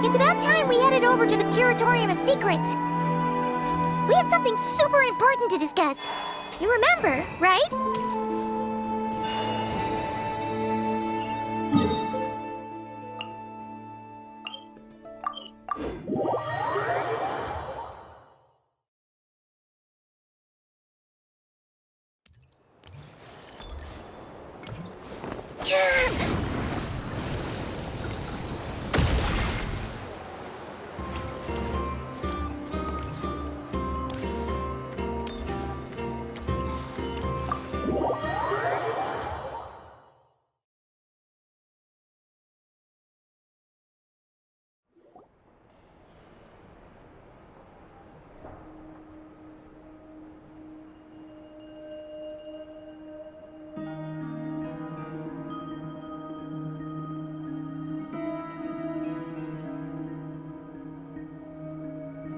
It's about time we headed over to the Curatorium of Secrets. We have something super important to discuss. You remember, right?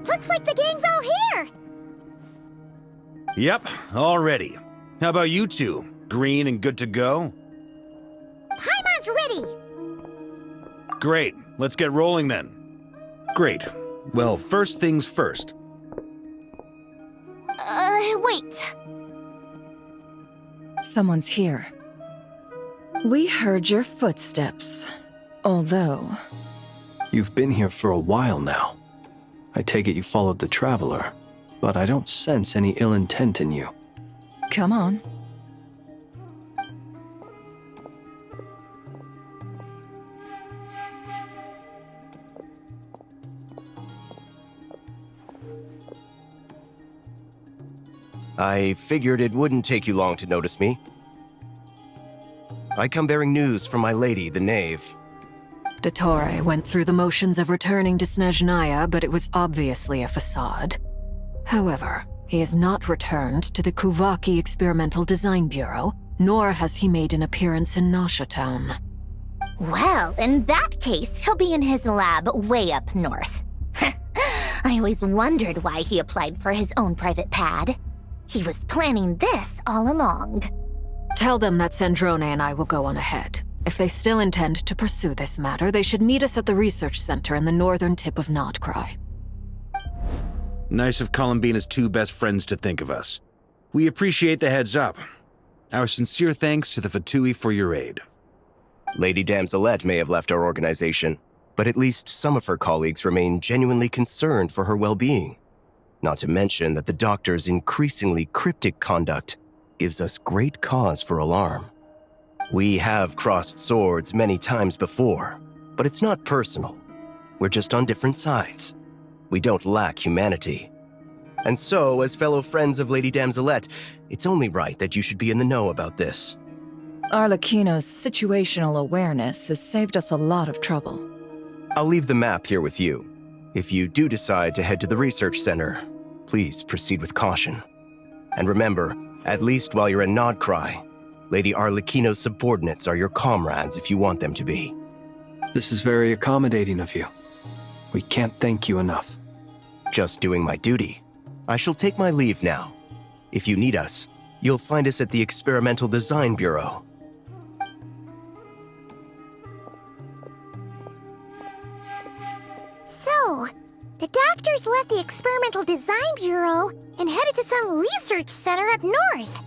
Looks like the gang's all here! Yep, all ready. How about you two? Green and good to go? Paimon's ready! Great, let's get rolling then. Great. Well, first things first. Wait. Someone's here. We heard your footsteps. Although... You've been here for a while now. I take it you followed the Traveler, but I don't sense any ill intent in you. Come on. I figured it wouldn't take you long to notice me. I come bearing news from my lady, the Knave. Dottore went through the motions of returning to Snezhnaya, but it was obviously a facade. However, he has not returned to the Kuvaki Experimental Design Bureau, nor has he made an appearance in Nasha Town. Well, in that case, he'll be in his lab way up north. I always wondered why he applied for his own private pad. He was planning this all along. Tell them that Sandrone and I will go on ahead. If they still intend to pursue this matter, they should meet us at the research center in the northern tip of Nodcry. Nice of Columbina's two best friends to think of us. We appreciate the heads up. Our sincere thanks to the VII for your aid. Lady Damselette may have left our organization, but at least some of her colleagues remain genuinely concerned for her well-being. Not to mention that the Doctor's increasingly cryptic conduct gives us great cause for alarm. We have crossed swords many times before, but it's not personal. We're just on different sides. We don't lack humanity. And so, as fellow friends of Lady Damselette, it's only right that you should be in the know about this. Arlecchino's situational awareness has saved us a lot of trouble. I'll leave the map here with you. If you do decide to head to the research center, please proceed with caution. And remember, at least while you're in Nodcry, Lady Arlecchino's subordinates are your comrades if you want them to be. This is very accommodating of you. We can't thank you enough. Just doing my duty. I shall take my leave now. If you need us, you'll find us at the Experimental Design Bureau. So, the Doctors left the Experimental Design Bureau and headed to some research center up north.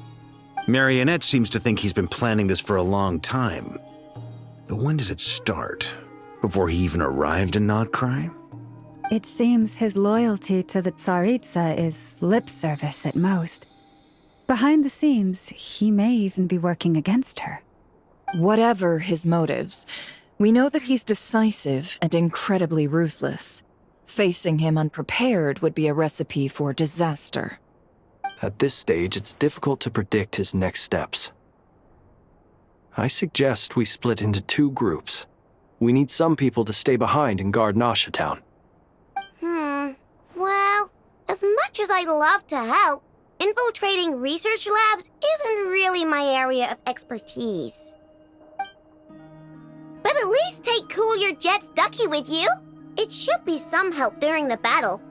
Marionette seems to think he's been planning this for a long time. But when did it start? Before he even arrived in Nodcry? It seems his loyalty to the Tsaritsa is lip service at most. Behind the scenes, he may even be working against her. Whatever his motives, we know that he's decisive and incredibly ruthless. Facing him unprepared would be a recipe for disaster. At this stage, it's difficult to predict his next steps. I suggest we split into two groups. We need some people to stay behind and guard Nasha Town. Well, as much as I'd love to help, infiltrating research labs isn't really my area of expertise. But at least take Cool Your Jet's Ducky with you. It should be some help during the battle.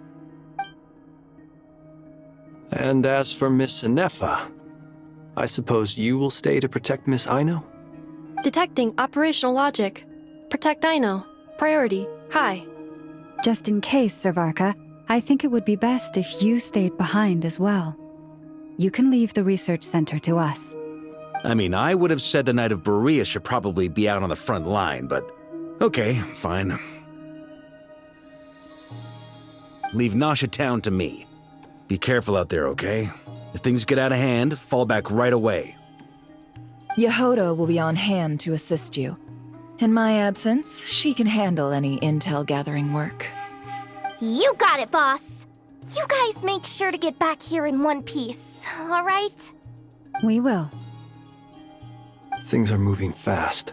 And as for Miss Inefa, I suppose you will stay to protect Miss Aino? Detecting operational logic. Protect Aino. Priority. High. Just in case, Servarka, I think it would be best if you stayed behind as well. You can leave the research center to us. I mean, I would have said the Knight of Berea should probably be out on the front line, but okay, fine. Leave Nasha Town to me. Be careful out there, okay? If things get out of hand, fall back right away. Yehoda will be on hand to assist you. In my absence, she can handle any intel gathering work. You got it, boss. You guys make sure to get back here in one piece, all right? We will. Things are moving fast.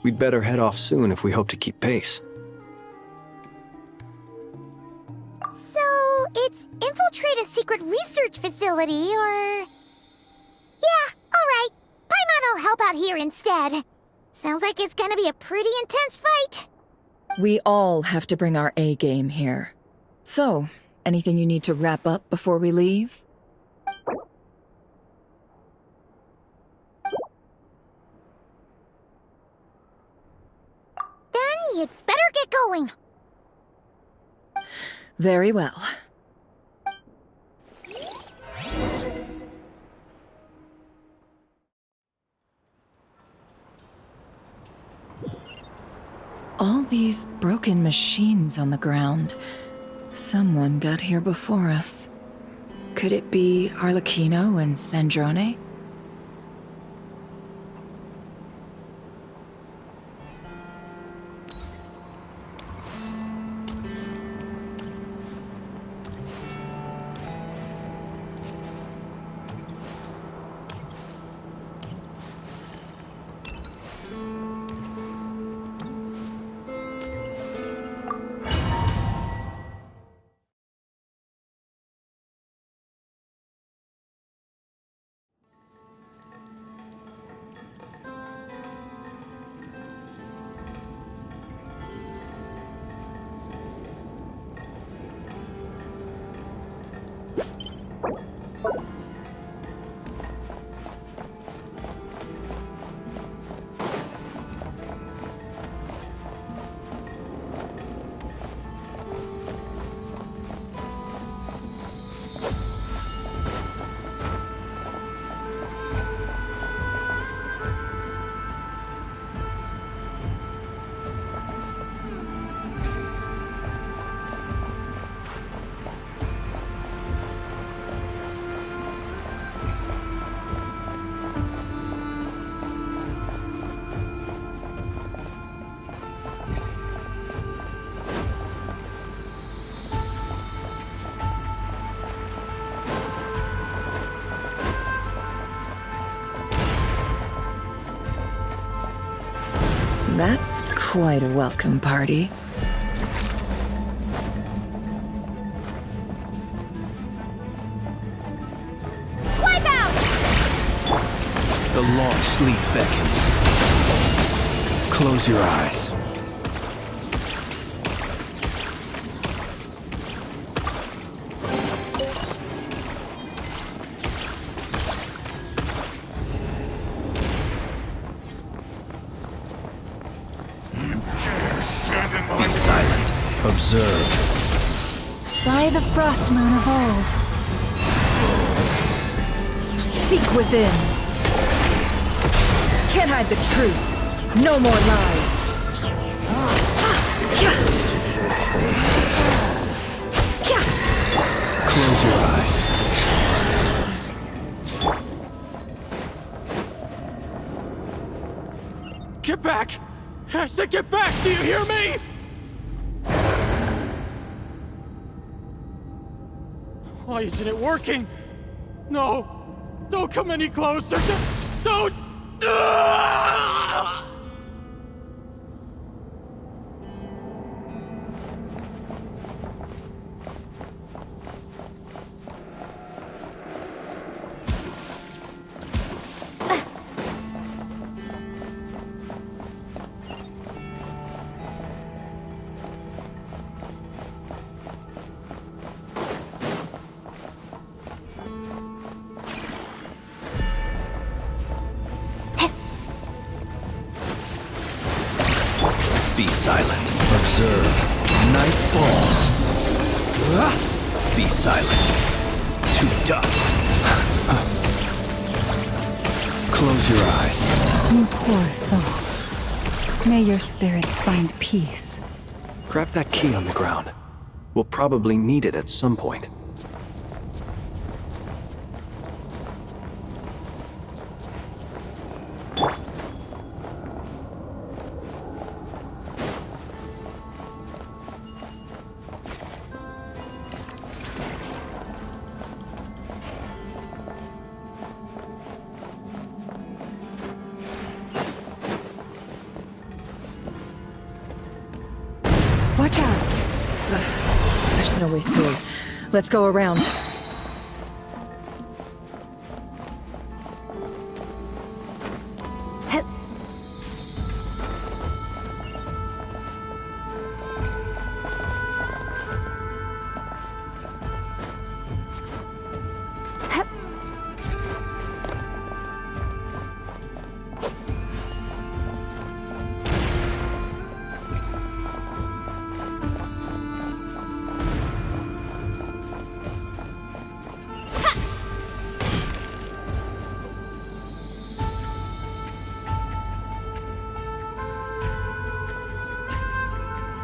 We'd better head off soon if we hope to keep pace. So, it's infiltrate a secret research facility, or... Yeah, alright. Paimon will help out here instead. Sounds like it's gonna be a pretty intense fight. We all have to bring our A game here. So, anything you need to wrap up before we leave? Then you'd better get going. Very well. All these broken machines on the ground. Someone got here before us. Could it be Arlecchino and Sandrone? That's quite a welcome party. Wipe out! The long sleep beckons. Close your eyes. Be silent. Observe. By the frost moon of old. Seek within. Can't hide the truth. No more lies. Close your eyes. Get back! I said get back! Do you hear me? Why isn't it working? No! Don't come any closer! Don't! Be silent. Observe. night falls. Be silent. To dust. Close your eyes. You poor soul. May your spirits find peace. Grab that key on the ground. We'll probably need it at some point. Watch out! Ugh, there's no way through. Let's go around.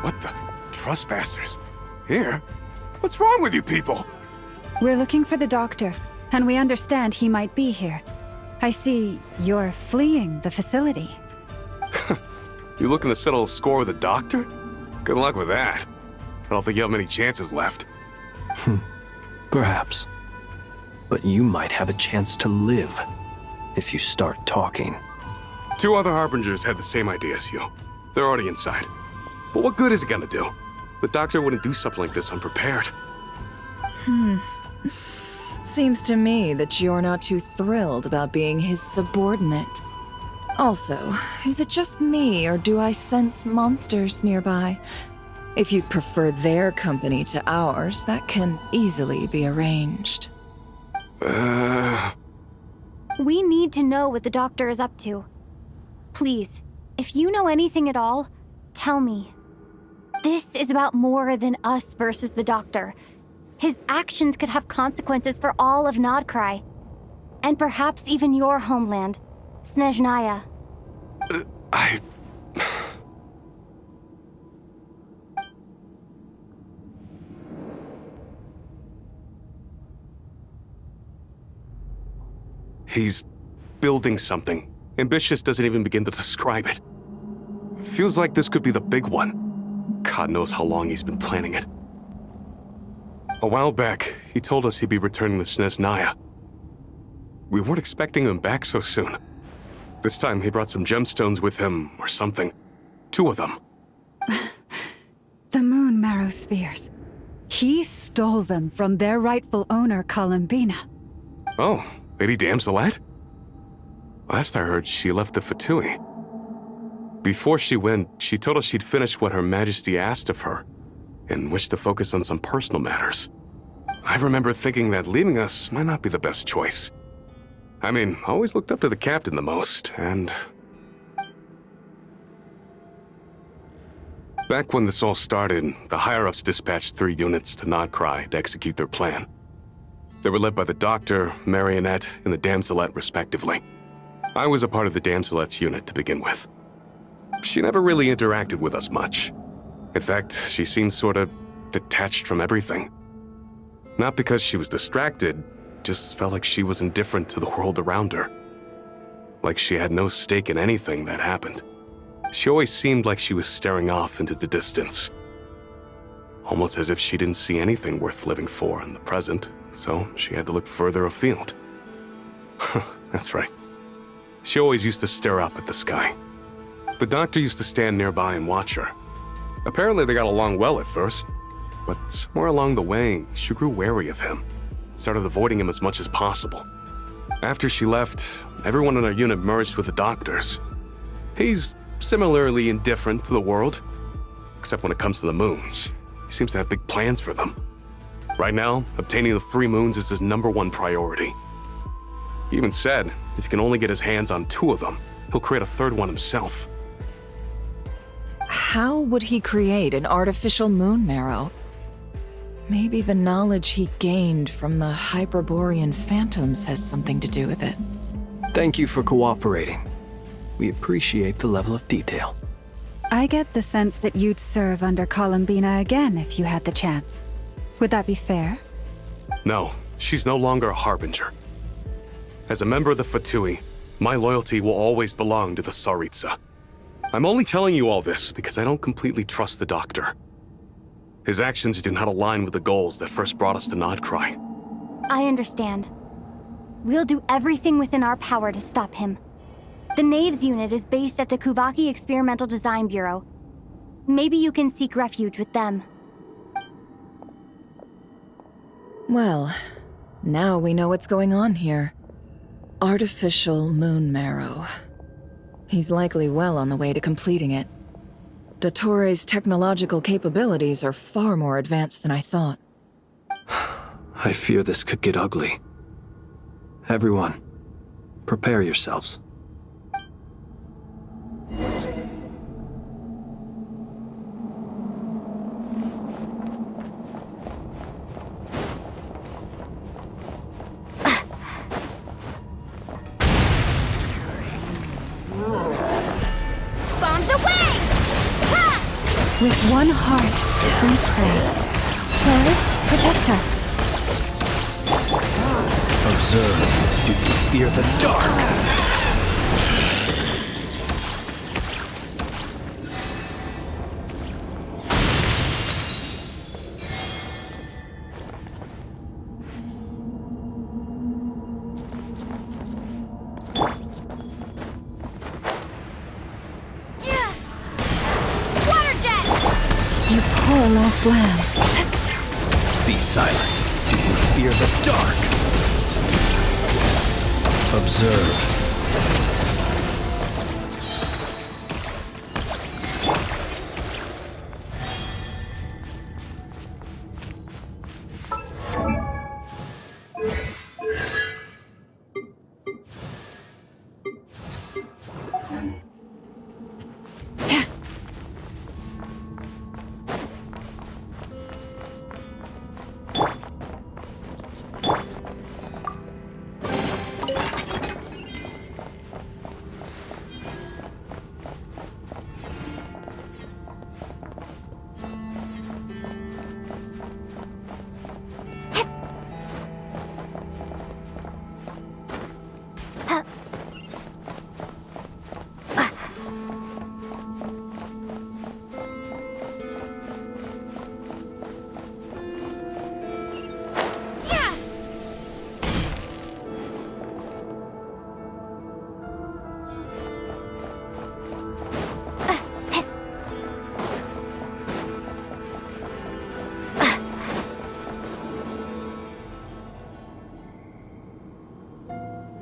What the? Trespassers? Here? What's wrong with you people? We're looking for the doctor, and we understand he might be here. I see you're fleeing the facility. You looking to settle a score with a doctor? Good luck with that. I don't think you have many chances left. Perhaps. But you might have a chance to live if you start talking. 2 other Harbingers had the same idea as you. They're already inside. But what good is it gonna do? The doctor wouldn't do something like this unprepared. Seems to me that you're not too thrilled about being his subordinate. Also, is it just me, or do I sense monsters nearby? If you'd prefer their company to ours, that can easily be arranged. We need to know what the doctor is up to. Please, if you know anything at all, tell me. This is about more than us versus the doctor. His actions could have consequences for all of Nodcry. And perhaps even your homeland, Snezhnaya. He's building something. Ambitious doesn't even begin to describe it. Feels like this could be the big one. God knows how long he's been planning it. A while back, he told us he'd be returning to Snezhnaya. We weren't expecting him back so soon. This time he brought some gemstones with him, or something. 2 of them. The moon marrow spheres. He stole them from their rightful owner, Columbina. Oh, Lady Damselette? Last I heard, she left the Fatui. Before she went, she told us she'd finish what Her Majesty asked of her, and wished to focus on some personal matters. I remember thinking that leaving us might not be the best choice. I mean, I always looked up to the captain the most, and... Back when this all started, the higher-ups dispatched 3 units to Nodcry to execute their plan. They were led by the Doctor, Marionette, and the Damselette, respectively. I was a part of the Damselette's unit to begin with. She never really interacted with us much. In fact, she seemed sort of detached from everything. Not because she was distracted, just felt like she was indifferent to the world around her. Like she had no stake in anything that happened. She always seemed like she was staring off into the distance. Almost as if she didn't see anything worth living for in the present, so she had to look further afield. That's right. She always used to stare up at the sky. The Doctor used to stand nearby and watch her. Apparently they got along well at first, but somewhere along the way, she grew wary of him, started avoiding him as much as possible. After she left, everyone in our unit merged with the Doctor's. He's similarly indifferent to the world, except when it comes to the moons. He seems to have big plans for them. Right now, obtaining the 3 moons is his #1 priority. He even said, if he can only get his hands on 2 of them, he'll create a 3rd one himself. how would he create an artificial moon marrow? Maybe the knowledge he gained from the Hyperborean phantoms has something to do with it. Thank you for cooperating. We appreciate the level of detail. I get the sense that you'd serve under Columbina again if you had the chance. Would that be fair? No, she's no longer a harbinger. As a member of the Fatui, my loyalty will always belong to the Tsaritsa. I'm only telling you all this because I don't completely trust the Doctor. His actions do not align with the goals that first brought us to Nodcry. I understand. We'll do everything within our power to stop him. The Knaves unit is based at the Kuvaki Experimental Design Bureau. Maybe you can seek refuge with them. Well, now we know what's going on here. Artificial moon marrow. He's likely well on the way to completing it. Dottore's technological capabilities are far more advanced than I thought. I fear this could get ugly. Everyone, prepare yourselves. Bombs away! Ha! With one heart, we pray. Flores, protect us. Observe. Do you fear the dark? Water jet! You poor lost lamb. Be silent. Do you fear the dark? Observe.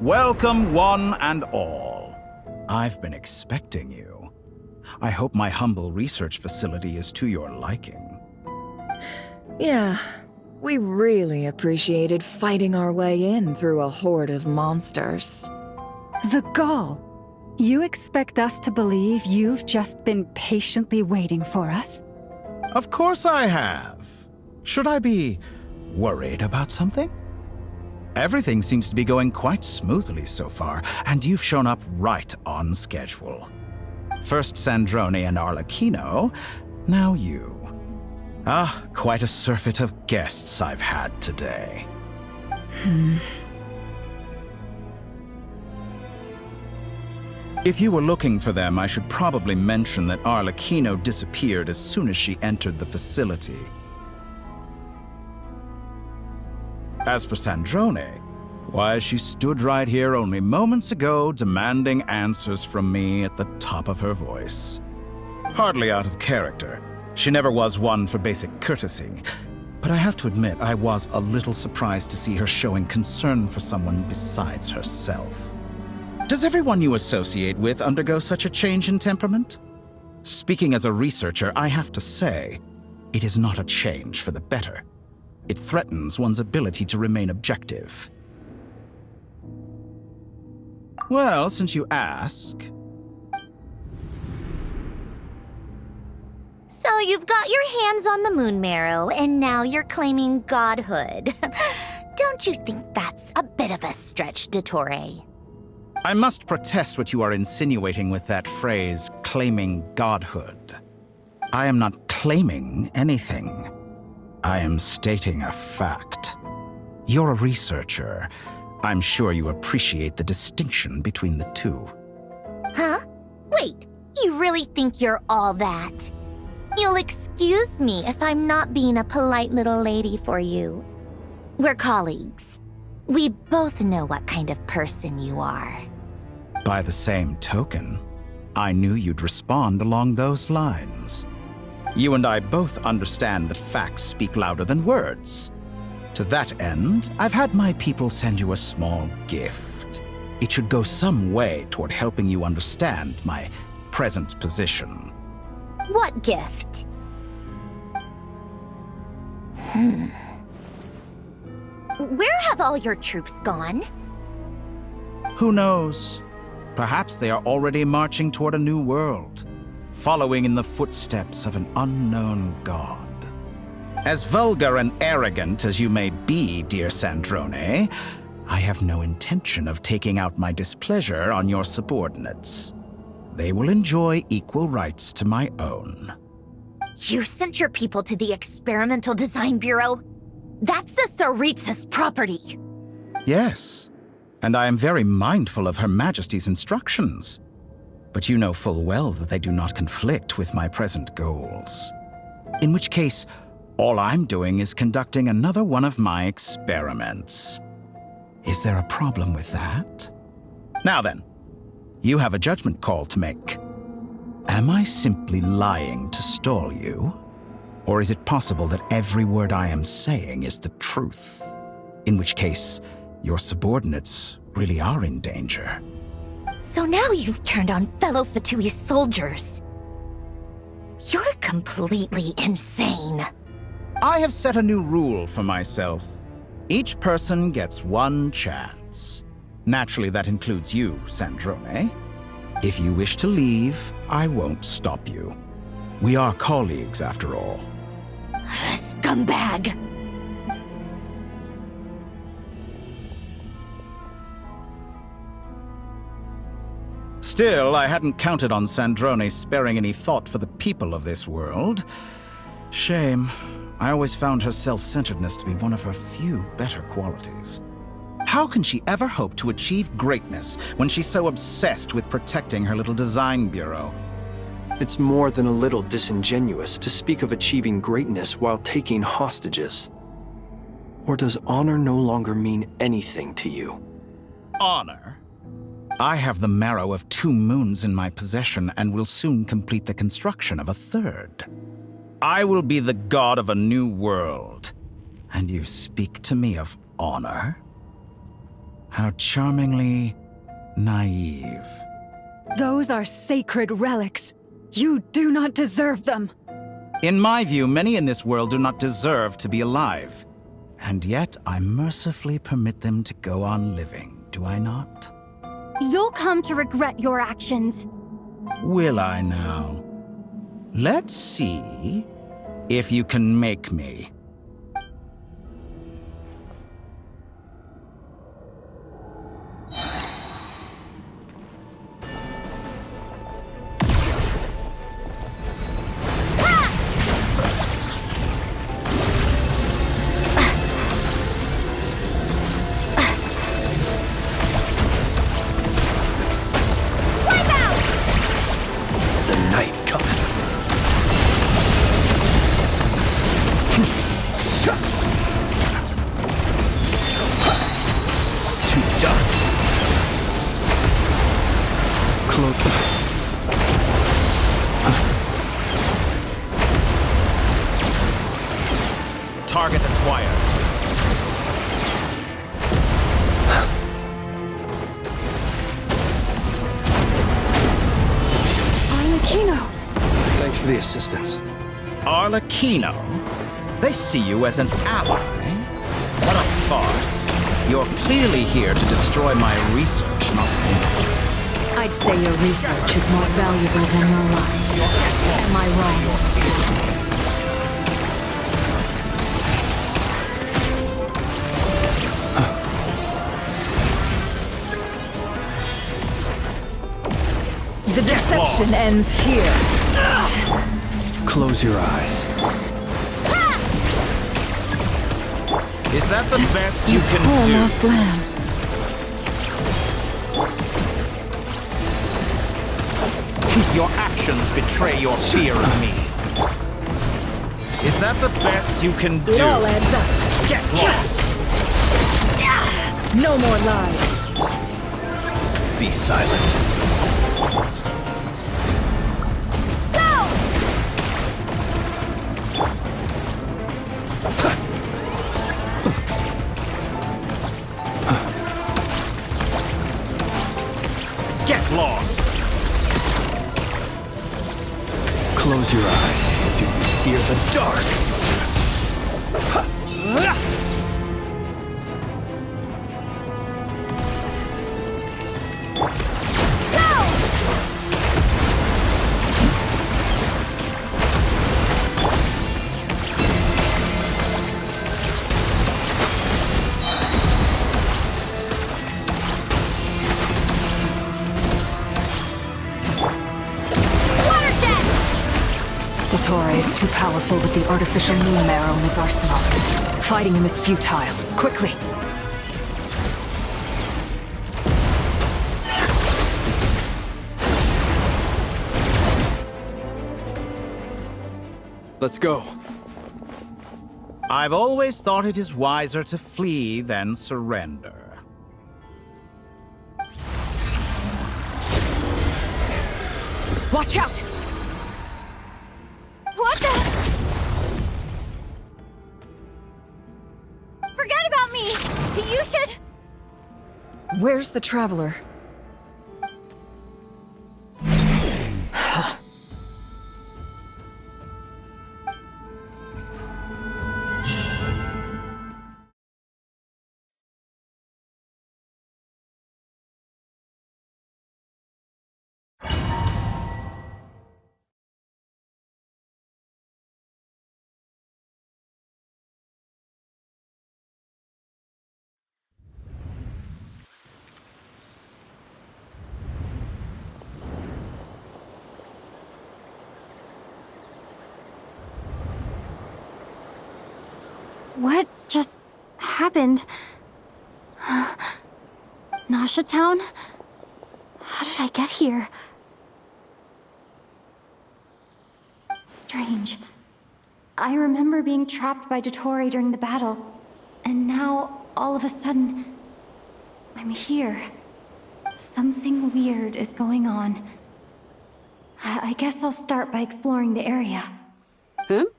Welcome, one and all. I've been expecting you. I hope my humble research facility is to your liking. Yeah, we really appreciated fighting our way in through a horde of monsters. The gall. You expect us to believe you've just been patiently waiting for us? Of course I have. Should I be worried about something? Everything seems to be going quite smoothly so far, and you've shown up right on schedule. First Sandrone and Arlecchino, now you. Ah, quite a surfeit of guests I've had today. If you were looking for them, I should probably mention that Arlecchino disappeared as soon as she entered the facility. As for Sandrone, why, she stood right here only moments ago demanding answers from me at the top of her voice. Hardly out of character. She never was one for basic courtesy. But I have to admit, I was a little surprised to see her showing concern for someone besides herself. Does everyone you associate with undergo such a change in temperament? Speaking as a researcher, I have to say, it is not a change for the better. It threatens one's ability to remain objective. Well, since you ask... So you've got your hands on the moon marrow, and now you're claiming godhood. Don't you think that's a bit of a stretch, Dottore? I must protest what you are insinuating with that phrase, claiming godhood. I am not claiming anything. I am stating a fact. You're a researcher. I'm sure you appreciate the distinction between the two. Huh? Wait, you really think you're all that? You'll excuse me if I'm not being a polite little lady for you. We're colleagues. We both know what kind of person you are. By the same token, I knew you'd respond along those lines. You and I both understand that facts speak louder than words. To that end, I've had my people send you a small gift. It should go some way toward helping you understand my present position. What gift? Where have all your troops gone? Who knows? Perhaps they are already marching toward a new world, following in the footsteps of an unknown god. As vulgar and arrogant as you may be, dear Sandrone, I have no intention of taking out my displeasure on your subordinates. They will enjoy equal rights to my own. You sent your people to the Experimental Design Bureau? That's the Tsaritsa's property. Yes, and I am very mindful of Her Majesty's instructions. But you know full well that they do not conflict with my present goals. In which case, all I'm doing is conducting another one of my experiments. Is there a problem with that? Now then, you have a judgment call to make. Am I simply lying to stall you? Or is it possible that every word I am saying is the truth? In which case, your subordinates really are in danger. So now you've turned on fellow Fatui soldiers. You're completely insane. I have set a new rule for myself. Each person gets one chance. Naturally, that includes you, Sandrone. If you wish to leave, I won't stop you. We are colleagues, after all. Scumbag! Still, I hadn't counted on Sandrone sparing any thought for the people of this world. Shame. I always found her self-centeredness to be one of her few better qualities. How can she ever hope to achieve greatness when she's so obsessed with protecting her little design bureau? It's more than a little disingenuous to speak of achieving greatness while taking hostages. Or does honor no longer mean anything to you? Honor? I have the marrow of 2 moons in my possession and will soon complete the construction of a 3rd. I will be the god of a new world. And you speak to me of honor? How charmingly naive. Those are sacred relics. You do not deserve them. In my view, many in this world do not deserve to be alive. And yet I mercifully permit them to go on living, do I not? You'll come to regret your actions. Will I now? Let's see if you can make me. Target acquired. Arlecchino! Thanks for the assistance. Arlecchino? They see you as an ally? What a farce. You're clearly here to destroy my research, not me. I'd say your research is more valuable than your life. Am I wrong? The deception ends here. Close your eyes. Is that the best you can Poor do? lost lamb. Your actions betray your fear of me. Is that the best you can do? It all adds up. Get lost! No more lies. Be silent. Get lost! Close your eyes. Do you fear the dark? Dottore is too powerful with the artificial moon marrow in his arsenal. Fighting him is futile. Quickly! Let's go. I've always thought it is wiser to flee than surrender. Watch out! What the? Forget about me! You should... Where's the traveler? What just happened? Nasha Town? How did I get here? Strange. I remember being trapped by Dottore during the battle, and now, all of a sudden, I'm here. Something weird is going on. I guess I'll start by exploring the area.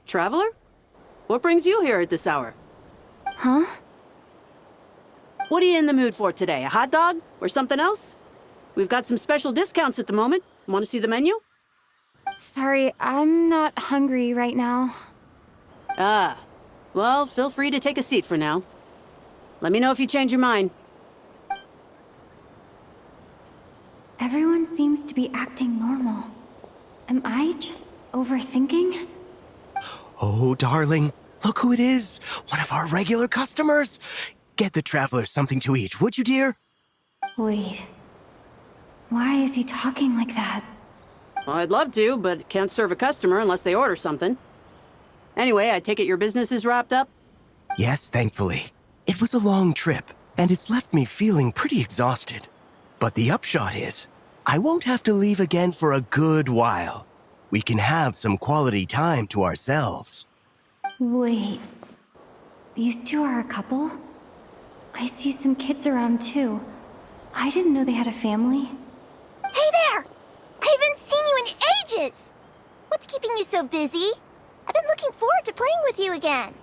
Traveler? What brings you here at this hour? Huh? What are you in the mood for today? A hot dog? Or something else? We've got some special discounts at the moment. Want to see the menu? Sorry, I'm not hungry right now. Ah. Well, feel free to take a seat for now. Let me know if you change your mind. Everyone seems to be acting normal. Am I just overthinking? Oh, darling, look who it is. One of our regular customers. Get the traveler something to eat, would you, dear? Wait. Why is he talking like that? Well, I'd love to, but can't serve a customer unless they order something. Anyway, I take it your business is wrapped up? Yes, thankfully. It was a long trip, and it's left me feeling pretty exhausted. But the upshot is, I won't have to leave again for a good while. We can have some quality time to ourselves. Wait. These two are a couple? I see some kids around too. I didn't know they had a family. Hey there! I haven't seen you in ages! What's keeping you so busy? I've been looking forward to playing with you again.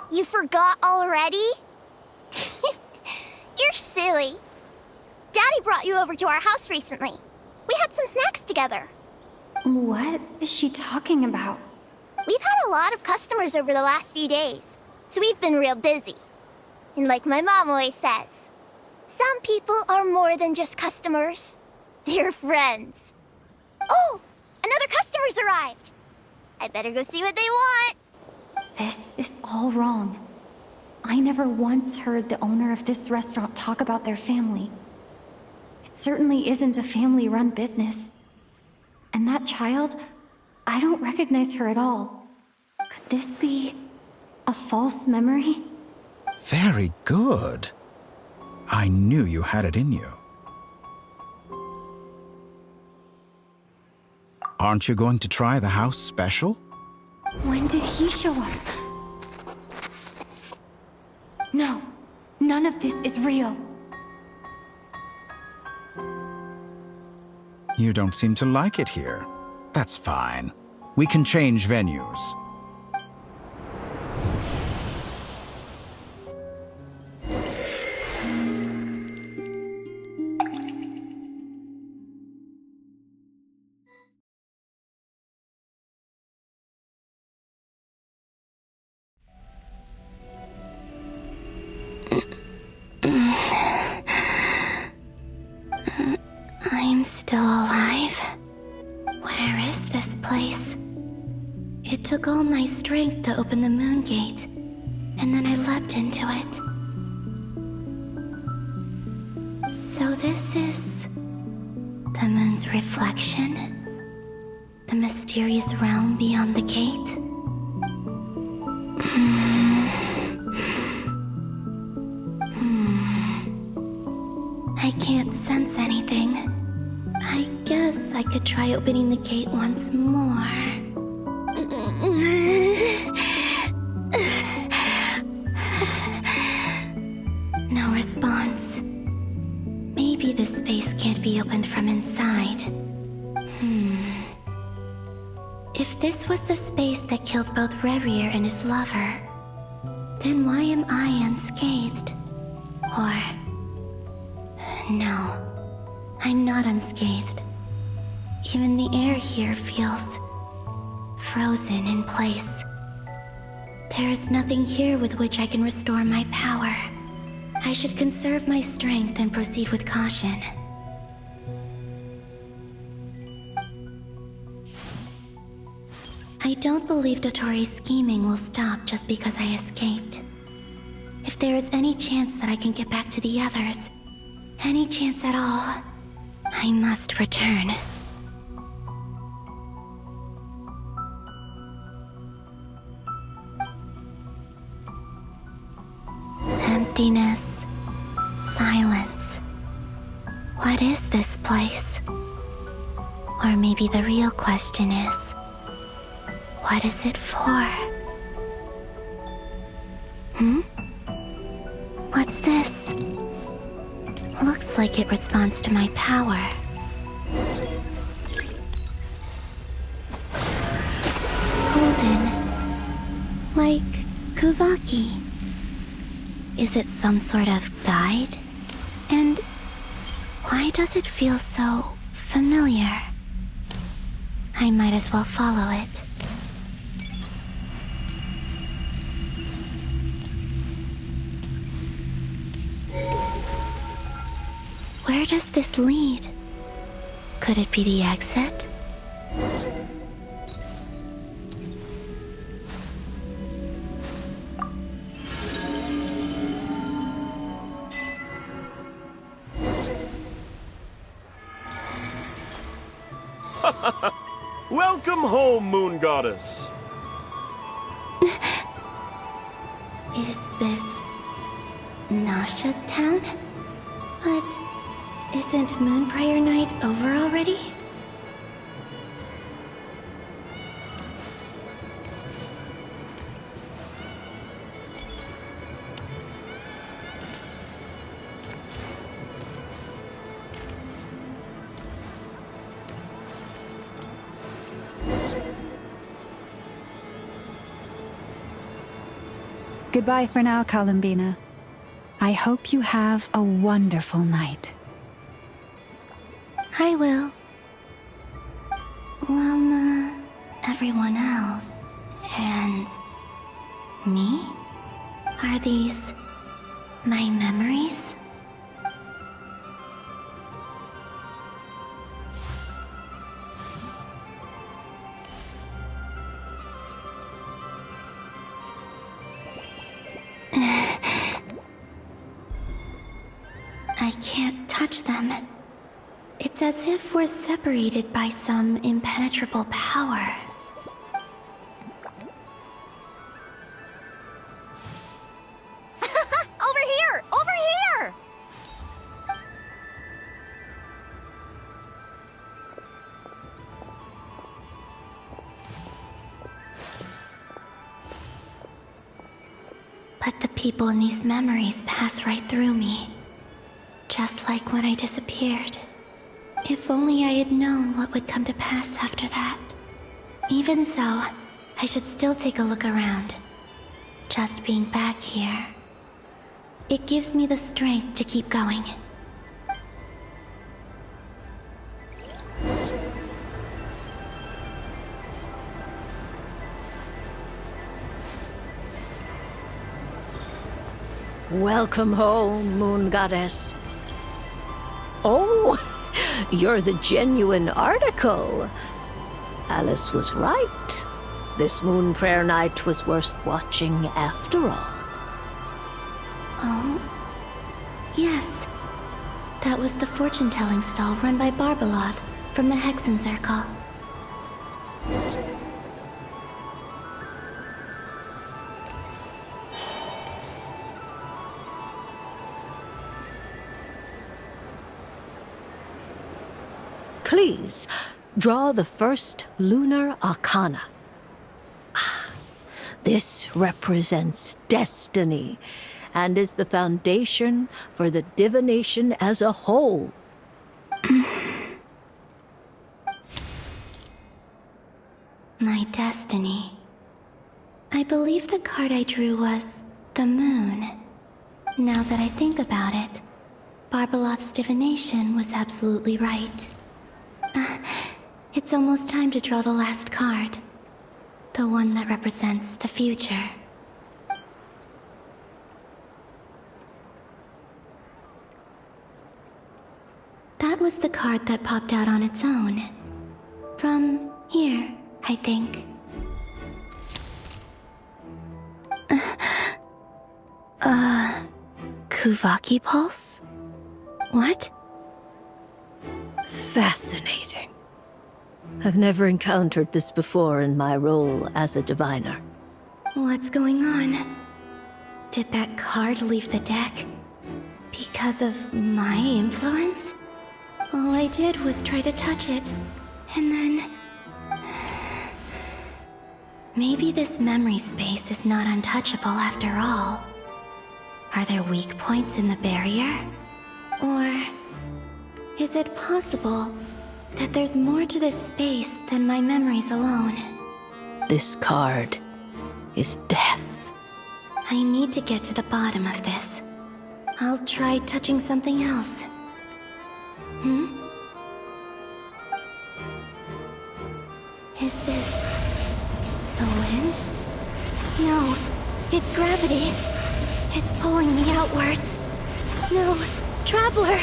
You forgot already? You're silly. Daddy brought you over to our house recently. We had some snacks together. What is she talking about? We've had a lot of customers over the last few days, so we've been real busy. And like my mom always says, Some people are more than just customers. They're friends. Oh, another customer's arrived. I better go see what they want. This is all wrong. I never once heard the owner of this restaurant talk about their family. It certainly isn't a family-run business. And that child, I don't recognize her at all. Could this be a false memory? Very good. I knew you had it in you. Aren't you going to try the house special? When did he show up? No, none of this is real. You don't seem to like it here. That's fine. We can change venues. I'm still alive. Where is this place? It took all my strength to open the moon gate, and then I leapt into it. So this is the moon's reflection? The mysterious realm beyond the gate? I can't sense anything. I guess I could try opening the gate once more. No response. Maybe this space can't be opened from inside. If this was the space that killed both Revier and his lover, then why am I unscathed? Or... no, I'm not unscathed. Even the air here feels frozen in place. There is nothing here with which I can restore my power. I should conserve my strength and proceed with caution. I don't believe Dotori's scheming will stop just because I escaped. If there is any chance that I can get back to the others, any chance at all, I must return. Emptiness, silence. What is this place? Or maybe the real question is, what is it for? What's this? Looks like it responds to my power. Golden. Like Kuvaki. Is it some sort of guide? And why does it feel so familiar? I might as well follow it. Where does this lead? Could it be the exit? Welcome home, Moon Goddess. Is this Nasha Town? But isn't Moonbriar Night over already? Goodbye for now, Columbina. I hope you have a wonderful night. I will. Everyone else. And... me? Are these... my memories? touch them. It's as if we're separated by some impenetrable power. Over here! Over here! But the people in these memories pass right through me. Just like when I disappeared. If only I had known what would come to pass after that. Even so, I should still take a look around. Just being back here. It gives me the strength to keep going. Welcome home, Moon Goddess. Oh, you're the genuine article. Alice was right. This Moon Prayer Night was worth watching after all. Oh? Yes. That was the fortune-telling stall run by Barbeloth from the Hexen Circle. Please, draw the first lunar arcana. This represents destiny and is the foundation for the divination as a whole. My destiny. I believe the card I drew was the moon. Now that I think about it, Barbeloth's divination was absolutely right. It's almost time to draw the last card. The one that represents the future. That was the card that popped out on its own. From here, I think. Kuvaki Pulse? What? Fascinating. I've never encountered this before in my role as a diviner. What's going on? Did that card leave the deck? Because of my influence? All I did was try to touch it, and then... Maybe this memory space is not untouchable after all. Are there weak points in the barrier? Or... is it possible that there's more to this space than my memories alone? This card is death. I need to get to the bottom of this. I'll try touching something else. Is this... the wind? No, it's gravity. It's pulling me outwards. No, Traveler!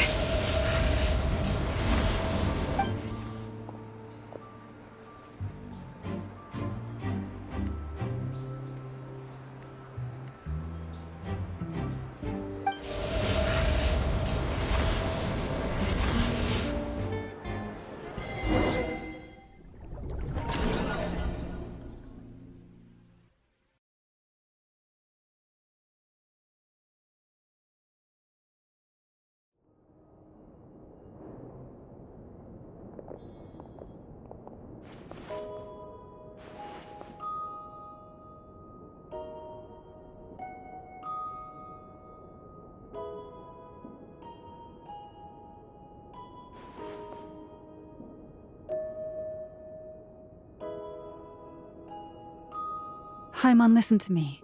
Haimon, listen to me.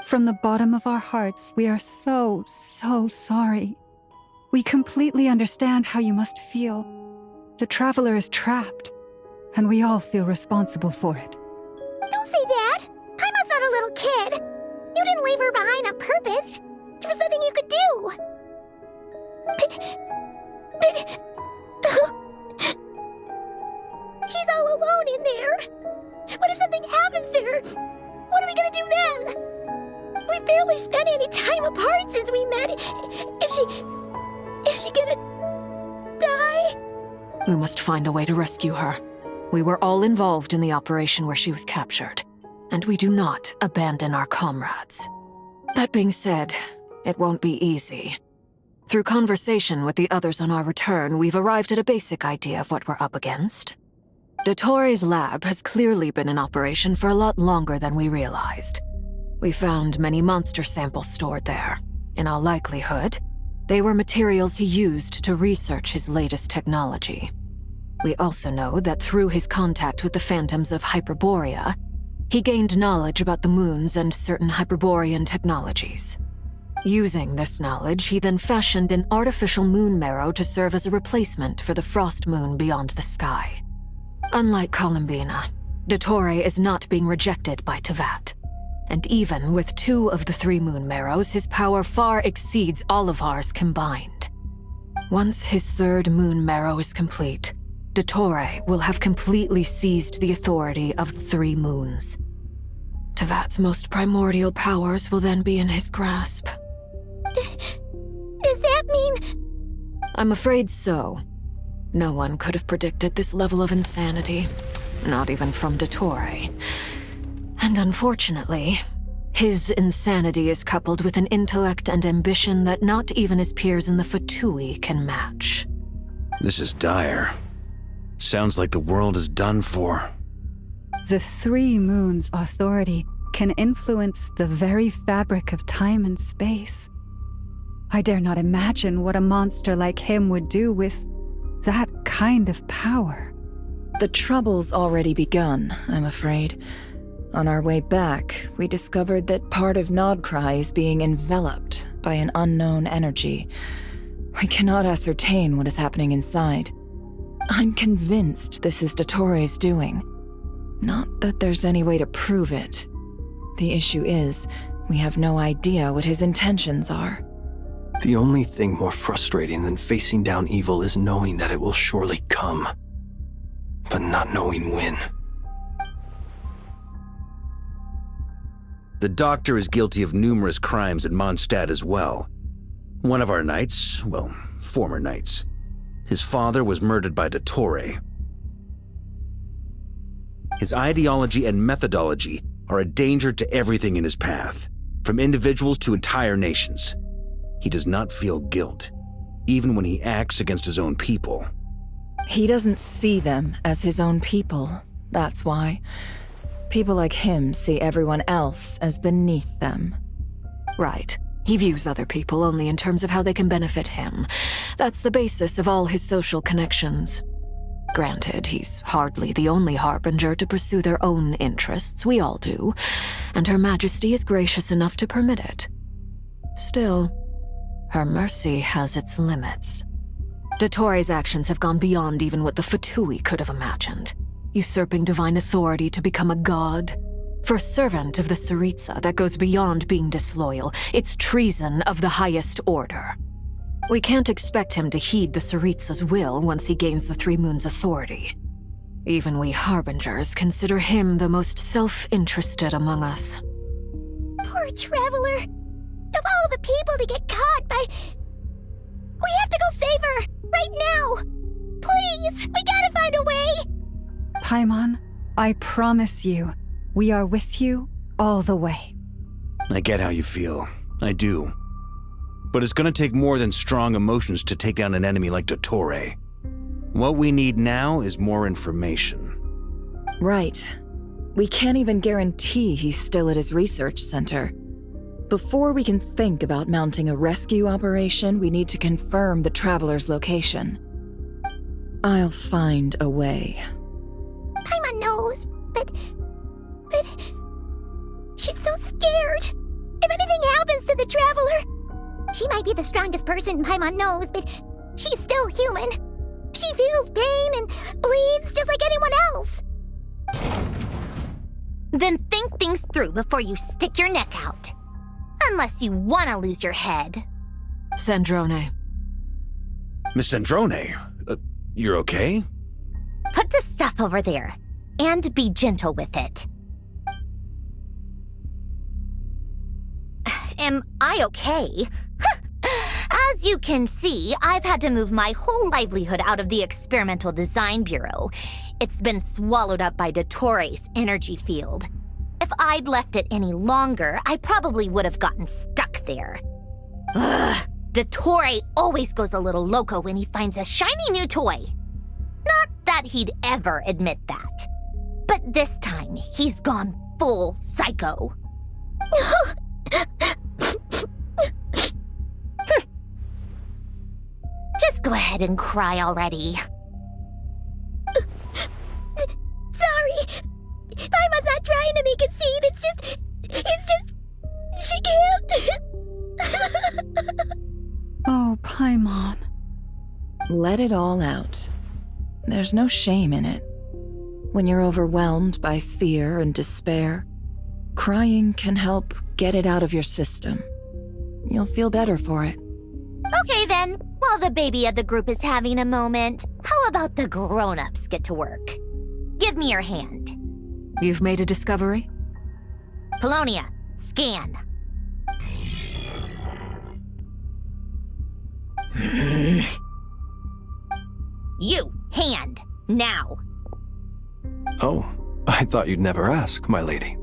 From the bottom of our hearts, we are so sorry. We completely understand how you must feel. The Traveler is trapped, and we all feel responsible for it. Don't say that! Haimon's not a little kid! You didn't leave her behind on purpose! There was nothing you could do! But... she's all alone in there! What if something happens to her? What are we gonna do then? We've barely spent any time apart since we met. If Is she gonna die? We must find a way to rescue her. We were all involved in the operation where she was captured, and we do not abandon our comrades. That being said, it won't be easy. Through conversation with the others on our return, we've arrived at a basic idea of what we're up against. Dottore lab has clearly been in operation for a lot longer than we realized. We found many monster samples stored there. In all likelihood, they were materials he used to research his latest technology. We also know that through his contact with the phantoms of Hyperborea, he gained knowledge about the moons and certain Hyperborean technologies. Using this knowledge, he then fashioned an artificial moon marrow to serve as a replacement for the frost moon beyond the sky. Unlike Columbina, Dottore is not being rejected by Teyvat. And even with 2 of the 3 moon marrows, his power far exceeds all of ours combined. Once his 3rd moon marrow is complete, Dottore will have completely seized the authority of the 3 moons. Teyvat's most primordial powers will then be in his grasp. Does that mean... I'm afraid so. No one could have predicted this level of insanity, not even from Dottore. And unfortunately, his insanity is coupled with an intellect and ambition that not even his peers in the VII can match. This is dire. Sounds like the world is done for. The 3 moons' authority can influence the very fabric of time and space. I dare not imagine what a monster like him would do with that kind of power. The trouble's already begun, I'm afraid. On our way back, we discovered that part of Nodcry is being enveloped by an unknown energy. We cannot ascertain what is happening inside. I'm convinced this is Dottore's doing. Not that there's any way to prove it. The issue is, we have no idea what his intentions are. The only thing more frustrating than facing down evil is knowing that it will surely come, but not knowing when. The Doctor is guilty of numerous crimes at Mondstadt as well. One of our knights, well, former knights, his father was murdered by Dottore. His ideology and methodology are a danger to everything in his path, from individuals to entire nations. He does not feel guilt, even when he acts against his own people. He doesn't see them as his own people, that's why. People like him see everyone else as beneath them. Right. He views other people only in terms of how they can benefit him. That's the basis of all his social connections. Granted, he's hardly the only harbinger to pursue their own interests. We all do. And Her Majesty is gracious enough to permit it. Still, her mercy has its limits. Dottore's actions have gone beyond even what the VII could have imagined. Usurping divine authority to become a god. For a servant of the Tsaritsa, that goes beyond being disloyal. It's treason of the highest order. We can't expect him to heed the Tsaritsa's will once he gains the 3 moons' authority. Even we harbingers consider him the most self-interested among us. Poor Traveler. Of all the people to get caught by... We have to go save her! Right now! Please! We gotta find a way! Paimon, I promise you, we are with you all the way. I get how you feel. I do. But it's gonna take more than strong emotions to take down an enemy like Dottore. What we need now is more information. Right. We can't even guarantee he's still at his research center. Before we can think about mounting a rescue operation, we need to confirm the Traveler's location. I'll find a way. Paimon knows, but... She's so scared. If anything happens to the Traveler... She might be the strongest person Paimon knows, but she's still human. She feels pain and bleeds just like anyone else. Then think things through before you stick your neck out. Unless you want to lose your head. Sandrone. Miss Sandrone, you're okay? Put the stuff over there, and be gentle with it. Am I okay? As you can see, I've had to move my whole livelihood out of the Experimental Design Bureau. It's been swallowed up by Dottores' energy field. If I'd left it any longer, I probably would have gotten stuck there. Ugh, Dottore always goes a little loco when he finds a shiny new toy. Not that he'd ever admit that. But this time, he's gone full psycho. Just go ahead and cry already. Sorry. Paimon's not trying to make a scene. It's just, she can't. Oh, Paimon. Let it all out. There's no shame in it. When you're overwhelmed by fear and despair, crying can help get it out of your system. You'll feel better for it. Okay then, while the baby of the group is having a moment, how about the grown-ups get to work? Give me your hand. You've made a discovery? Polonia, scan. You, hand, now. Oh, I thought you'd never ask, my lady.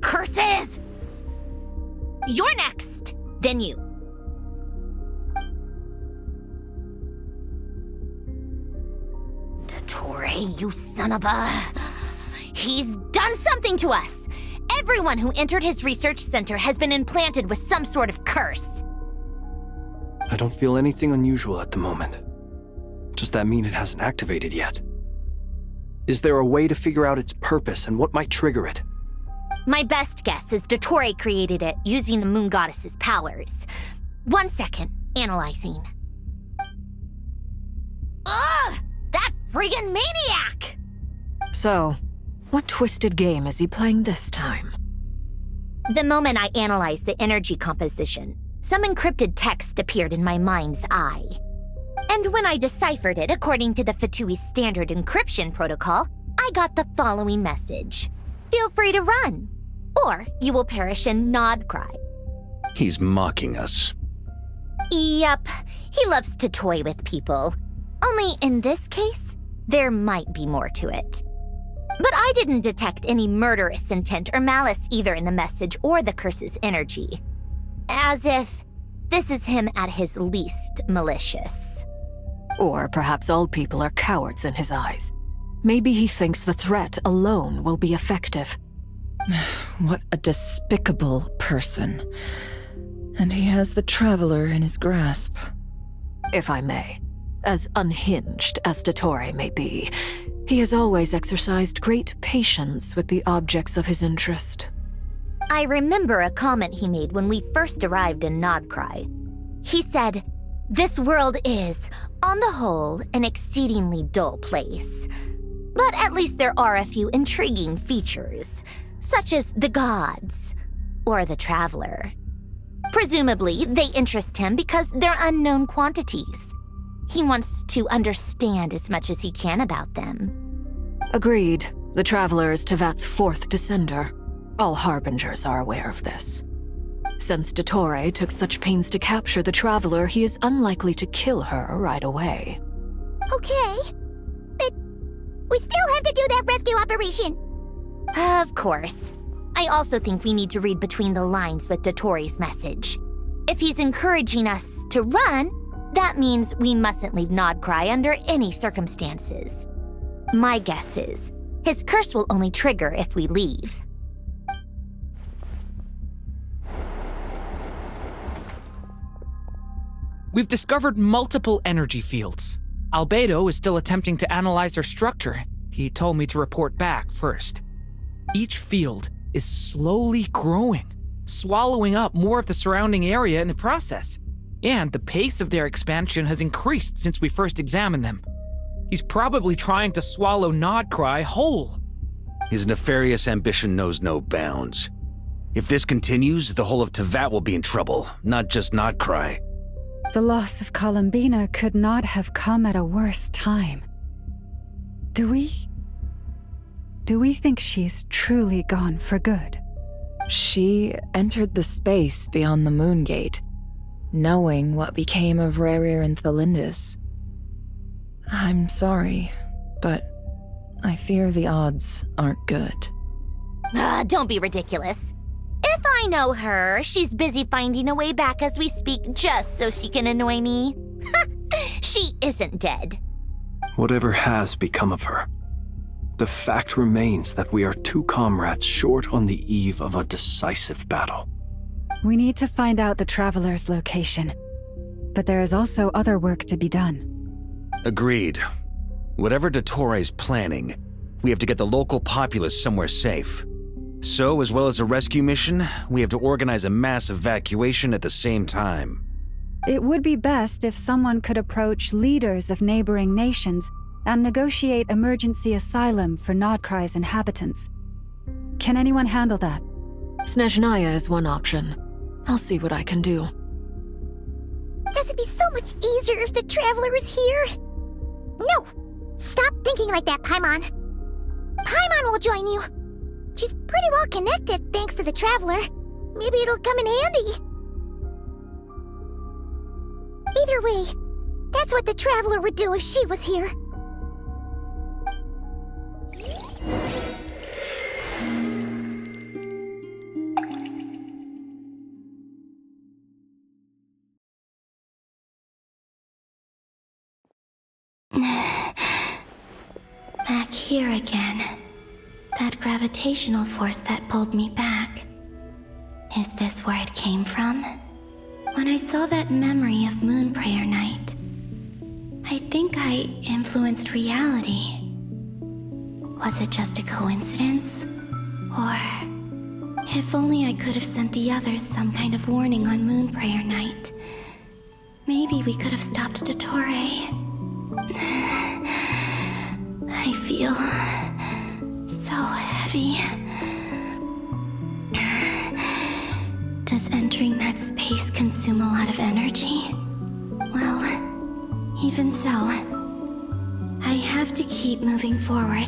Curses! You're next, then you. Dottore, you son of a... He's done something to us! Everyone who entered his research center has been implanted with some sort of curse. I don't feel anything unusual at the moment. Does that mean it hasn't activated yet? Is there a way to figure out its purpose and what might trigger it? My best guess is Dottore created it using the Moon Goddess's powers. 1 second, analyzing. Ugh! That friggin' maniac! So, what twisted game is he playing this time? The moment I analyzed the energy composition, some encrypted text appeared in my mind's eye. And when I deciphered it according to the VII standard encryption protocol, I got the following message. Feel free to run, or you will perish in nod cry. He's mocking us. Yep, he loves to toy with people. Only in this case, there might be more to it. But I didn't detect any murderous intent or malice either in the message or the curse's energy. As if this is him at his least malicious. Or perhaps all people are cowards in his eyes. Maybe he thinks the threat alone will be effective. What a despicable person. And he has the Traveler in his grasp. If I may, as unhinged as Dottore may be, he has always exercised great patience with the objects of his interest. I remember a comment he made when we first arrived in Nodcry. He said, "This world is, on the whole, an exceedingly dull place. But at least there are a few intriguing features, such as the gods, or the Traveler. Presumably, they interest him because they're unknown quantities. He wants to understand as much as he can about them." Agreed. The Traveler is Tevat's fourth descender. All Harbingers are aware of this. Since Dottore took such pains to capture the Traveler, he is unlikely to kill her right away. Okay, but we still have to do that rescue operation. Of course. I also think we need to read between the lines with Dottore's message. If he's encouraging us to run, that means we mustn't leave Nodcry under any circumstances. My guess is, his curse will only trigger if we leave. We've discovered multiple energy fields. Albedo is still attempting to analyze their structure. He told me to report back first. Each field is slowly growing, swallowing up more of the surrounding area in the process. And the pace of their expansion has increased since we first examined them. He's probably trying to swallow Nodcry whole. His nefarious ambition knows no bounds. If this continues, the whole of Tevat will be in trouble, not just Nodcry. The loss of Columbina could not have come at a worse time. Do we think she's truly gone for good? She entered the space beyond the Moon Gate, knowing what became of Rerir and Thalindus. I'm sorry, but I fear the odds aren't good. Don't be ridiculous. If I know her, she's busy finding a way back as we speak just so she can annoy me. She isn't dead. Whatever has become of her, the fact remains that we are two comrades short on the eve of a decisive battle. We need to find out the Traveler's location. But there is also other work to be done. Agreed. Whatever Dottore planning, we have to get the local populace somewhere safe. So, as well as a rescue mission, we have to organize a mass evacuation at the same time. It would be best if someone could approach leaders of neighboring nations and negotiate emergency asylum for Nodcry's inhabitants. Can anyone handle that? Snezhnaya is one option. I'll see what I can do. Guess it'd be so much easier if the Traveler was here. No! Stop thinking like that, Paimon. Paimon will join you. She's pretty well connected thanks to the Traveler. Maybe it'll come in handy. Either way, that's what the Traveler would do if she was here. Back here again. That gravitational force that pulled me back. Is this where it came from? When I saw that memory of Moon Prayer Night, I think I influenced reality. Was it just a coincidence? Or if only I could have sent the others some kind of warning on Moon Prayer Night. Maybe we could have stopped Dottore. I feel so heavy. Does entering that space consume a lot of energy? Well, even so, I have to keep moving forward.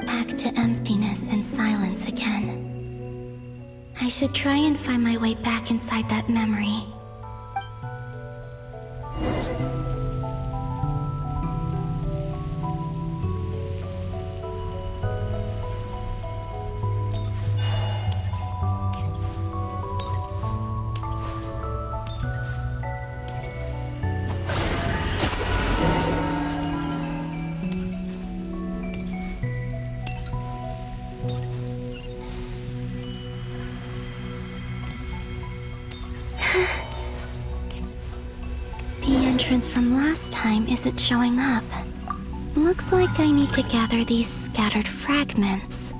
Back to emptiness and silence again. I should try and find my way back inside that memory. From last time isn't showing up. Looks like I need to gather these scattered fragments.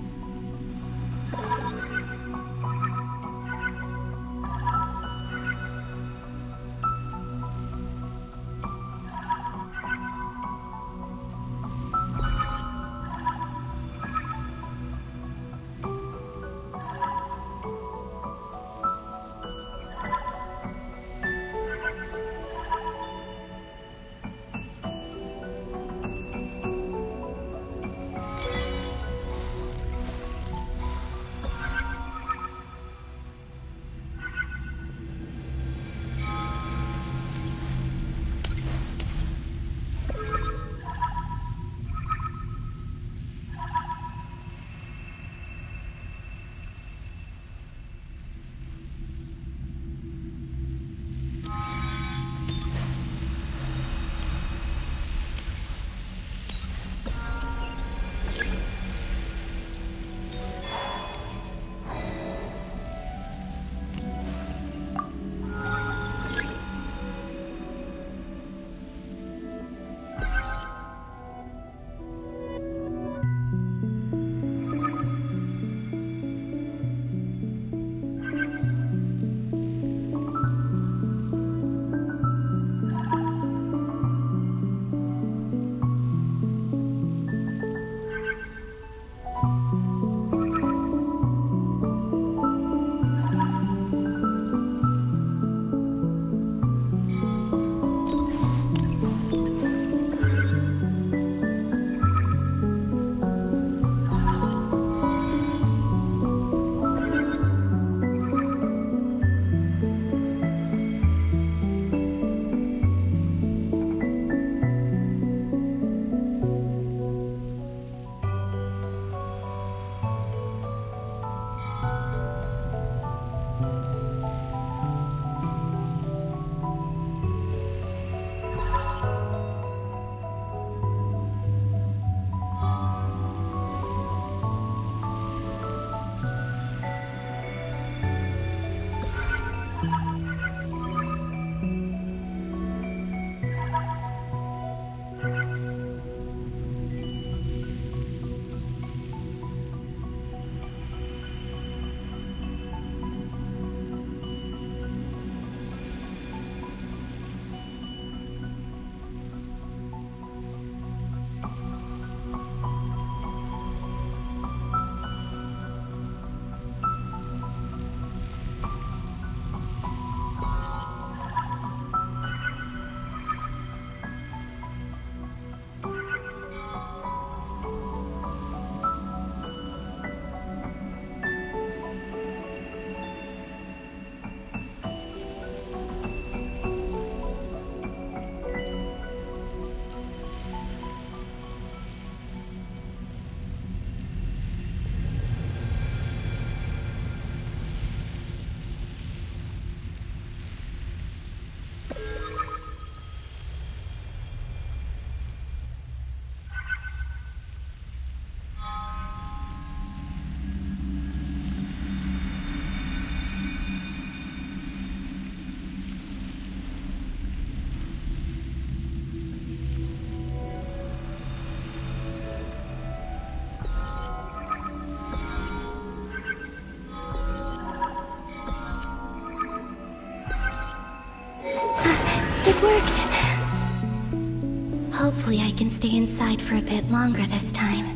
Hopefully I can stay inside for a bit longer this time.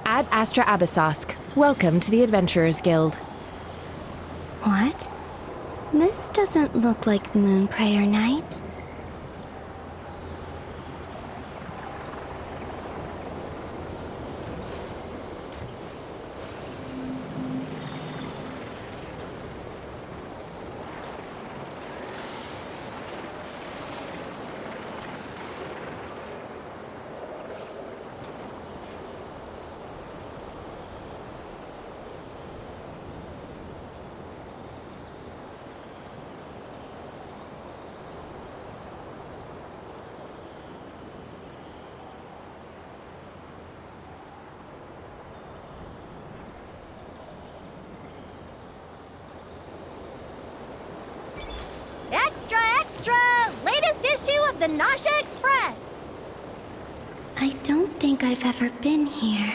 Ad Astra Abyssosque. Welcome to the Adventurers Guild. What? This doesn't look like Moonprayer Night. Extra, extra! Latest issue of the Nausea Express! I don't think I've ever been here.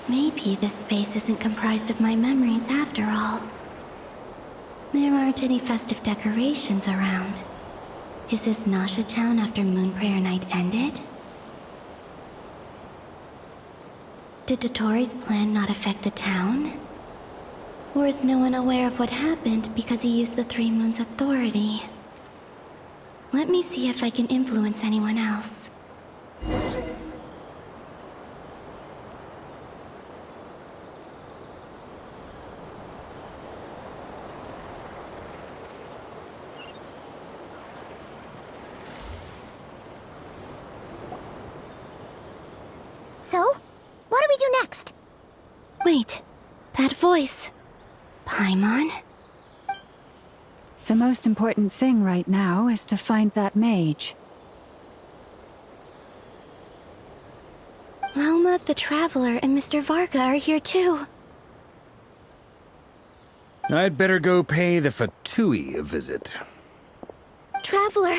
Maybe this space isn't comprised of my memories after all. There aren't any festive decorations around. Is this Nausea Town after Moonprayer Night ended? Did Dottoro's plan not affect the town? Or is no one aware of what happened because he used the Three Moons' authority? Let me see if I can influence anyone else. So, what do we do next? Wait, that voice. Paimon? The most important thing right now is to find that mage. Lauma the Traveler and Mr. Varga are here too. I'd better go pay the Fatui a visit. Traveler!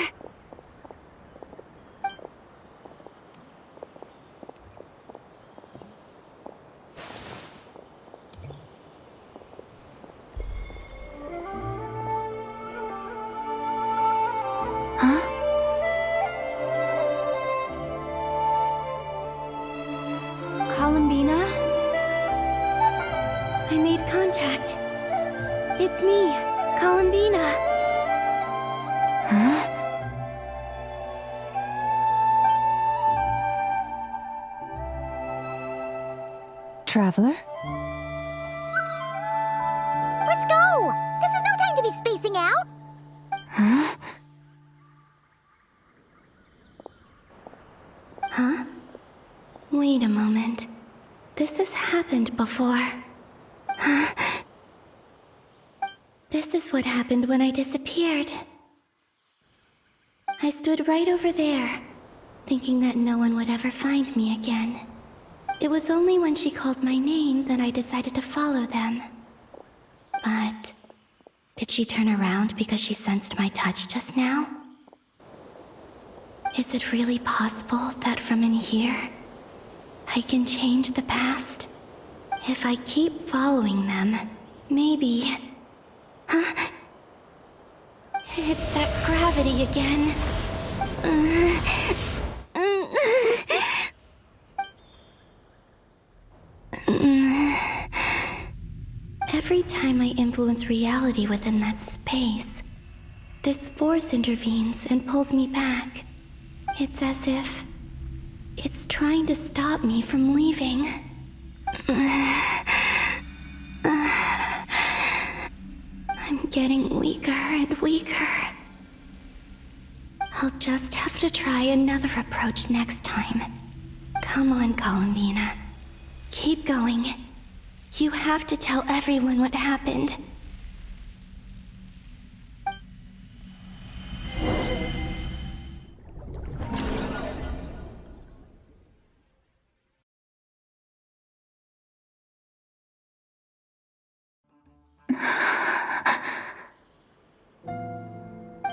Columbina? I made contact. It's me, Columbina. Huh? Traveler? Let's go! This is no time to be spacing out! Huh? Huh? Wait a moment. This has happened before. Huh? This is what happened when I disappeared. I stood right over there, thinking that no one would ever find me again. It was only when she called my name that I decided to follow them. But did she turn around because she sensed my touch just now? Is it really possible that from in here, I can change the past? If I keep following them, maybe... Huh? It's that gravity again. Every time I influence reality within that space, this force intervenes and pulls me back. It's as if it's trying to stop me from leaving. I'm getting weaker and weaker. I'll just have to try another approach next time. Come on, Columbina. Keep going. You have to tell everyone what happened.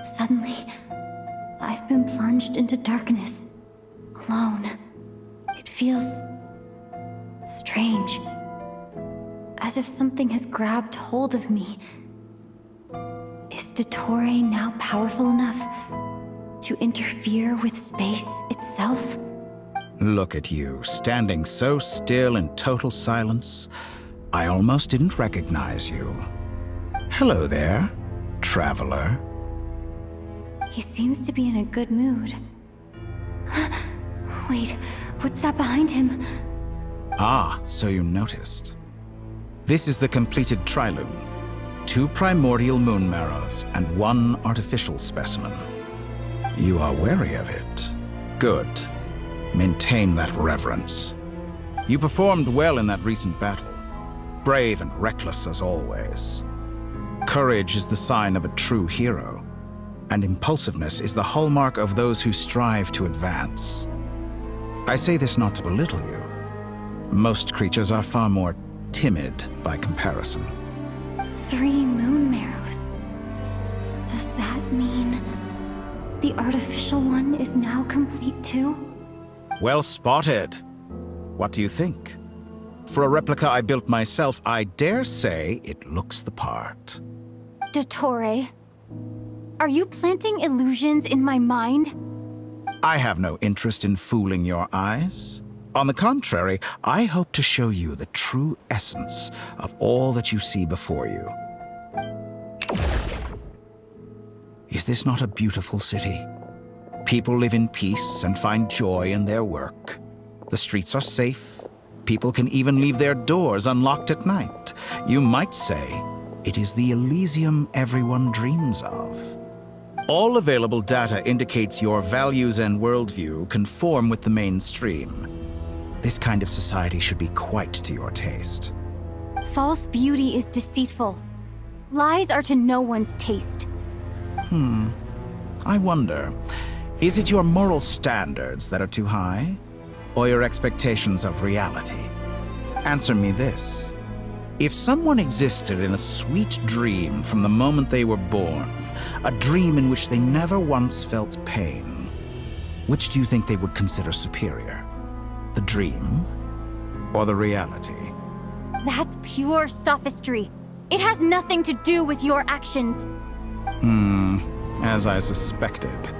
Suddenly, I've been plunged into darkness, alone. It feels strange, as if something has grabbed hold of me. Is Dottore now powerful enough to interfere with space itself? Look at you, standing so still in total silence. I almost didn't recognize you. Hello there, traveler. He seems to be in a good mood. Wait, what's that behind him? Ah, so you noticed. This is the completed Triloom. 2 primordial moon marrows and 1 artificial specimen. You are wary of it. Good. Maintain that reverence. You performed well in that recent battle. Brave and reckless as always. Courage is the sign of a true hero, and impulsiveness is the hallmark of those who strive to advance. I say this not to belittle you. Most creatures are far more timid by comparison. 3 moon marrows. Does that mean the artificial one is now complete too? Well spotted. What do you think? For a replica I built myself, I dare say it looks the part. Dottore, are you planting illusions in my mind? I have no interest in fooling your eyes. On the contrary, I hope to show you the true essence of all that you see before you. Is this not a beautiful city? People live in peace and find joy in their work. The streets are safe. People can even leave their doors unlocked at night. You might say it is the Elysium everyone dreams of. All available data indicates your values and worldview conform with the mainstream. This kind of society should be quite to your taste. False beauty is deceitful. Lies are to no one's taste. I wonder, is it your moral standards that are too high? Or your expectations of reality? Answer me this. If someone existed in a sweet dream from the moment they were born, a dream in which they never once felt pain, which do you think they would consider superior? The dream or the reality? That's pure sophistry. It has nothing to do with your actions. As I suspected.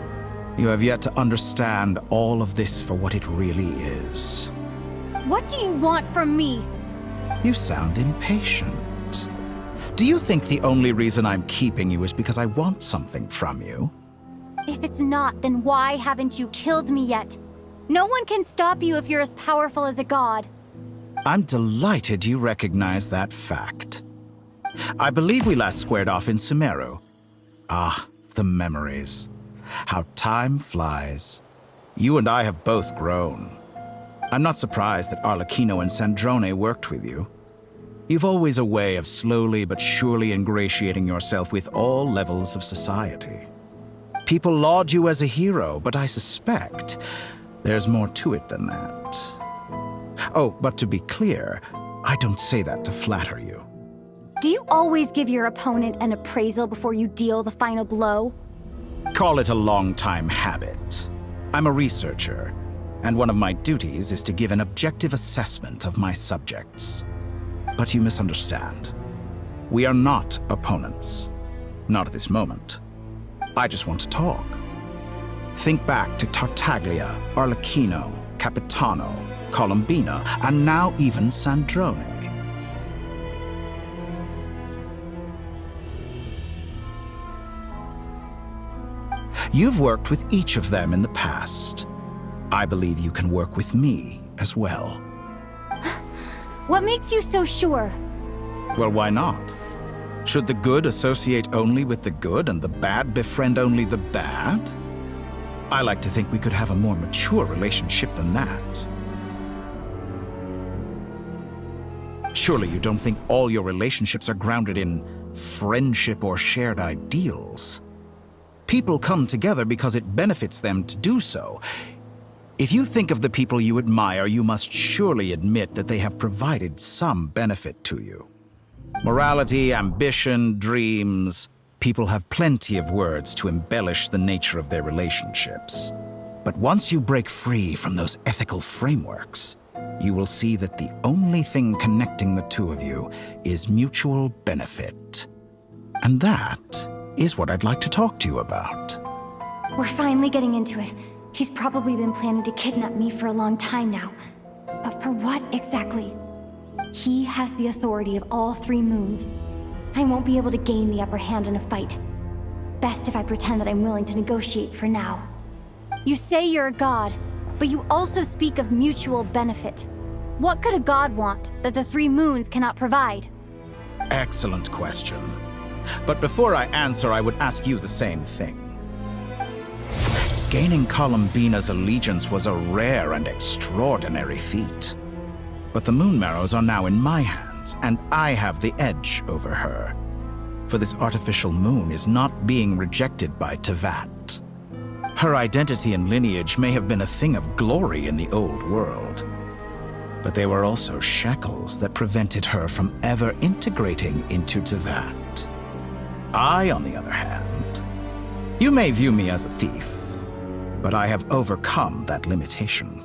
You have yet to understand all of this for what it really is. What do you want from me? You sound impatient. Do you think the only reason I'm keeping you is because I want something from you? If it's not, then why haven't you killed me yet? No one can stop you if you're as powerful as a god. I'm delighted you recognize that fact. I believe we last squared off in Sumeru. Ah, the memories. How time flies. You and I have both grown. I'm not surprised that Arlecchino and Sandrone worked with you. You've always a way of slowly but surely ingratiating yourself with all levels of society. People laud you as a hero, but I suspect there's more to it than that. Oh, but to be clear, I don't say that to flatter you. Do you always give your opponent an appraisal before you deal the final blow? Call it a long-time habit. I'm a researcher, and one of my duties is to give an objective assessment of my subjects. But you misunderstand. We are not opponents. Not at this moment. I just want to talk. Think back to Tartaglia, Arlecchino, Capitano, Colombina, and now even Sandrone. You've worked with each of them in the past. I believe you can work with me as well. What makes you so sure? Well, why not? Should the good associate only with the good and the bad befriend only the bad? I like to think we could have a more mature relationship than that. Surely you don't think all your relationships are grounded in friendship or shared ideals? People come together because it benefits them to do so. If you think of the people you admire, you must surely admit that they have provided some benefit to you. Morality, ambition, dreams. People have plenty of words to embellish the nature of their relationships. But once you break free from those ethical frameworks, you will see that the only thing connecting the two of you is mutual benefit. And that is what I'd like to talk to you about. We're finally getting into it. He's probably been planning to kidnap me for a long time now. But for what exactly? He has the authority of all 3 moons. I won't be able to gain the upper hand in a fight. Best if I pretend that I'm willing to negotiate for now. You say you're a god, but you also speak of mutual benefit. What could a god want that the 3 moons cannot provide? Excellent question. But before I answer, I would ask you the same thing. Gaining Columbina's allegiance was a rare and extraordinary feat. But the Moon Marrows are now in my hands, and I have the edge over her. For this artificial moon is not being rejected by Tevat. Her identity and lineage may have been a thing of glory in the old world, but they were also shackles that prevented her from ever integrating into Tevat. I, on the other hand, you may view me as a thief, but I have overcome that limitation.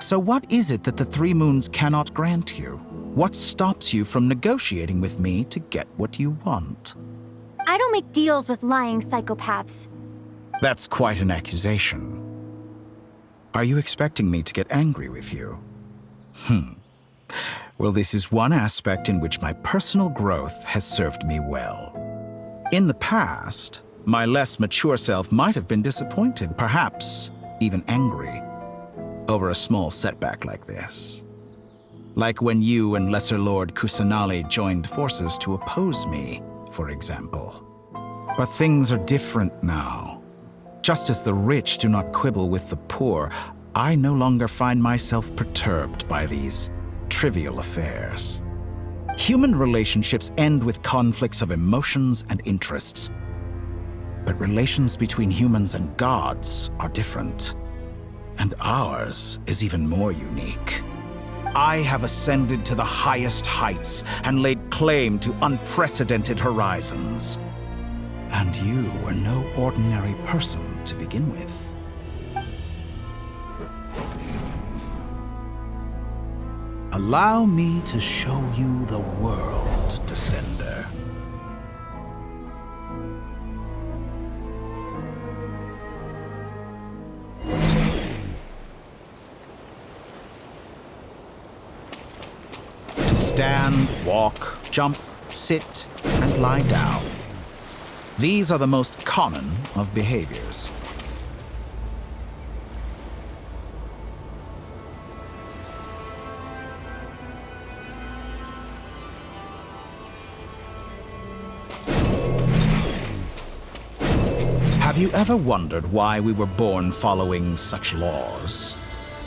So what is it that the 3 moons cannot grant you? What stops you from negotiating with me to get what you want? I don't make deals with lying psychopaths. That's quite an accusation. Are you expecting me to get angry with you? Well, this is one aspect in which my personal growth has served me well. In the past, my less mature self might have been disappointed, perhaps even angry, over a small setback like this. Like when you and Lesser Lord Kusanali joined forces to oppose me, for example. But things are different now. Just as the rich do not quibble with the poor, I no longer find myself perturbed by these trivial affairs. Human relationships end with conflicts of emotions and interests. But relations between humans and gods are different. And ours is even more unique. I have ascended to the highest heights and laid claim to unprecedented horizons. And you were no ordinary person to begin with. Allow me to show you the world, Descender. To stand, walk, jump, sit, and lie down. These are the most common of behaviors. Have you ever wondered why we were born following such laws?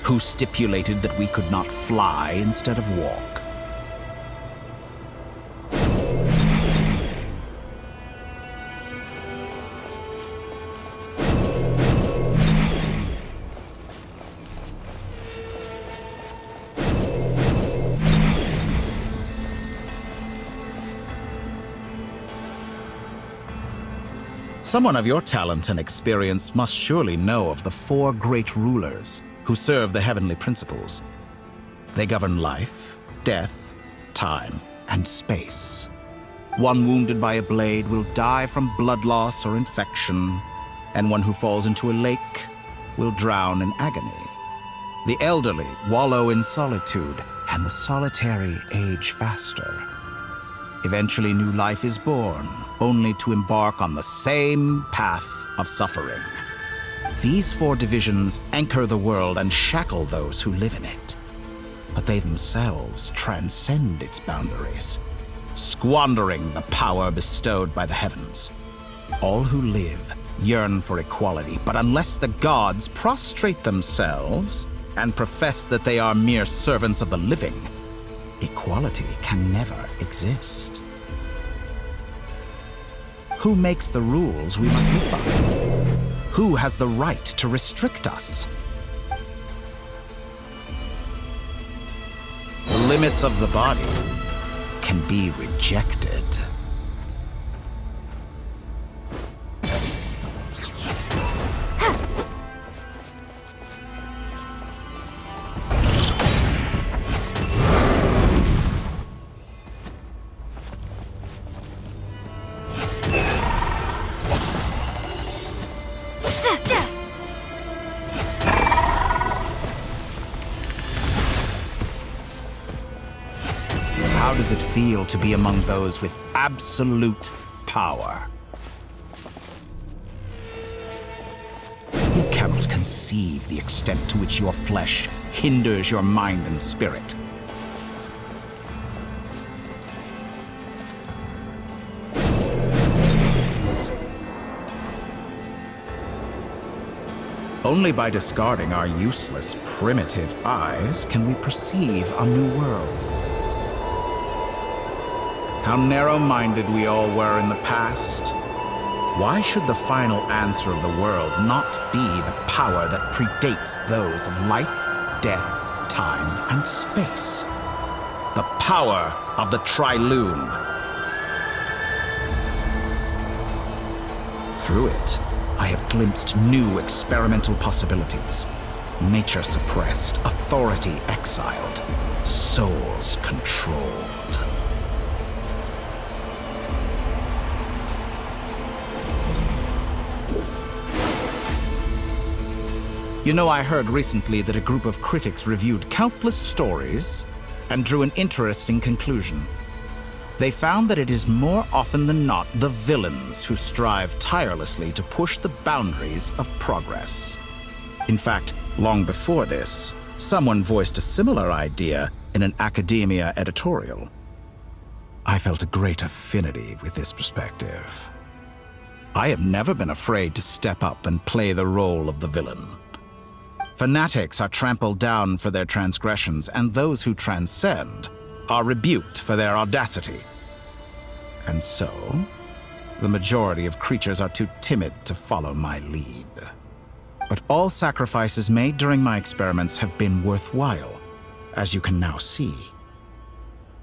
Who stipulated that we could not fly instead of walk? Someone of your talent and experience must surely know of the 4 great rulers who serve the heavenly principles. They govern life, death, time, and space. One wounded by a blade will die from blood loss or infection, and one who falls into a lake will drown in agony. The elderly wallow in solitude, and the solitary age faster. Eventually, new life is born, only to embark on the same path of suffering. These 4 divisions anchor the world and shackle those who live in it. But they themselves transcend its boundaries, squandering the power bestowed by the heavens. All who live yearn for equality, but unless the gods prostrate themselves and profess that they are mere servants of the living, equality can never exist. Who makes the rules we must live by? Who has the right to restrict us? The limits of the body can be rejected. does it feel to be among those with absolute power? You cannot conceive the extent to which your flesh hinders your mind and spirit. Only by discarding our useless, primitive eyes can we perceive a new world. How narrow-minded we all were in the past. Why should the final answer of the world not be the power that predates those of life, death, time, and space? The power of the Triloom. Through it, I have glimpsed new experimental possibilities. Nature suppressed, authority exiled, souls controlled. You know, I heard recently that a group of critics reviewed countless stories and drew an interesting conclusion. They found that it is more often than not the villains who strive tirelessly to push the boundaries of progress. In fact, long before this, someone voiced a similar idea in an academia editorial. I felt a great affinity with this perspective. I have never been afraid to step up and play the role of the villain. Fanatics are trampled down for their transgressions, and those who transcend are rebuked for their audacity. And so, the majority of creatures are too timid to follow my lead. But all sacrifices made during my experiments have been worthwhile, as you can now see.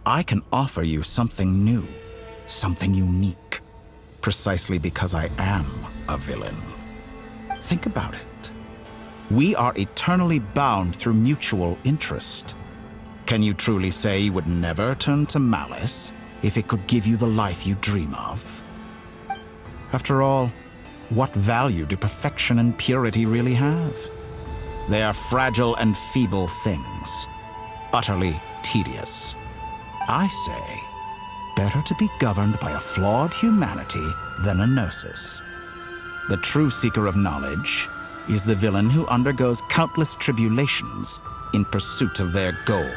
I can offer you something new, something unique, precisely because I am a villain. Think about it. We are eternally bound through mutual interest. Can you truly say you would never turn to malice if it could give you the life you dream of? After all, what value do perfection and purity really have? They are fragile and feeble things, utterly tedious. I say, better to be governed by a flawed humanity than a gnosis. The true seeker of knowledge is the villain who undergoes countless tribulations in pursuit of their goal.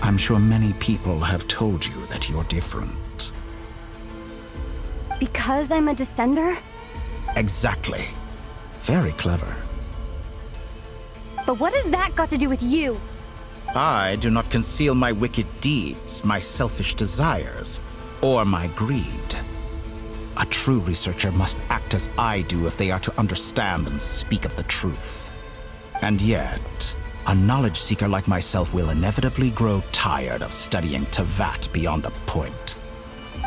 I'm sure many people have told you that you're different. Because I'm a descender? Exactly. Very clever. But what has that got to do with you? I do not conceal my wicked deeds, my selfish desires, or my greed. A true researcher must act as I do if they are to understand and speak of the truth. And yet, a knowledge seeker like myself will inevitably grow tired of studying Tevat beyond a point.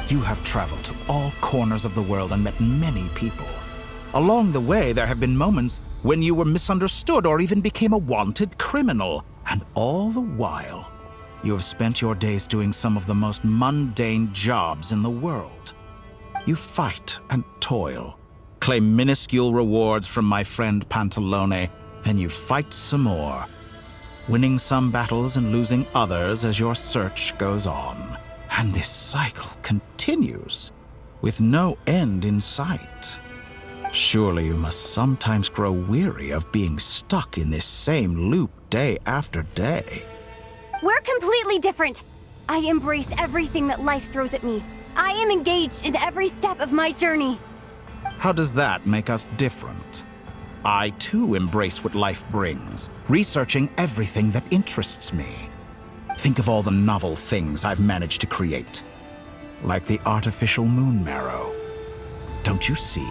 You have traveled to all corners of the world and met many people. Along the way, there have been moments when you were misunderstood or even became a wanted criminal. And all the while, you have spent your days doing some of the most mundane jobs in the world. You fight and toil, claim minuscule rewards from my friend Pantalone, then you fight some more, winning some battles and losing others as your search goes on. And this cycle continues, with no end in sight. Surely you must sometimes grow weary of being stuck in this same loop day after day. We're completely different. I embrace everything that life throws at me. I am engaged in every step of my journey. How does that make us different? I too embrace what life brings, researching everything that interests me. Think of all the novel things I've managed to create, like the artificial moon marrow. Don't you see?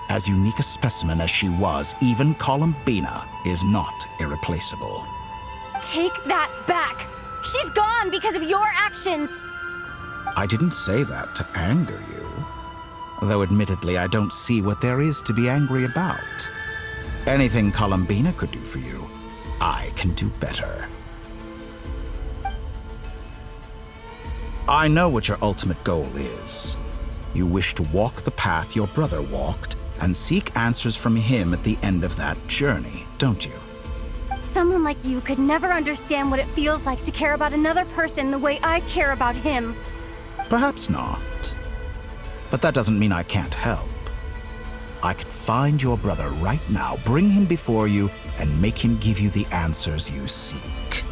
As unique a specimen as she was, even Columbina is not irreplaceable. Take that back. She's gone because of your actions. I didn't say that to anger you. Though admittedly, I don't see what there is to be angry about. Anything Columbina could do for you, I can do better. I know what your ultimate goal is. You wish to walk the path your brother walked and seek answers from him at the end of that journey, don't you? Some someone like you could never understand what it feels like to care about another person the way I care about him. Perhaps not. But that doesn't mean I can't help. I could find your brother right now, bring him before you, and make him give you the answers you seek.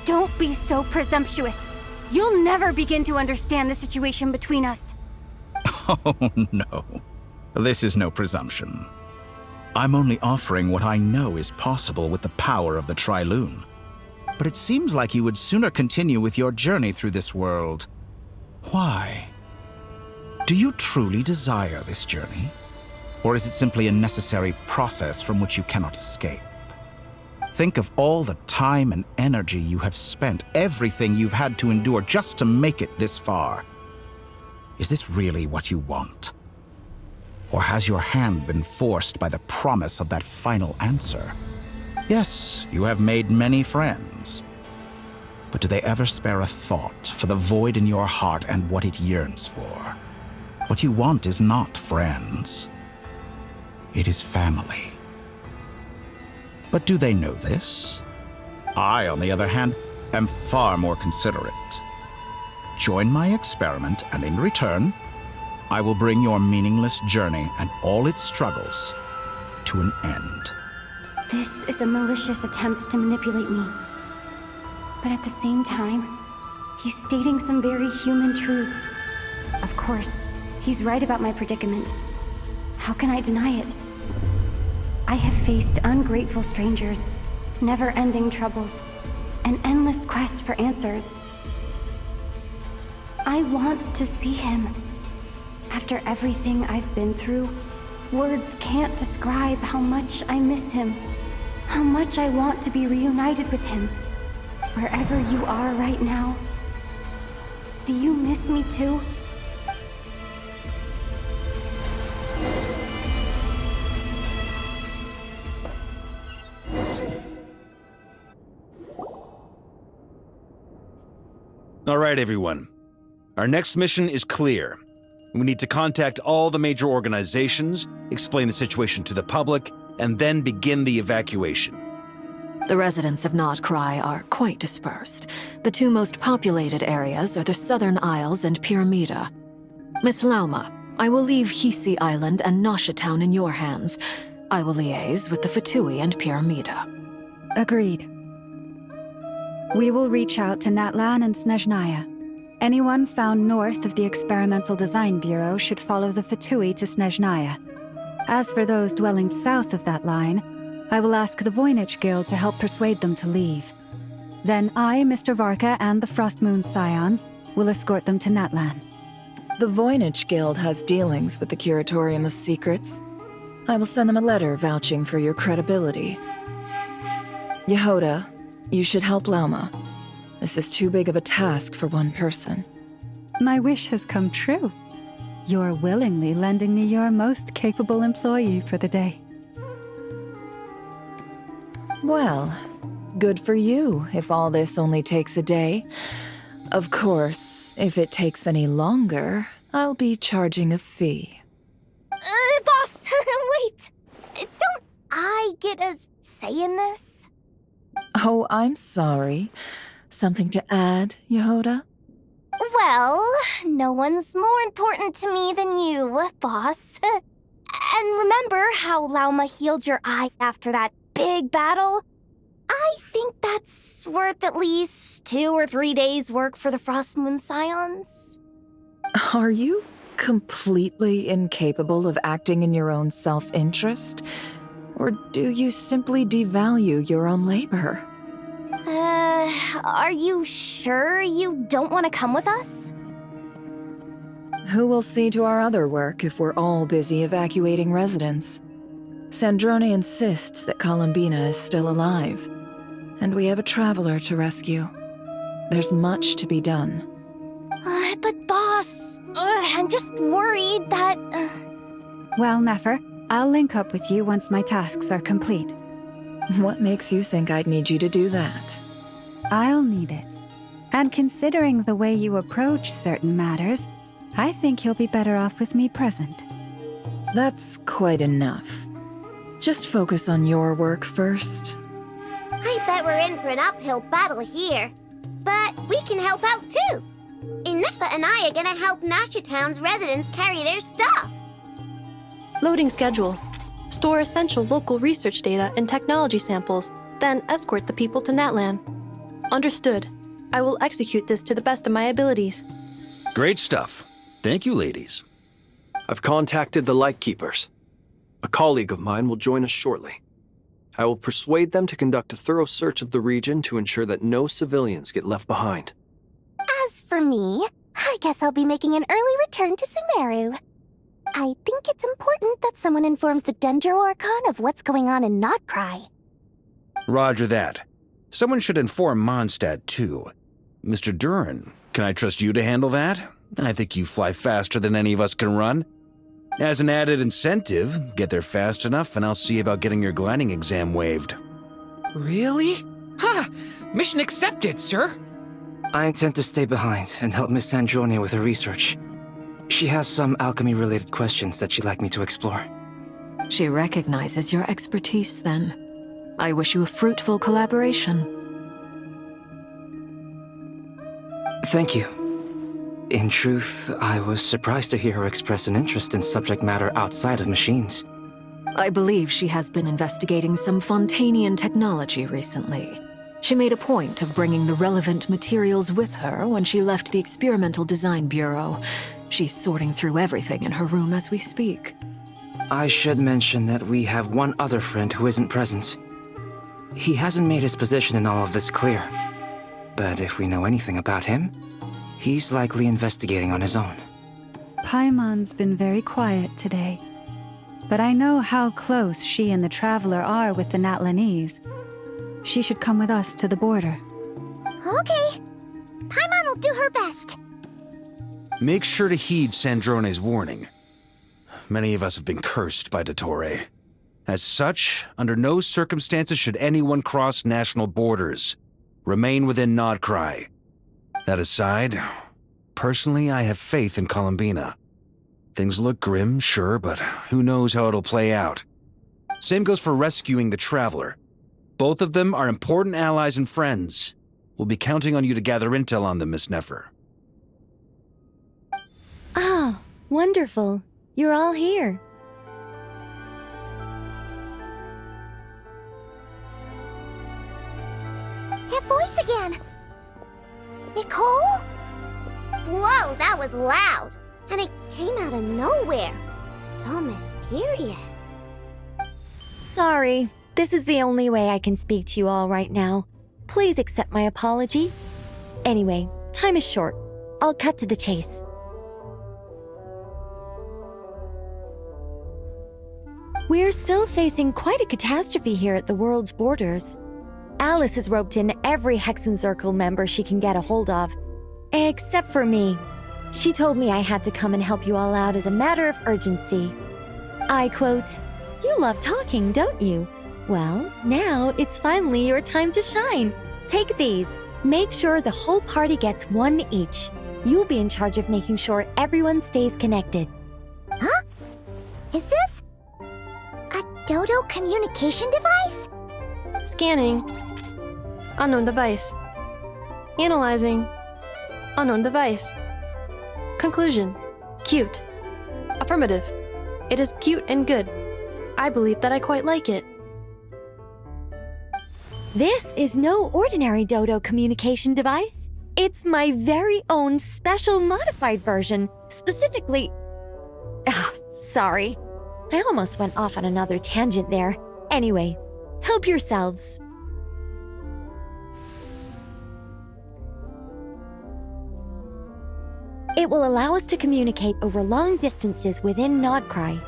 Don't be so presumptuous. You'll never begin to understand the situation between us. Oh, no. This is no presumption. I'm only offering what I know is possible with the power of the Trilune. But it seems like you would sooner continue with your journey through this world. Why? Do you truly desire this journey? Or is it simply a necessary process from which you cannot escape? Think of all the time and energy you have spent, everything you've had to endure just to make it this far. Is this really what you want? Or has your hand been forced by the promise of that final answer? Yes, you have made many friends. But do they ever spare a thought for the void in your heart and what it yearns for? What you want is not friends. It is family. But do they know this? I, on the other hand, am far more considerate. Join my experiment, and in return, I will bring your meaningless journey and all its struggles to an end. This is a malicious attempt to manipulate me. But at the same time, he's stating some very human truths. Of course, he's right about my predicament. How can I deny it? I have faced ungrateful strangers, never-ending troubles, an endless quest for answers. I want to see him. After everything I've been through, words can't describe how much I miss him, how much I want to be reunited with him. Wherever you are right now, do you miss me too? All right, everyone. Our next mission is clear. We need to contact all the major organizations, explain the situation to the public, and then begin the evacuation. The residents of Not Cry are quite dispersed. The two most populated areas are the Southern Isles and Pyramida. Miss Lauma, I will leave Hisi Island and Nasha Town in your hands. I will liaise with the Fatui and Pyramida. Agreed. We will reach out to Natlan and Snezhnaya. Anyone found north of the Experimental Design Bureau should follow the Fatui to Snezhnaya. As for those dwelling south of that line, I will ask the Voynich Guild to help persuade them to leave. Then I, Mr. Varka, and the Frostmoon Scions will escort them to Natlan. The Voynich Guild has dealings with the Curatorium of Secrets. I will send them a letter vouching for your credibility. Yehoda, you should help Lauma. This is too big of a task for one person. My wish has come true. You're willingly lending me your most capable employee for the day. Well, good for you if all this only takes a day. Of course, if it takes any longer, I'll be charging a fee. Boss, wait! Don't I get a say in this? Oh, I'm sorry. Something to add, Yehoda? Well, no one's more important to me than you, boss. And remember how Lauma healed your eyes after that big battle? I think that's worth at least 2 or 3 days' work for the Frostmoon Scions. Are you completely incapable of acting in your own self-interest? Or do you simply devalue your own labor? Are you sure you don't want to come with us? Who will see to our other work if we're all busy evacuating residents? Sandrone insists that Columbina is still alive, and we have a traveler to rescue. There's much to be done. But boss, I'm just worried that... Well, Nefer, I'll link up with you once my tasks are complete. What makes you think I'd need you to do that? I'll need it. And considering the way you approach certain matters, I think you'll be better off with me present. That's quite enough. Just focus on your work first. I bet we're in for an uphill battle here. But we can help out too. Ineffa and I are gonna help Nasha Town's residents carry their stuff. Loading schedule. Store essential local research data and technology samples, then escort the people to Natlan. Understood. I will execute this to the best of my abilities. Great stuff. Thank you, ladies. I've contacted the Lightkeepers. A colleague of mine will join us shortly. I will persuade them to conduct a thorough search of the region to ensure that no civilians get left behind. As for me, I guess I'll be making an early return to Sumeru. I think it's important that someone informs the Dendro Archon of what's going on in Notcry. Roger that. Someone should inform Mondstadt, too. Mr. Duran, can I trust you to handle that? I think you fly faster than any of us can run. As an added incentive, get there fast enough and I'll see about getting your gliding exam waived. Really? Ha! Mission accepted, sir. I intend to stay behind and help Miss Sandrone with her research. She has some alchemy-related questions that she'd like me to explore. She recognizes your expertise, then. I wish you a fruitful collaboration. Thank you. In truth, I was surprised to hear her express an interest in subject matter outside of machines. I believe she has been investigating some Fontanian technology recently. She made a point of bringing the relevant materials with her when she left the Experimental Design Bureau. She's sorting through everything in her room as we speak. I should mention that we have one other friend who isn't present. He hasn't made his position in all of this clear. But if we know anything about him, he's likely investigating on his own. Paimon's been very quiet today. But I know how close she and the Traveler are with the Natlanese. She should come with us to the border. Okay. Paimon will do her best. Make sure to heed Sandrone's warning. Many of us have been cursed by Dottore. As such, under no circumstances should anyone cross national borders. Remain within Nodcry. That aside, personally I have faith in Columbina. Things look grim, sure, but who knows how it'll play out. Same goes for rescuing the Traveler. Both of them are important allies and friends. We'll be counting on you to gather intel on them, Miss Nefer. Ah, wonderful. You're all here. That voice again! Nicole? Whoa, that was loud! And it came out of nowhere. So mysterious. Sorry, this is the only way I can speak to you all right now. Please accept my apology. Anyway, time is short. I'll cut to the chase. We're still facing quite a catastrophe here at the world's borders. Alice has roped in every Hexencircle member she can get a hold of. Except for me. She told me I had to come and help you all out as a matter of urgency. I quote, "You love talking, don't you? Well, now it's finally your time to shine. Take these. Make sure the whole party gets one each. You'll be in charge of making sure everyone stays connected." Huh? Is this a Dodo communication device? Scanning. Unknown device. Analyzing. Unknown device. Conclusion. Cute. Affirmative. It is cute and good. I believe that I quite like it. This is no ordinary Dodo communication device. It's my very own special modified version, specifically... sorry. I almost went off on another tangent there. Anyway, help yourselves. It will allow us to communicate over long distances within Nodcry.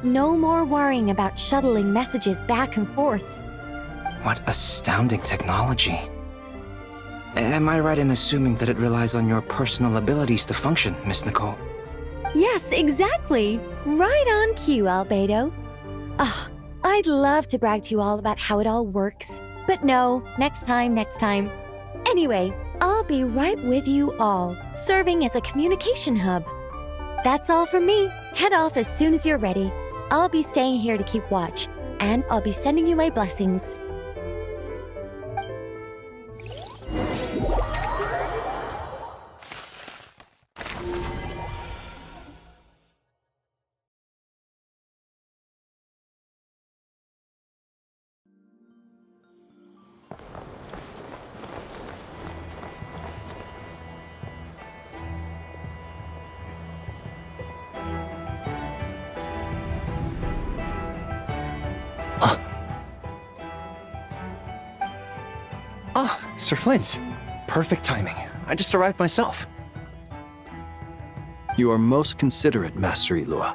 No more worrying about shuttling messages back and forth. What astounding technology. Am I right in assuming that it relies on your personal abilities to function, Miss Nicole? Yes, exactly. Right on cue, Albedo. I'd love to brag to you all about how it all works. But no, next time. Anyway, I'll be right with you all, serving as a communication hub. That's all from me. Head off as soon as you're ready. I'll be staying here to keep watch, and I'll be sending you my blessings. Ah, Sir Flint. Perfect timing. I just arrived myself. You are most considerate, Master Ilua.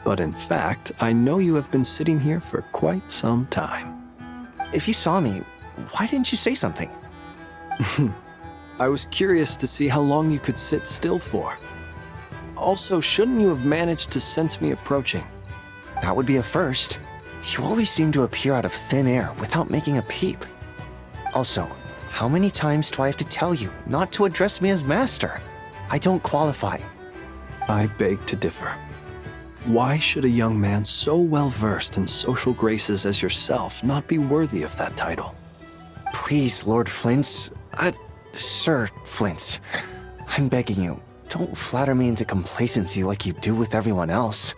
But in fact, I know you have been sitting here for quite some time. If you saw me, why didn't you say something? I was curious to see how long you could sit still for. Also, shouldn't you have managed to sense me approaching? That would be a first. You always seem to appear out of thin air without making a peep. Also, how many times do I have to tell you not to address me as master? I don't qualify. I beg to differ. Why should a young man so well versed in social graces as yourself not be worthy of that title? Please, Lord Flint. Sir Flint. I'm begging you, don't flatter me into complacency like you do with everyone else.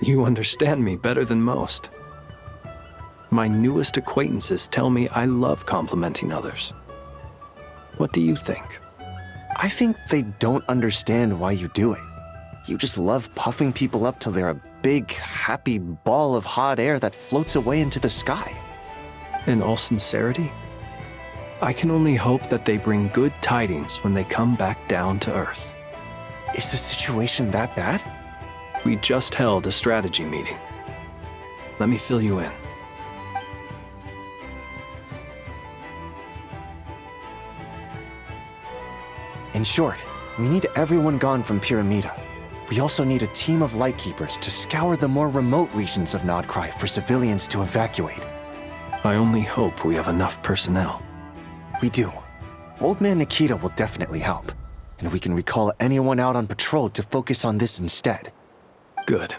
You understand me better than most. My newest acquaintances tell me I love complimenting others. What do you think? I think they don't understand why you do it. You just love puffing people up till they're a big, happy ball of hot air that floats away into the sky. In all sincerity, I can only hope that they bring good tidings when they come back down to Earth. Is the situation that bad? We just held a strategy meeting. Let me fill you in. In short, we need everyone gone from Pyramida. We also need a team of Lightkeepers to scour the more remote regions of Nodcry for civilians to evacuate. I only hope we have enough personnel. We do. Old Man Nikita will definitely help, and we can recall anyone out on patrol to focus on this instead. Good.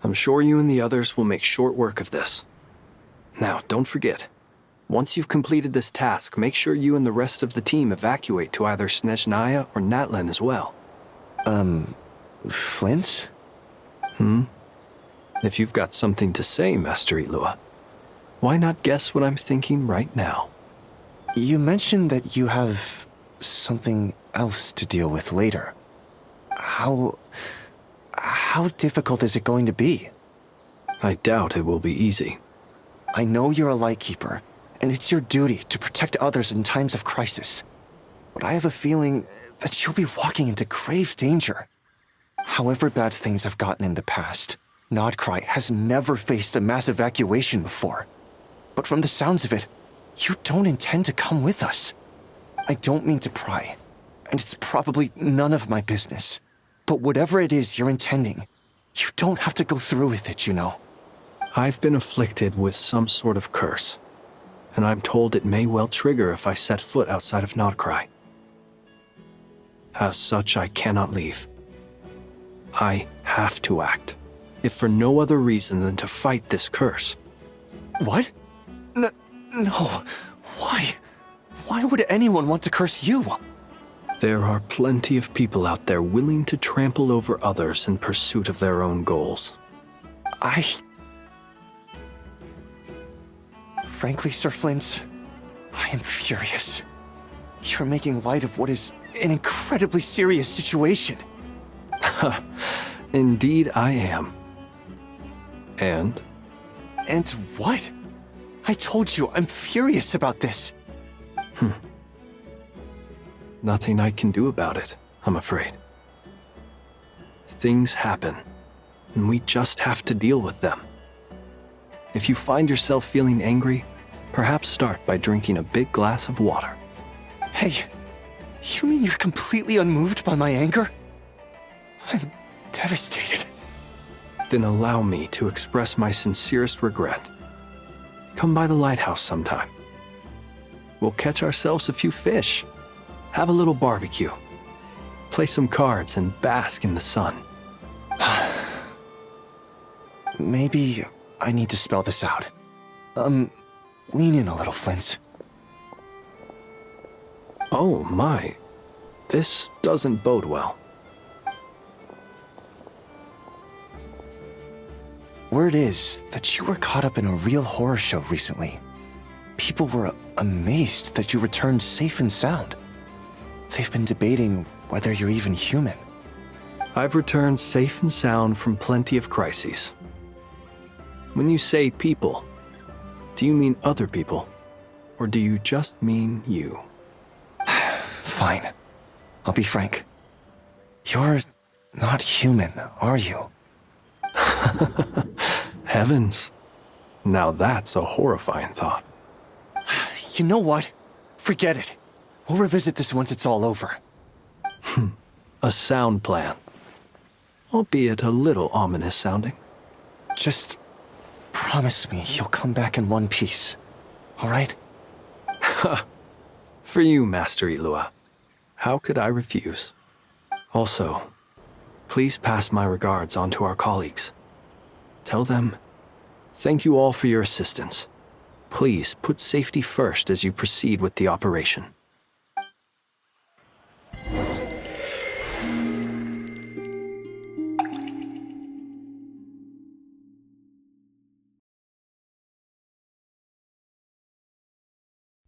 I'm sure you and the others will make short work of this. Now, don't forget, once you've completed this task, make sure you and the rest of the team evacuate to either Snezhnaya or Natlan as well. Flint? If you've got something to say, Master Ilua, why not guess what I'm thinking right now? You mentioned that you have something else to deal with later. How difficult is it going to be? I doubt it will be easy. I know you're a Lightkeeper, and it's your duty to protect others in times of crisis. But I have a feeling that you'll be walking into grave danger. However bad things have gotten in the past, Nodcry has never faced a mass evacuation before. But from the sounds of it, you don't intend to come with us. I don't mean to pry, and it's probably none of my business. But whatever it is you're intending, you don't have to go through with it, you know. I've been afflicted with some sort of curse, and I'm told it may well trigger if I set foot outside of Nodcry. As such, I cannot leave. I have to act, if for no other reason than to fight this curse. What? No. Why? Why would anyone want to curse you? There are plenty of people out there willing to trample over others in pursuit of their own goals. Frankly, Sir Flint, I am furious. You're making light of what is an incredibly serious situation. Indeed I am. And? And what? I told you, I'm furious about this. Nothing I can do about it, I'm afraid. Things happen, and we just have to deal with them. If you find yourself feeling angry, perhaps start by drinking a big glass of water. Hey, you mean you're completely unmoved by my anger? I'm devastated. Then allow me to express my sincerest regret. Come by the lighthouse sometime. We'll catch ourselves a few fish, have a little barbecue, play some cards, and bask in the sun. Maybe I need to spell this out. Lean in a little, Flint. Oh my, this doesn't bode well. Word is that you were caught up in a real horror show recently. People were amazed that you returned safe and sound. They've been debating whether you're even human. I've returned safe and sound from plenty of crises. When you say people, do you mean other people? Or do you just mean you? Fine. I'll be frank. You're not human, are you? Heavens. Now that's a horrifying thought. You know what? Forget it. We'll revisit this once it's all over. A sound plan. Albeit a little ominous sounding. Just promise me you'll come back in one piece, all right? For you, Master Ilua. How could I refuse? Also, please pass my regards on to our colleagues. Tell them, thank you all for your assistance. Please put safety first as you proceed with the operation.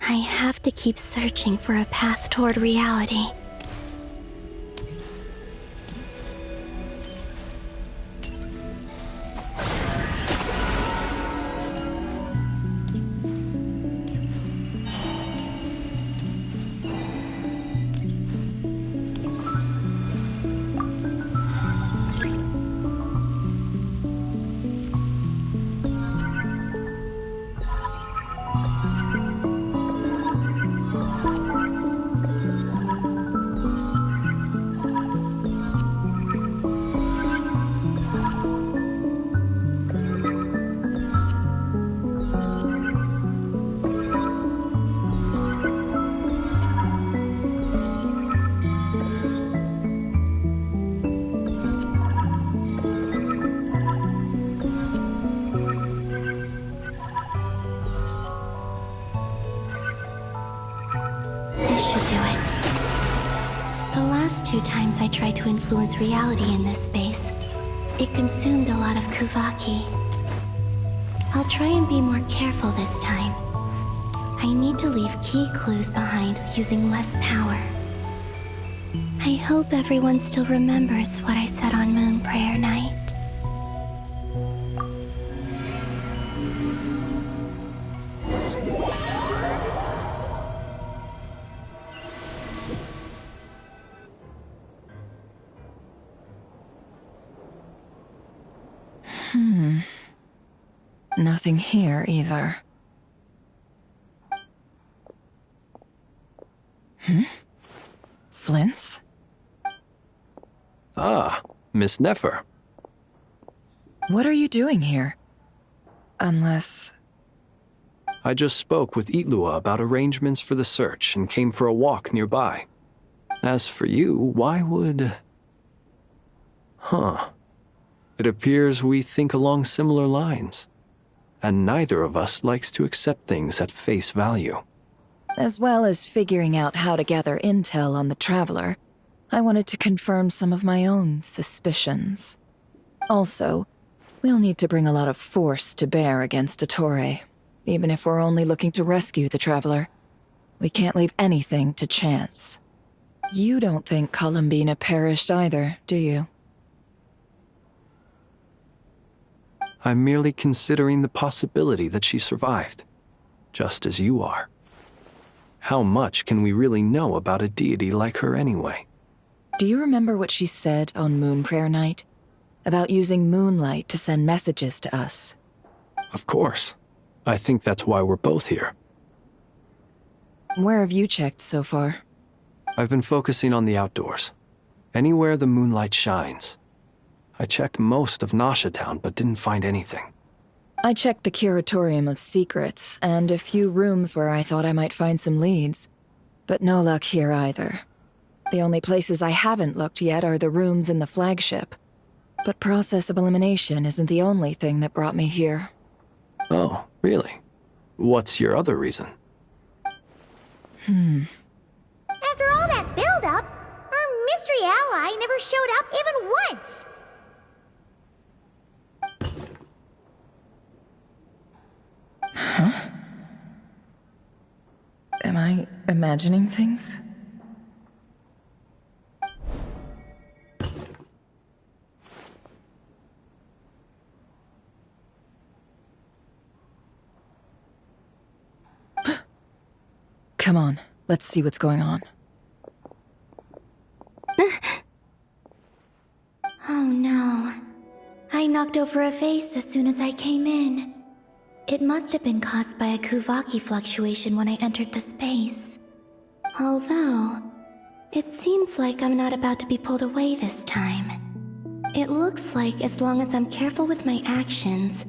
I have to keep searching for a path toward reality. Times I tried to influence reality in this space, it consumed a lot of Kuvaki. I'll try and be more careful this time. I need to leave key clues behind using less power. I hope everyone still remembers what I said on Moon Prayer Night. Nothing here either. Flints? Ah, Miss Nefer. What are you doing here? Unless... I just spoke with Itlua about arrangements for the search and came for a walk nearby. As for you, why would... It appears we think along similar lines. And neither of us likes to accept things at face value. As well as figuring out how to gather intel on the Traveler, I wanted to confirm some of my own suspicions. Also, we'll need to bring a lot of force to bear against Ettore, even if we're only looking to rescue the Traveler. We can't leave anything to chance. You don't think Columbina perished either, do you? I'm merely considering the possibility that she survived, just as you are. How much can we really know about a deity like her anyway? Do you remember what she said on Moon Prayer Night? About using moonlight to send messages to us? Of course. I think that's why we're both here. Where have you checked so far? I've been focusing on the outdoors. Anywhere the moonlight shines. I checked most of Nasha Town, but didn't find anything. I checked the Curatorium of Secrets, and a few rooms where I thought I might find some leads. But no luck here either. The only places I haven't looked yet are the rooms in the flagship. But process of elimination isn't the only thing that brought me here. Oh, really? What's your other reason? After all that build-up, our mystery ally never showed up even once! Huh? Am I imagining things? Come on, let's see what's going on. Oh no. I knocked over a vase as soon as I came in. It must have been caused by a Kuvaki fluctuation when I entered the space. Although, it seems like I'm not about to be pulled away this time. It looks like as long as I'm careful with my actions,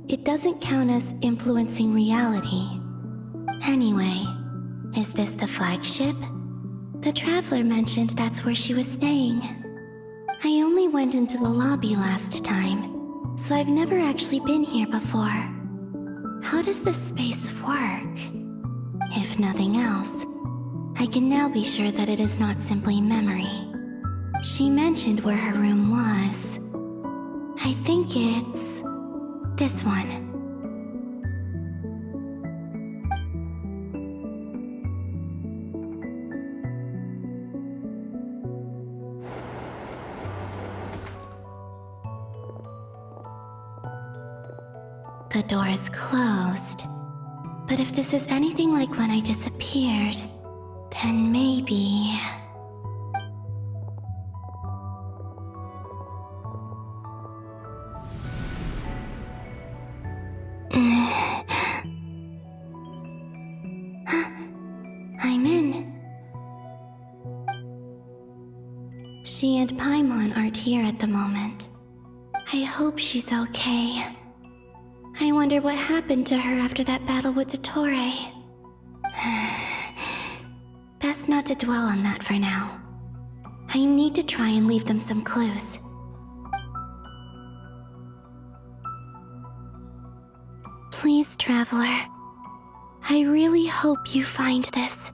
it doesn't count as influencing reality. Anyway, is this the flagship? The Traveler mentioned that's where she was staying. I only went into the lobby last time, so I've never actually been here before. How does this space work? If nothing else, I can now be sure that it is not simply memory. She mentioned where her room was. I think it's this one. The door is closed. But if this is anything like when I disappeared, then maybe... I'm in. She and Paimon aren't here at the moment. I hope she's okay. I wonder what happened to her after that battle with Dottore. Best not to dwell on that for now. I need to try and leave them some clues. Please, Traveler. I really hope you find this.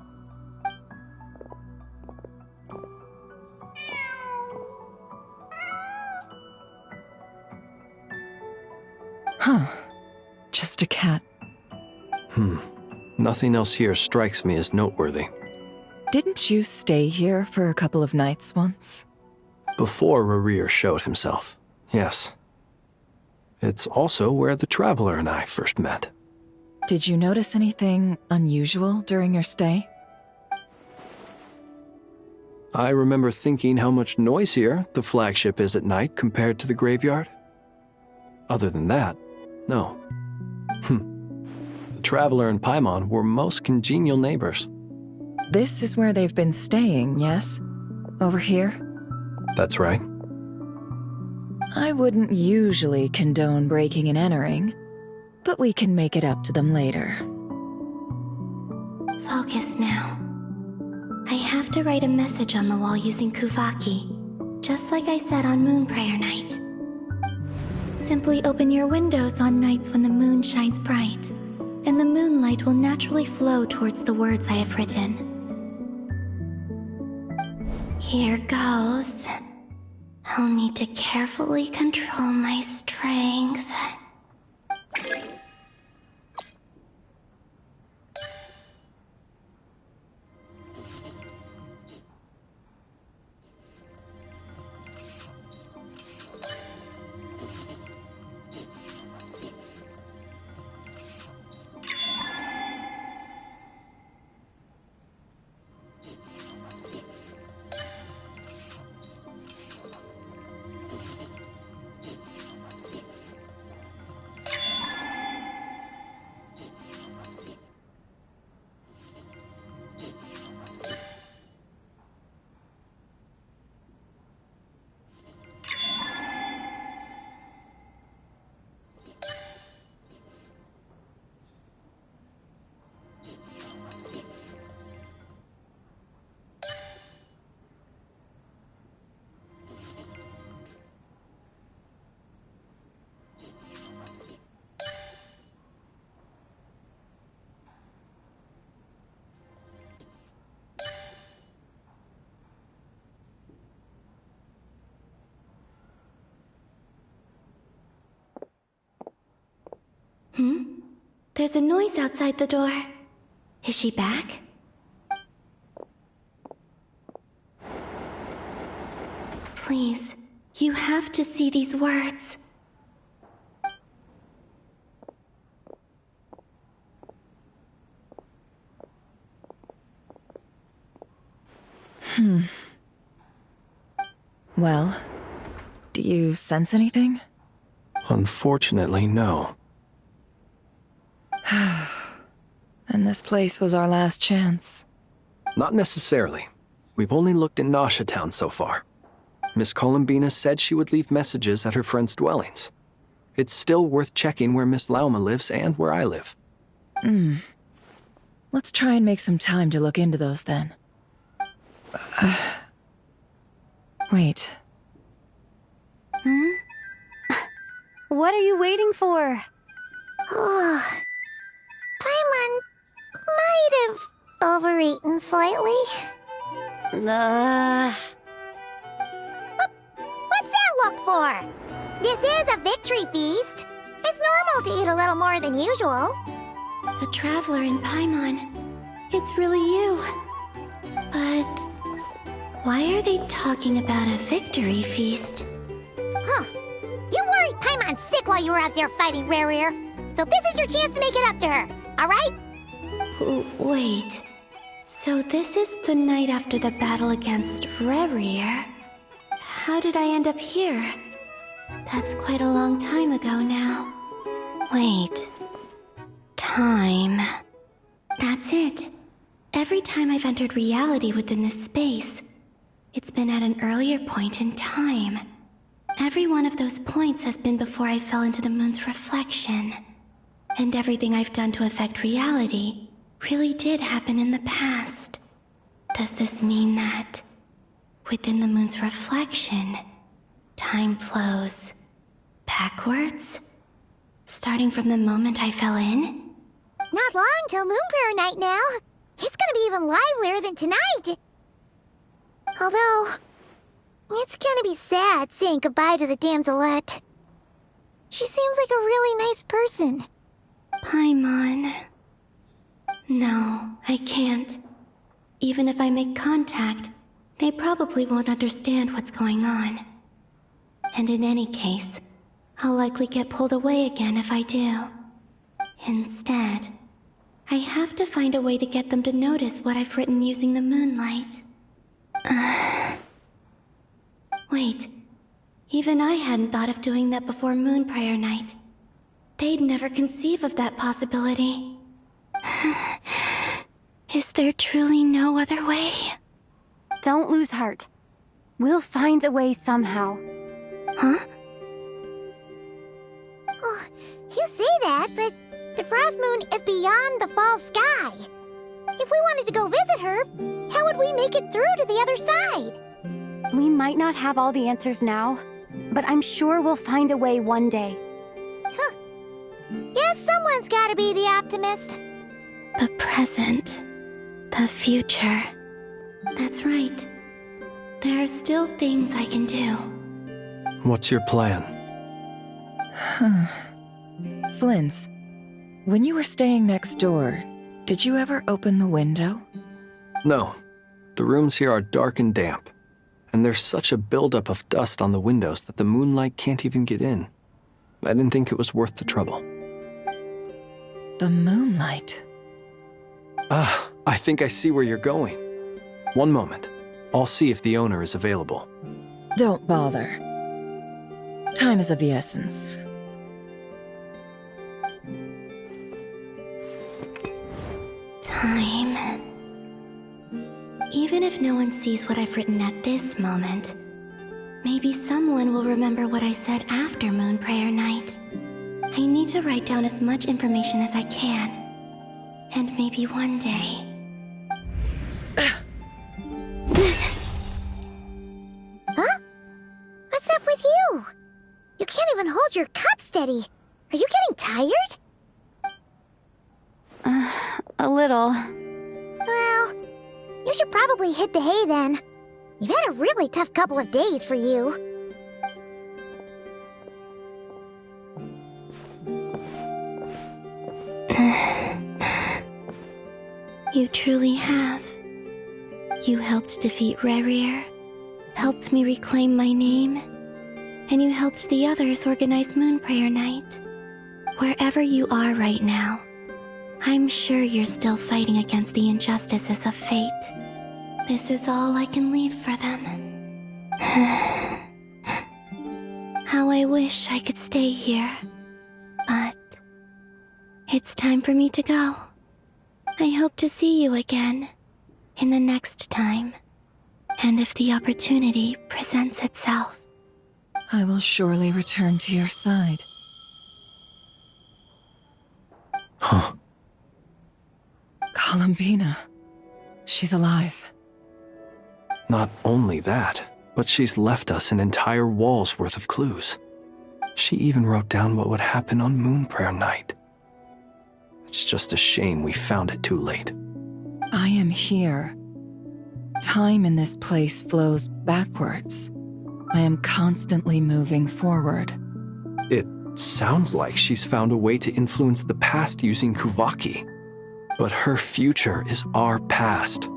Huh. Just a cat. Nothing else here strikes me as noteworthy. Didn't you stay here for a couple of nights once? Before Rerir showed himself, yes. It's also where the Traveler and I first met. Did you notice anything unusual during your stay? I remember thinking how much noisier the flagship is at night compared to the graveyard. Other than that, no. The Traveler and Paimon were most congenial neighbors. This is where they've been staying, yes? Over here? That's right. I wouldn't usually condone breaking and entering, but we can make it up to them later. Focus now. I have to write a message on the wall using Kuvaki, just like I said on Moon Prayer Night. Simply open your windows on nights when the moon shines bright, and the moonlight will naturally flow towards the words I have written. Here goes. I'll need to carefully control my strength. There's a noise outside the door. Is she back? Please, you have to see these words. Well, do you sense anything? Unfortunately, no. And this place was our last chance. Not necessarily. We've only looked in Nasha Town so far. Miss Columbina said she would leave messages at her friends' dwellings. It's still worth checking where Miss Lauma lives and where I live. Let's try and make some time to look into those then. Wait. What are you waiting for? Paimon might have overeaten slightly. What's that look for? This is a victory feast. It's normal to eat a little more than usual. The Traveler in Paimon. It's really you. But why are they talking about a victory feast? Huh. You worried Paimon's sick while you were out there fighting Rerir. So this is your chance to make it up to her, alright? Wait. So this is the night after the battle against Rerir? How did I end up here? That's quite a long time ago now. Wait. Time. That's it. Every time I've entered reality within this space, it's been at an earlier point in time. Every one of those points has been before I fell into the moon's reflection. And everything I've done to affect reality really did happen in the past. Does this mean that within the moon's reflection, time flows backwards? Starting from the moment I fell in? Not long till Moon Prayer Night now. It's gonna be even livelier than tonight. Although, it's gonna be sad saying goodbye to the damselette. She seems like a really nice person. Paimon. No, I can't. Even if I make contact, they probably won't understand what's going on. And in any case, I'll likely get pulled away again if I do. Instead, I have to find a way to get them to notice what I've written using the moonlight. Wait, even I hadn't thought of doing that before Moon Prayer Night. They'd never conceive of that possibility. Is there truly no other way? Don't lose heart. We'll find a way somehow. Huh? Oh, you say that, but the Frost Moon is beyond the fall sky. If we wanted to go visit her, how would we make it through to the other side? We might not have all the answers now, but I'm sure we'll find a way one day. Huh. Guess someone's gotta be the optimist. The present. The future. That's right. There are still things I can do. What's your plan? Flins, when you were staying next door, did you ever open the window? No. The rooms here are dark and damp, and there's such a buildup of dust on the windows that the moonlight can't even get in. I didn't think it was worth the trouble. The moonlight. I think I see where you're going. One moment. I'll see if the owner is available. Don't bother. Time is of the essence. Time. Even if no one sees what I've written at this moment, maybe someone will remember what I said after Moon Prayer Night. I need to write down as much information as I can. And maybe one day... Huh? What's up with you? You can't even hold your cup steady. Are you getting tired? A little. Well, you should probably hit the hay then. You've had a really tough couple of days for you. You truly have. You helped defeat Rerir, helped me reclaim my name, and you helped the others organize Moon Prayer Night. Wherever you are right now, I'm sure you're still fighting against the injustices of fate. This is all I can leave for them. How I wish I could stay here. But it's time for me to go. I hope to see you again in the next time. And if the opportunity presents itself. I will surely return to your side. Huh. Columbina. She's alive. Not only that, but she's left us an entire wall's worth of clues. She even wrote down what would happen on Moon Prayer Night. It's just a shame we found it too late. I am here. Time in this place flows backwards. I am constantly moving forward. It sounds like she's found a way to influence the past using Kuvaki. But her future is our past.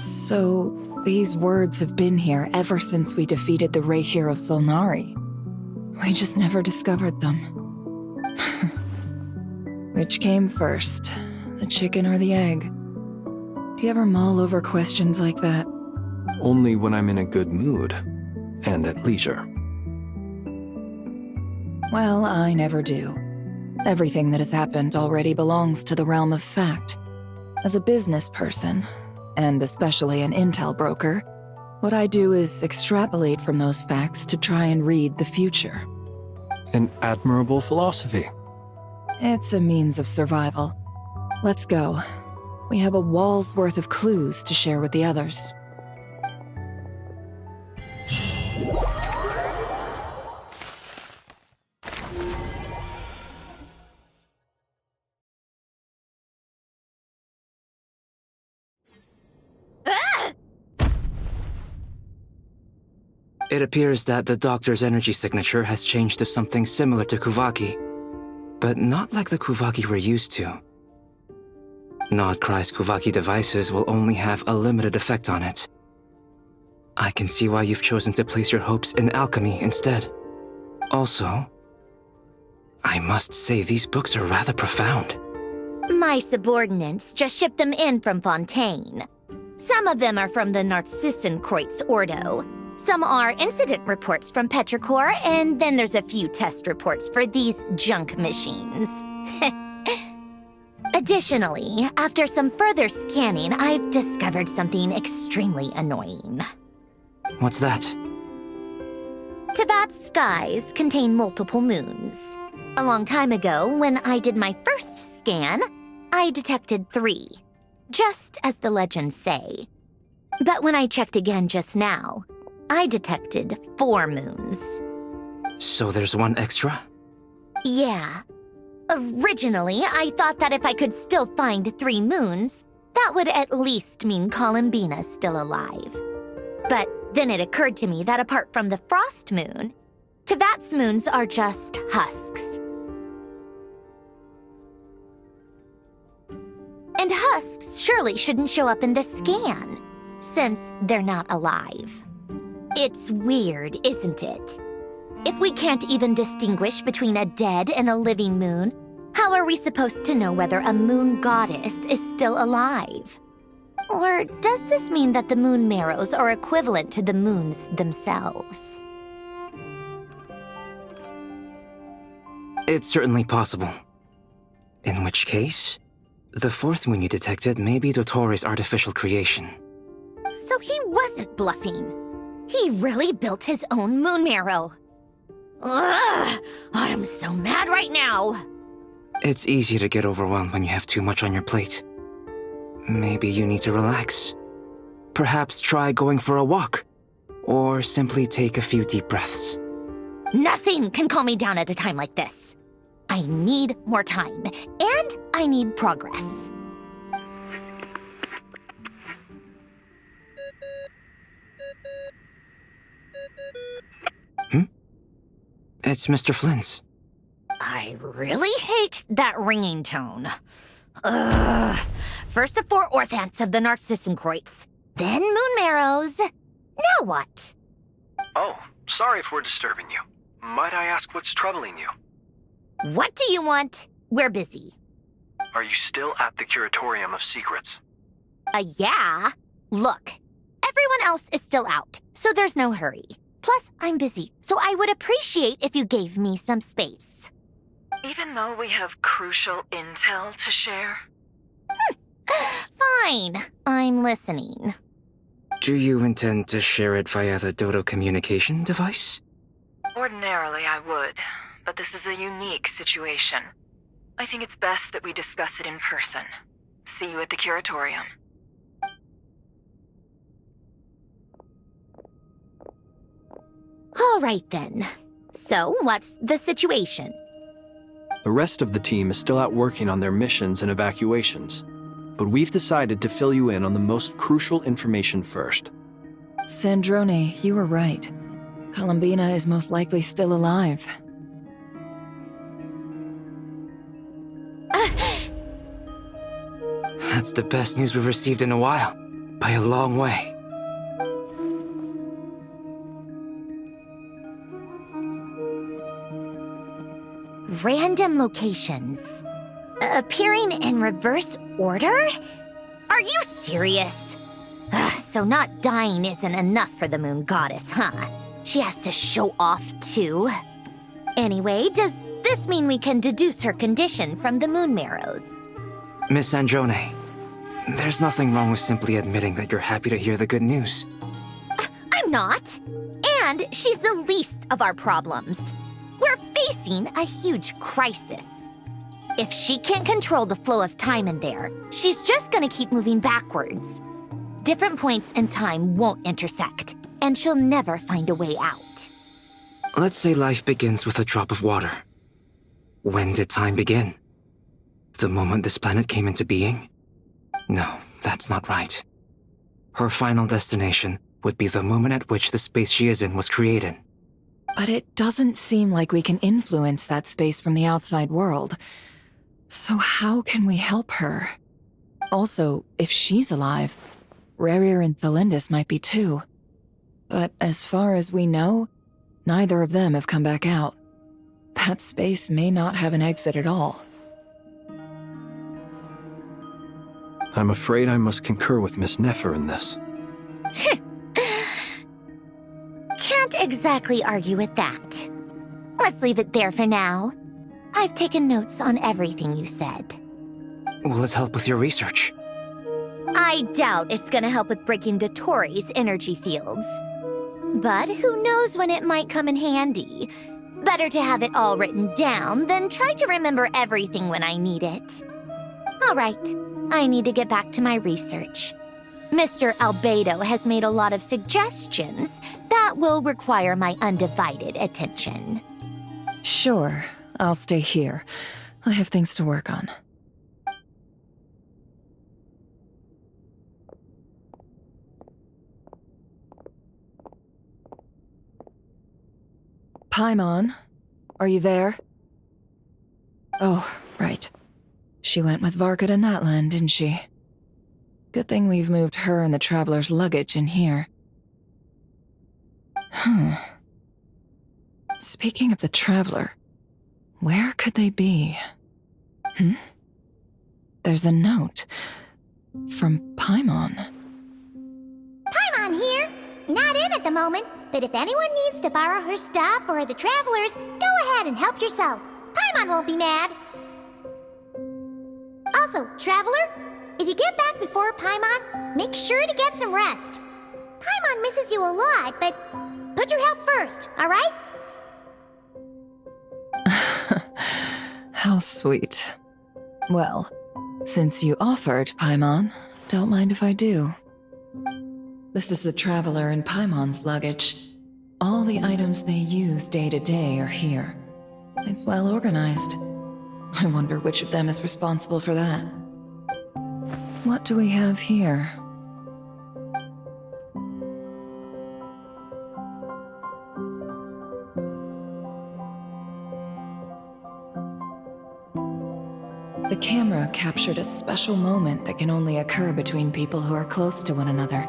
So, these words have been here ever since we defeated the Ray Hero Solnari. We just never discovered them. Which came first, the chicken or the egg? Do you ever mull over questions like that? Only when I'm in a good mood, and at leisure. Well, I never do. Everything that has happened already belongs to the realm of fact. As a business person, and especially an intel broker, what I do is extrapolate from those facts to try and read the future. An admirable philosophy. It's a means of survival. Let's go. We have a wall's worth of clues to share with the others. It appears that the doctor's energy signature has changed to something similar to Kuvaki, but not like the Kuvaki we're used to. Nodcry's Kuvaki devices will only have a limited effect on it. I can see why you've chosen to place your hopes in alchemy instead. Also, I must say these books are rather profound. My subordinates just shipped them in from Fontaine. Some of them are from the Narcissenkreuz Ordo. Some are incident reports from Petrichor, and then there's a few test reports for these junk machines. Additionally, after some further scanning, I've discovered something extremely annoying. What's that? Teyvat's skies contain multiple moons. A long time ago, when I did my first scan, I detected 3, just as the legends say. But when I checked again just now, I detected 4 moons. So there's one extra? Yeah. Originally, I thought that if I could still find 3 moons, that would at least mean Columbina's still alive. But then it occurred to me that apart from the frost moon, Teyvat's moons are just husks. And husks surely shouldn't show up in the scan, since they're not alive. It's weird, isn't it? If we can't even distinguish between a dead and a living moon, how are we supposed to know whether a moon goddess is still alive? Or does this mean that the moon marrows are equivalent to the moons themselves? It's certainly possible. In which case, the 4th moon you detected may be Dottore artificial creation. So he wasn't bluffing. He really built his own moon marrow. Ugh! I'm so mad right now! It's easy to get overwhelmed when you have too much on your plate. Maybe you need to relax. Perhaps try going for a walk, or simply take a few deep breaths. Nothing can calm me down at a time like this. I need more time, and I need progress. It's Mr. Flynn's. I really hate that ringing tone. Ugh. First the 4 orthants of the Narcissenkreuz, then moon marrows. Now what? Oh, sorry if we're disturbing you. Might I ask what's troubling you? What do you want? We're busy. Are you still at the Curatorium of Secrets? Yeah. Look, Everyone else is still out, so there's no hurry. Plus, I'm busy, so I would appreciate if you gave me some space. Even though we have crucial intel to share? Fine, I'm listening. Do you intend to share it via the Dodo communication device? Ordinarily, I would, but this is a unique situation. I think it's best that we discuss it in person. See you at the curatorium. All right then. So, what's the situation? The rest of the team is still out working on their missions and evacuations, but we've decided to fill you in on the most crucial information first. Sandrone, you were right. Columbina is most likely still alive. That's the best news we've received in a while, by a long way. Random locations. Appearing in reverse order? Are you serious? So not dying isn't enough for the moon goddess, huh? She has to show off too. Anyway, does this mean we can deduce her condition from the moon marrows? Miss Sandrone, there's nothing wrong with simply admitting that you're happy to hear the good news. I'm not. And she's the least of our problems. We're facing a huge crisis. If she can't control the flow of time in there, she's just gonna keep moving backwards. Different points in time won't intersect, and she'll never find a way out. Let's say life begins with a drop of water. When did time begin? The moment this planet came into being? No, that's not right. Her final destination would be the moment at which the space she is in was created. But it doesn't seem like we can influence that space from the outside world. So how can we help her? Also, if she's alive, Rerir and Thalindis might be too. But as far as we know, neither of them have come back out. That space may not have an exit at all. I'm afraid I must concur with Miss Nefer in this. Can't exactly argue with that. Let's leave it there for now. I've taken notes on everything you said. Will it help with your research? I doubt it's gonna help with breaking Dottore energy fields. But who knows when it might come in handy. Better to have it all written down than try to remember everything when I need it. All right, I need to get back to my research. Mr. Albedo has made a lot of suggestions that will require my undivided attention. Sure, I'll stay here. I have things to work on. Paimon, are you there? Oh, right. She went with Varka to Natlan, didn't she? Good thing we've moved her and the Traveler's luggage in here. Speaking of the Traveler, where could they be? There's a note from Paimon. Paimon here. Not in at the moment, but if anyone needs to borrow her stuff or the Travelers, go ahead and help yourself. Paimon won't be mad. Also, Traveler, if you get back before Paimon, make sure to get some rest. Paimon misses you a lot, but put your health first, all right? How sweet. Well, since you offered, Paimon, don't mind if I do. This is the Traveler and Paimon's luggage. All the items they use day to day are here. It's well organized. I wonder which of them is responsible for that. What do we have here? The camera captured a special moment that can only occur between people who are close to one another.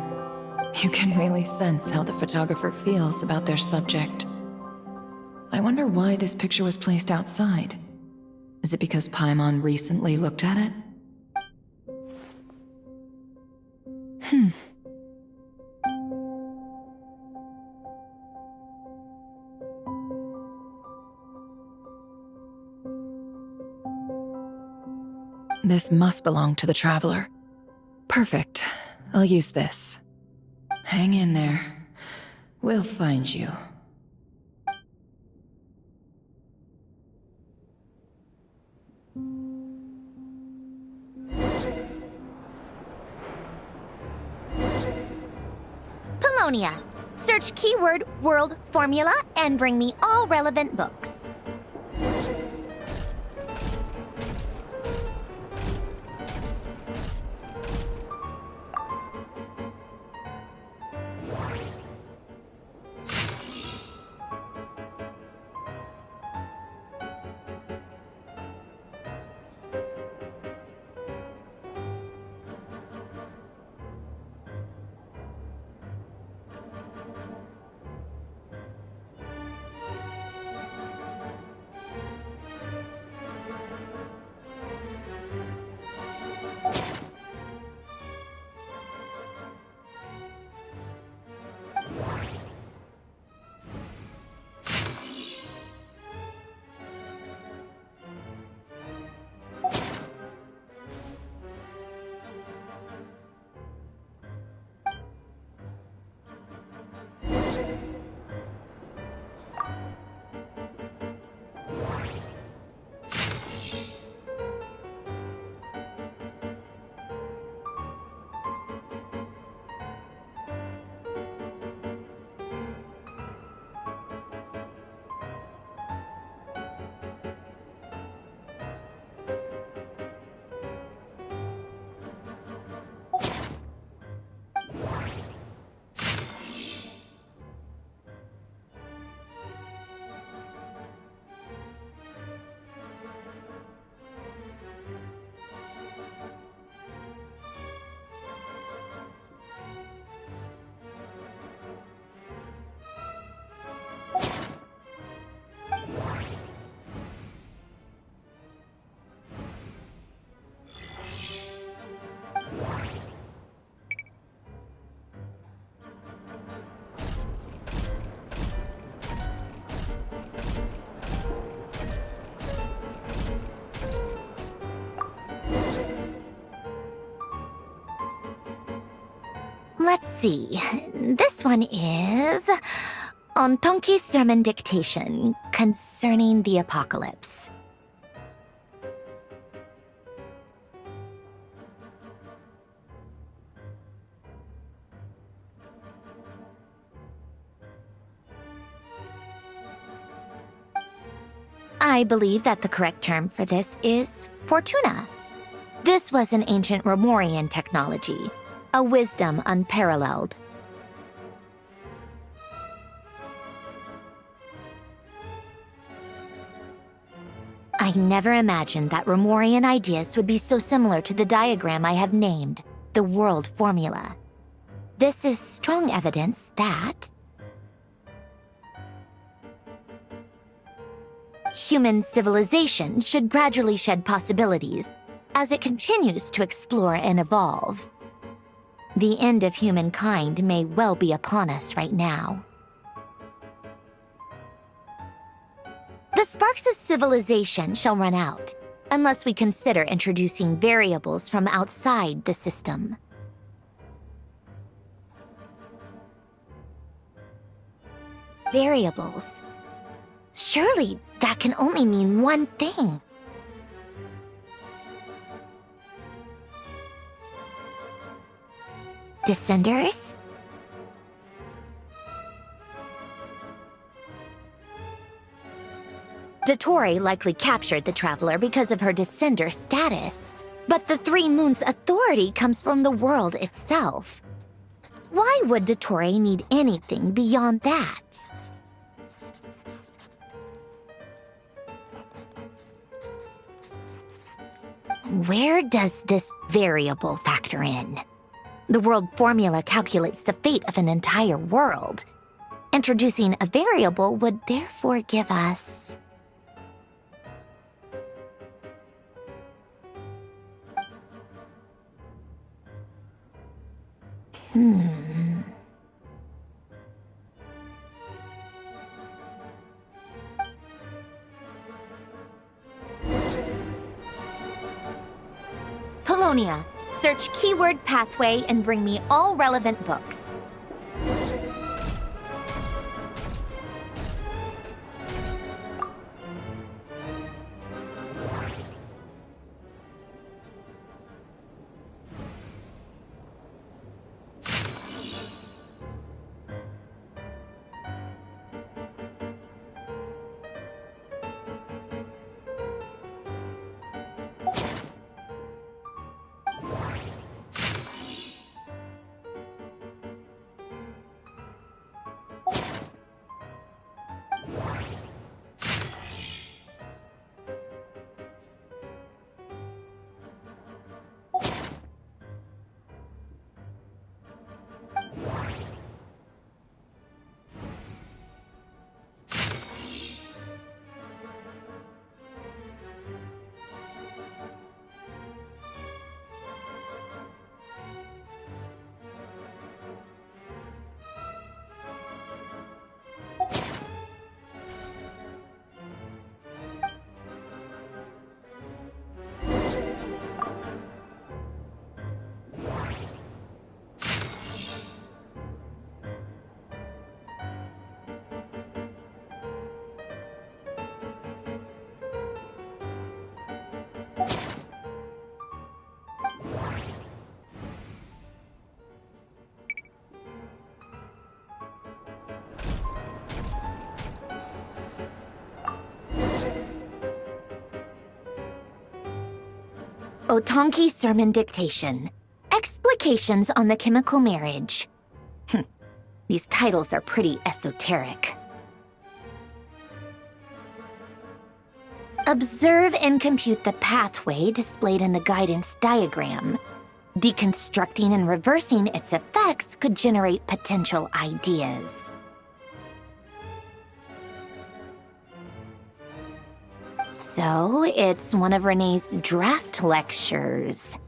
You can really sense how the photographer feels about their subject. I wonder why this picture was placed outside. Is it because Paimon recently looked at it? This must belong to the Traveler. Perfect. I'll use this. Hang in there. We'll find you. Polonia. Search keyword world formula and bring me all relevant books. Let's see. This one is on Tonki's sermon dictation concerning the apocalypse. I believe that the correct term for this is Fortuna. This was an ancient Romorian technology, a wisdom unparalleled. I never imagined that Romorian ideas would be so similar to the diagram I have named, the world formula. This is strong evidence that human civilization should gradually shed possibilities as it continues to explore and evolve. The end of humankind may well be upon us right now. The sparks of civilization shall run out, unless we consider introducing variables from outside the system. Variables. Surely that can only mean one thing. Descenders? Dottore likely captured the Traveler because of her Descender status. But the Three Moons' authority comes from the world itself. Why would Dottore need anything beyond that? Where does this variable factor in? The world formula calculates the fate of an entire world. Introducing a variable would therefore give us... Polonia, search keyword pathway and bring me all relevant books. Otonki Sermon Dictation. Explications on the Chemical Marriage. These titles are pretty esoteric. Observe and compute the pathway displayed in the guidance diagram. Deconstructing and reversing its effects could generate potential ideas. So, it's one of Renee's draft lectures.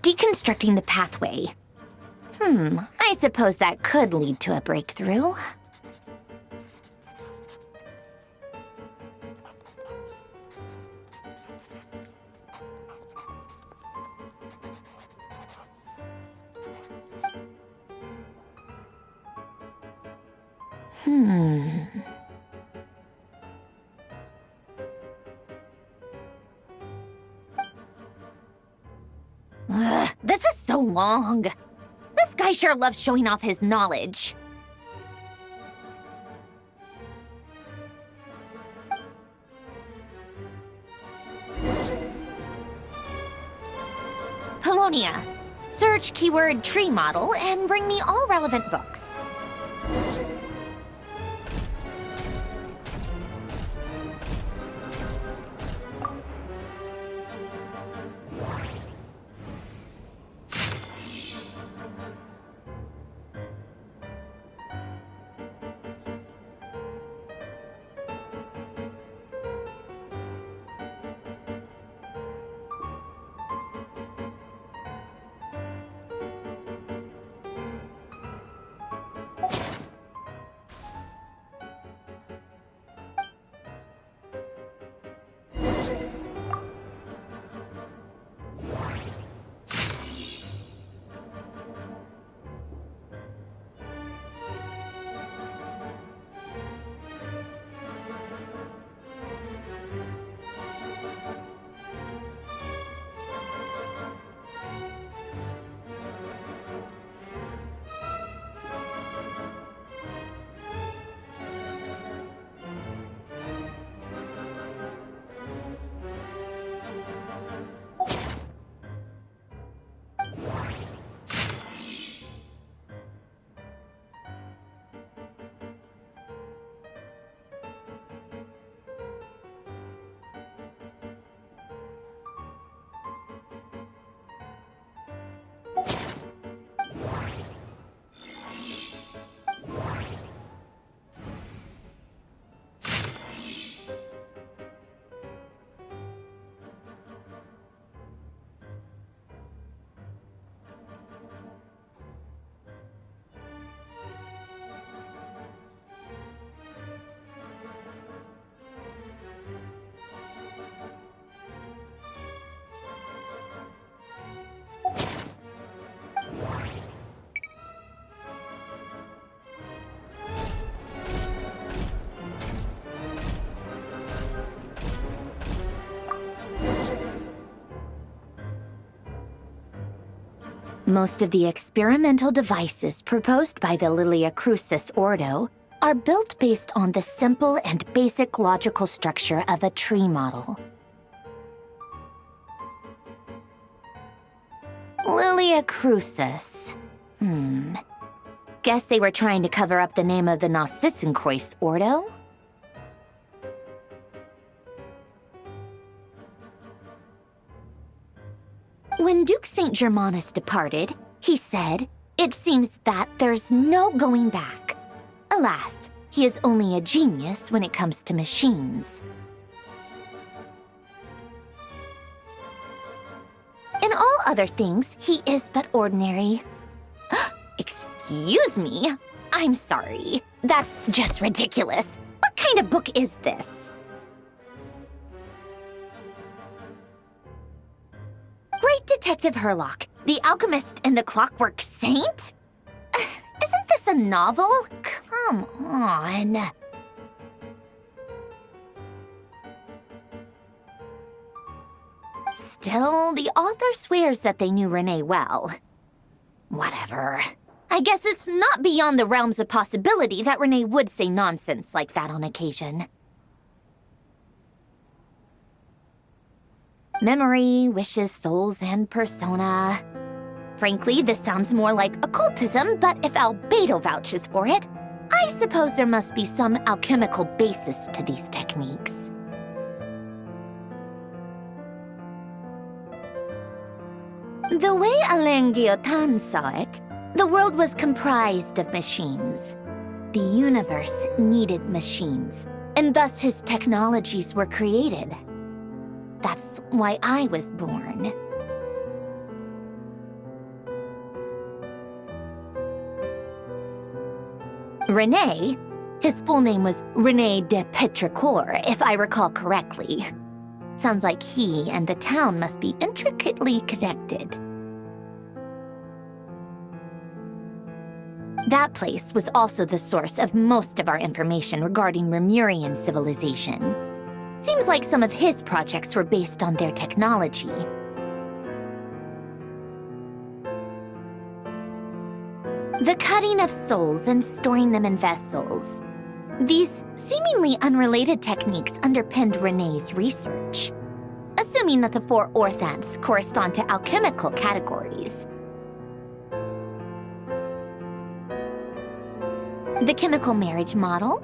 Deconstructing the pathway. I suppose that could lead to a breakthrough. Ugh, this is so long. This guy sure loves showing off his knowledge. Polonia, search keyword tree model and bring me all relevant books. Most of the experimental devices proposed by the Lilia Crucis Ordo are built based on the simple and basic logical structure of a tree model. Lilia Crucis. Guess they were trying to cover up the name of the Nausitzenkreuz Ordo? When Duke St. Germanus departed, he said, "It seems that there's no going back." Alas, he is only a genius when it comes to machines. In all other things, he is but ordinary. Excuse me? I'm sorry. That's just ridiculous. What kind of book is this? Great Detective Herlock, the Alchemist and the Clockwork Saint? Isn't this a novel? Come on. Still, the author swears that they knew Renee well. Whatever. I guess it's not beyond the realms of possibility that Renee would say nonsense like that on occasion. Memory, wishes, souls, and persona. Frankly, this sounds more like occultism, but if Albedo vouches for it, I suppose there must be some alchemical basis to these techniques. The way Alain Guillotin saw it, the world was comprised of machines. The universe needed machines, and thus his technologies were created. That's why I was born. Renee? His full name was Renee de Petrichor, if I recall correctly. Sounds like he and the town must be intricately connected. That place was also the source of most of our information regarding Remurian civilization. Seems like some of his projects were based on their technology. The cutting of souls and storing them in vessels. These seemingly unrelated techniques underpinned Renee's research, assuming that the 4 orthants correspond to alchemical categories. The chemical marriage model?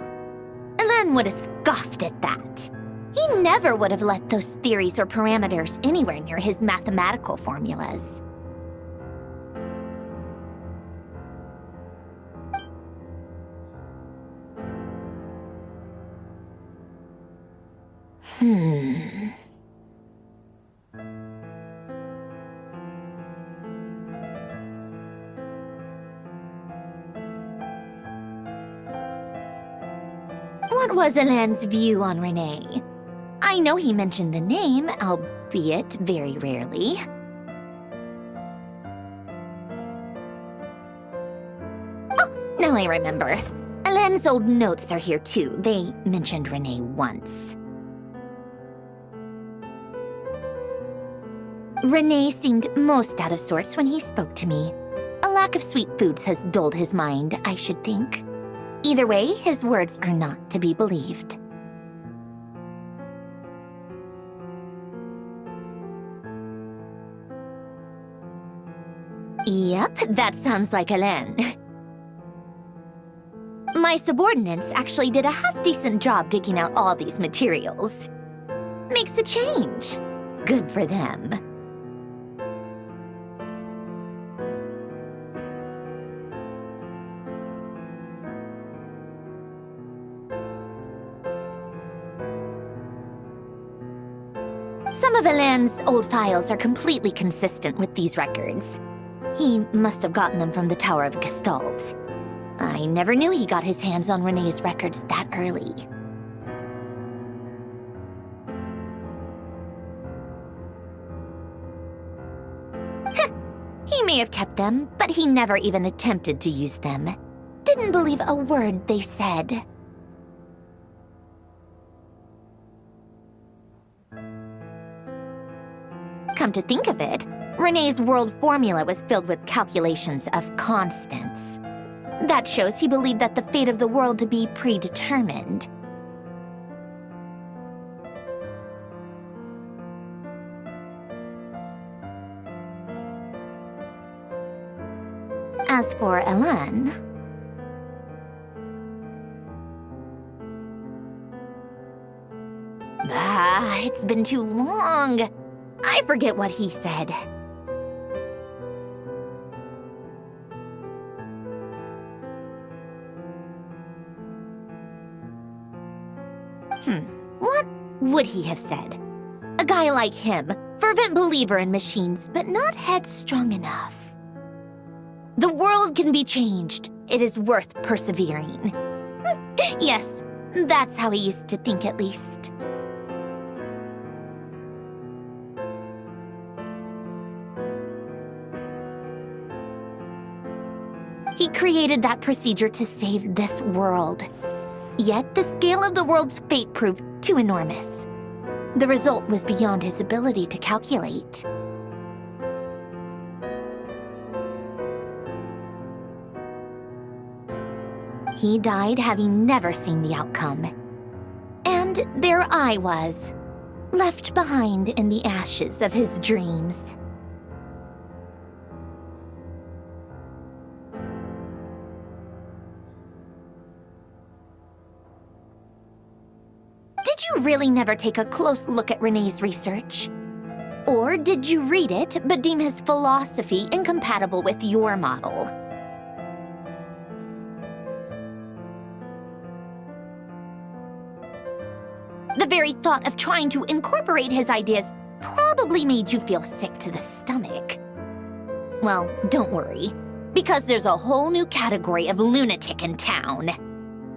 Alain would have scoffed at that. He never would have let those theories or parameters anywhere near his mathematical formulas. What was Alain's view on Renee? I know he mentioned the name, albeit very rarely. Oh, now I remember. Alain's old notes are here too. They mentioned Renee once. Renee seemed most out of sorts when he spoke to me. A lack of sweet foods has dulled his mind, I should think. Either way, his words are not to be believed. Yep, that sounds like Alain. My subordinates actually did a half-decent job digging out all these materials. Makes a change. Good for them. Some of Alain's old files are completely consistent with these records. He must have gotten them from the Tower of Gestalt. I never knew he got his hands on Renee's records that early. He may have kept them, but he never even attempted to use them. Didn't believe a word they said. Come to think of it, Renee's world formula was filled with calculations of constants. That shows he believed that the fate of the world to be predetermined. As for Elan, it's been too long. I forget what he said. What would he have said? A guy like him, fervent believer in machines, but not headstrong enough. The world can be changed. It is worth persevering. Yes, that's how he used to think at least. He created that procedure to save this world. Yet the scale of the world's fate proved too enormous. The result was beyond his ability to calculate. He died having never seen the outcome. And there I was, left behind in the ashes of his dreams. Did you really never take a close look at Renee's research? Or did you read it but deem his philosophy incompatible with your model? The very thought of trying to incorporate his ideas probably made you feel sick to the stomach. Well, don't worry, because there's a whole new category of lunatic in town.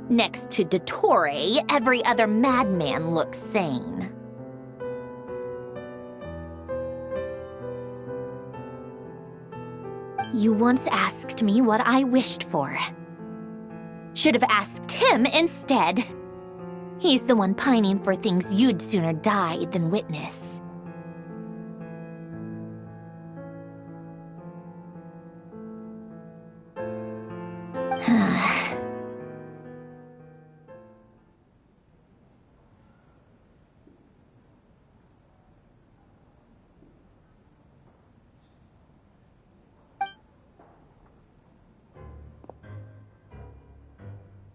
Next to Dottore, every other madman looks sane. You once asked me what I wished for. Should have asked him instead. He's the one pining for things you'd sooner die than witness.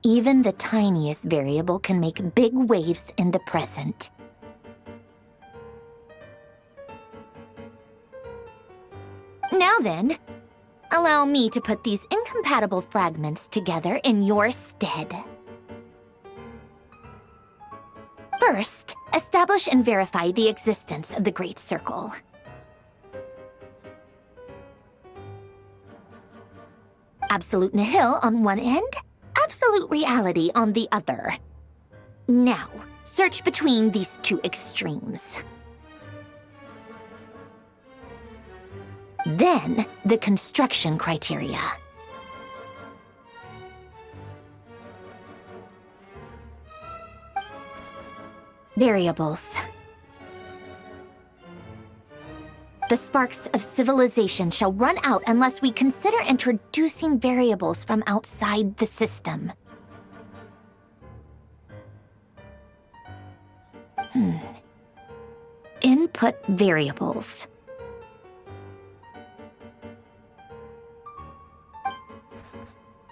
Even the tiniest variable can make big waves in the present. Now then, allow me to put these incompatible fragments together in your stead. First, establish and verify the existence of the Great Circle. Absolute nihil on one end, absolute reality on the other. Now, search between these two extremes. Then, the construction criteria. Variables. The sparks of civilization shall run out unless we consider introducing variables from outside the system. Input variables.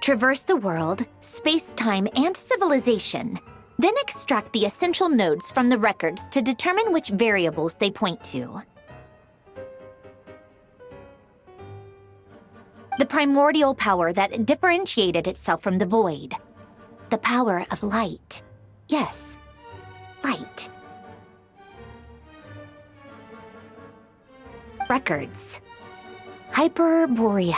Traverse the world, space-time, and civilization. Then extract the essential nodes from the records to determine which variables they point to. The primordial power that differentiated itself from the void. The power of light. Yes, light. Records. Hyperborea.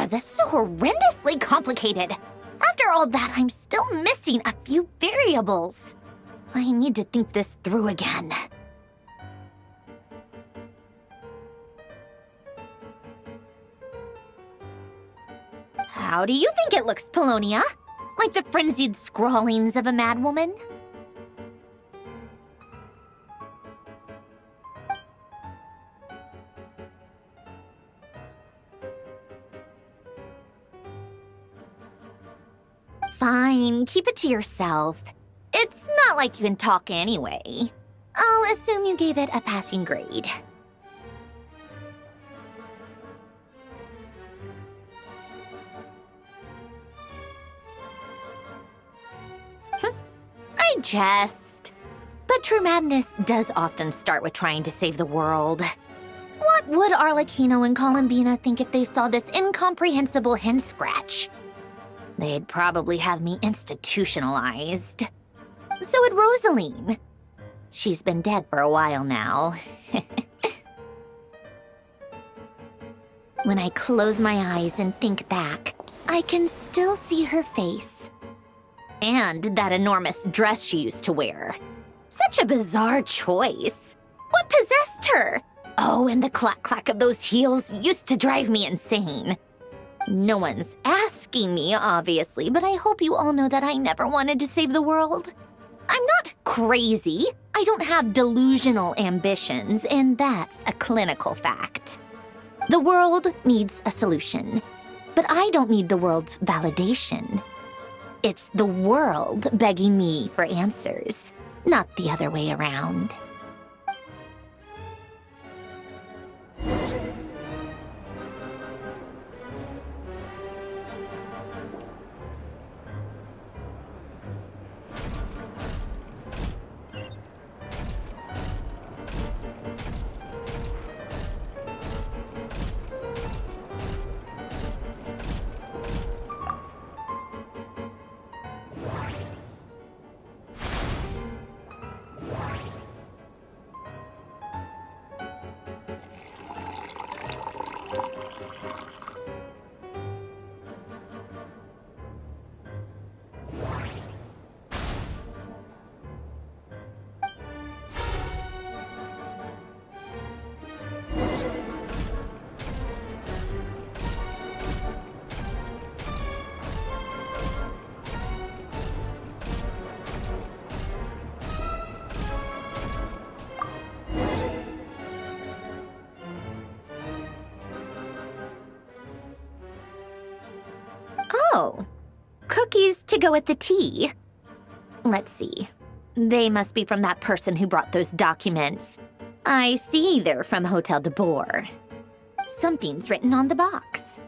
This is so horrendously complicated. After all that, I'm still missing a few variables. I need to think this through again. How do you think it looks, Polonia? Like the frenzied scrawlings of a madwoman? Fine, keep it to yourself. It's not like you can talk anyway. I'll assume you gave it a passing grade. I jest. But true madness does often start with trying to save the world. What would Arlecchino and Columbina think if they saw this incomprehensible hen scratch? They'd probably have me institutionalized. So would Rosaline. She's been dead for a while now. When I close my eyes and think back, I can still see her face. And that enormous dress she used to wear. Such a bizarre choice. What possessed her? Oh, and the clack-clack of those heels used to drive me insane. No one's asking me, obviously, but I hope you all know that I never wanted to save the world. I'm not crazy. I don't have delusional ambitions, and that's a clinical fact. The world needs a solution, but I don't need the world's validation. It's the world begging me for answers, not the other way around. Oh, cookies to go with the tea. Let's see. They must be from that person who brought those documents. I see they're from Hotel de Boer. Something's written on the box.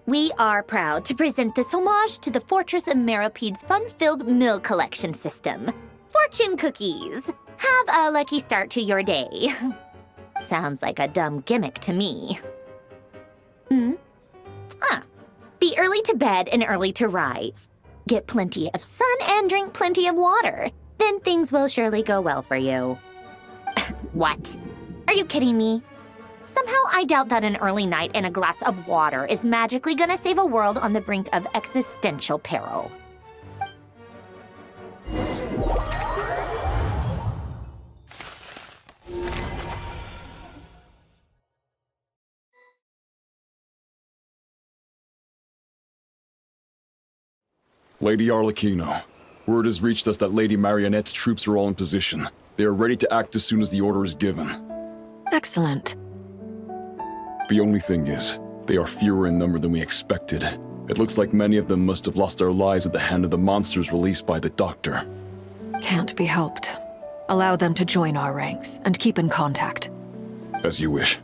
We are proud to present this homage to the Fortress of Meropede's fun-filled mill collection system. Fortune cookies! Have a lucky start to your day. Sounds like a dumb gimmick to me. Be early to bed and early to rise. Get plenty of sun and drink plenty of water. Then things will surely go well for you. What? Are you kidding me? Somehow I doubt that an early night and a glass of water is magically gonna save a world on the brink of existential peril. Lady Arlecchino, word has reached us that Lady Marionette's troops are all in position. They are ready to act as soon as the order is given. Excellent. The only thing is, they are fewer in number than we expected. It looks like many of them must have lost their lives at the hand of the monsters released by the Doctor. Can't be helped. Allow them to join our ranks and keep in contact. As you wish.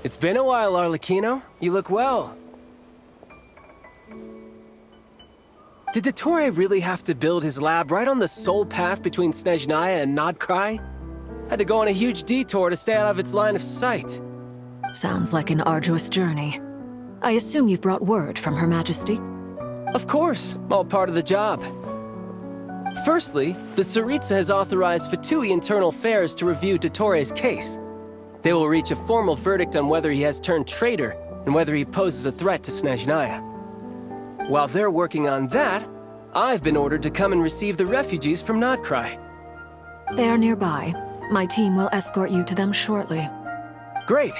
It's been a while, Arlecchino. You look well. Did Dottore really have to build his lab right on the sole path between Snezhnaya and Nodkrai? Had to go on a huge detour to stay out of its line of sight. Sounds like an arduous journey. I assume you've brought word from Her Majesty? Of course, all part of the job. Firstly, the Tsaritsa has authorized Fatui Internal Affairs to review Dottore's case. They will reach a formal verdict on whether he has turned traitor and whether he poses a threat to Snezhnaya. While they're working on that, I've been ordered to come and receive the refugees from Nodcry. They are nearby. My team will escort you to them shortly. Great.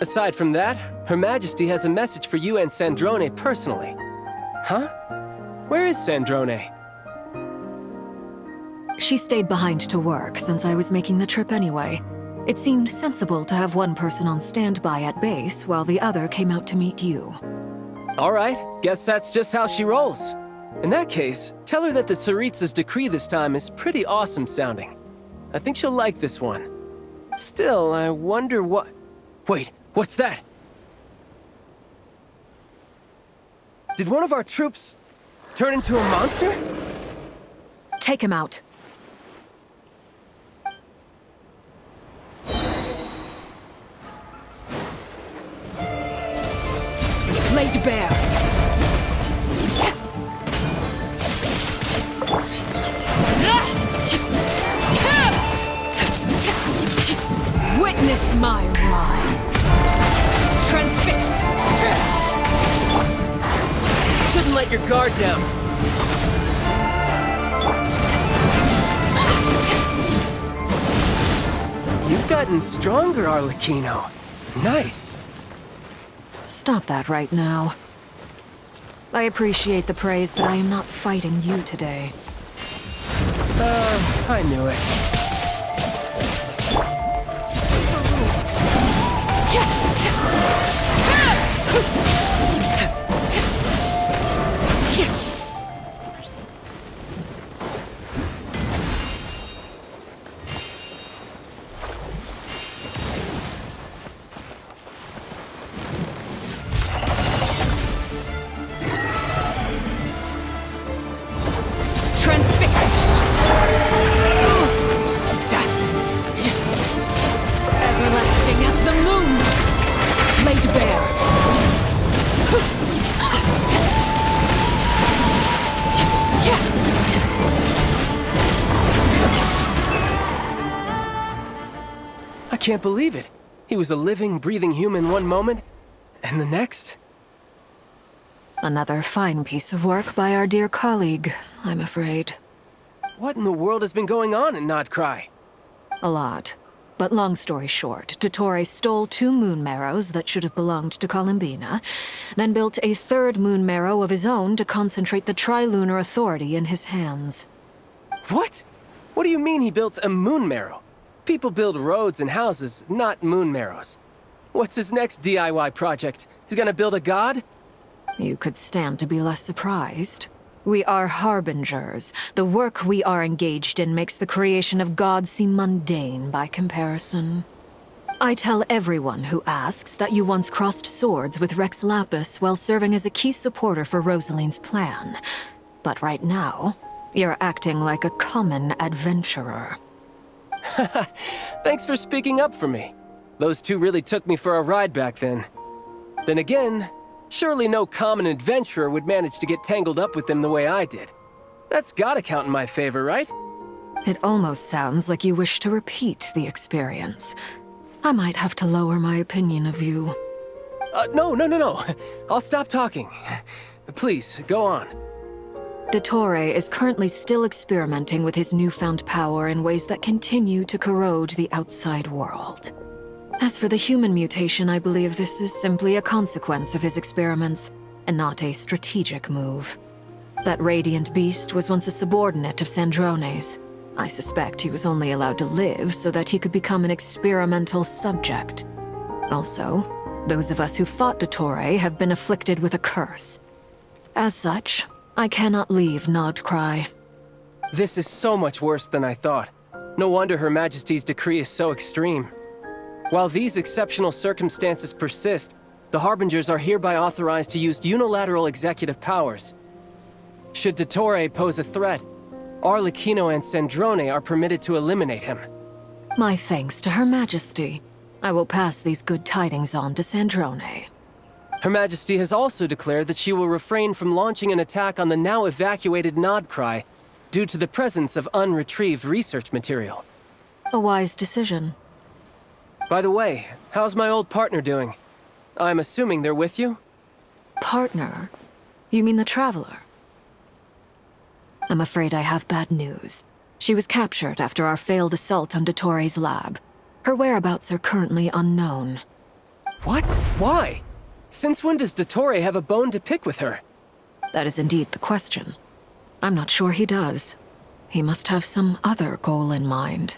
Aside from that, Her Majesty has a message for you and Sandrone personally. Huh? Where is Sandrone? She stayed behind to work since I was making the trip anyway. It seemed sensible to have one person on standby at base while the other came out to meet you. All right, guess that's just how she rolls. In that case, tell her that the Tsaritsa's decree this time is pretty awesome sounding. I think she'll like this one. Still, I wonder what... Wait, what's that? Did one of our troops turn into a monster? Take him out. Laid bare. Witness my rise. Transfixed. Couldn't let your guard down. You've gotten stronger, Arlecchino. Nice. Stop that right now. I appreciate the praise, but I am not fighting you today. I knew it. I can't believe it. He was a living, breathing human one moment, and the next? Another fine piece of work by our dear colleague, I'm afraid. What in the world has been going on in Nodcry? A lot. But long story short, Dottore stole 2 moon marrows that should have belonged to Columbina, then built a 3rd moon marrow of his own to concentrate the Trilunar Authority in his hands. What? What do you mean he built a moon marrow? People build roads and houses, not moon marrows. What's his next DIY project? He's gonna build a god? You could stand to be less surprised. We are harbingers. The work we are engaged in makes the creation of gods seem mundane by comparison. I tell everyone who asks that you once crossed swords with Rex Lapis while serving as a key supporter for Rosaline's plan. But right now, you're acting like a common adventurer. Thanks for speaking up for me. Those 2 really took me for a ride back then. Then again, surely no common adventurer would manage to get tangled up with them the way I did. That's gotta count in my favor, right? It almost sounds like you wish to repeat the experience. I might have to lower my opinion of you. No. I'll stop talking. Please, go on. Dottore is currently still experimenting with his newfound power in ways that continue to corrode the outside world. As for the human mutation, I believe this is simply a consequence of his experiments, and not a strategic move. That radiant beast was once a subordinate of Sandrone's. I suspect he was only allowed to live so that he could become an experimental subject. Also, those of us who fought Dottore have been afflicted with a curse. As such, I cannot leave Nodcry. This is so much worse than I thought. No wonder Her Majesty's decree is so extreme. While these exceptional circumstances persist, the Harbingers are hereby authorized to use unilateral executive powers. Should Dottore pose a threat, Arlecchino and Sandrone are permitted to eliminate him. My thanks to Her Majesty. I will pass these good tidings on to Sandrone. Her Majesty has also declared that she will refrain from launching an attack on the now evacuated Nodcry due to the presence of unretrieved research material. A wise decision. By the way, how's my old partner doing? I'm assuming they're with you? Partner? You mean the Traveler? I'm afraid I have bad news. She was captured after our failed assault on Dottore lab. Her whereabouts are currently unknown. What? Why? Since when does Dottore have a bone to pick with her? That is indeed the question. I'm not sure he does. He must have some other goal in mind.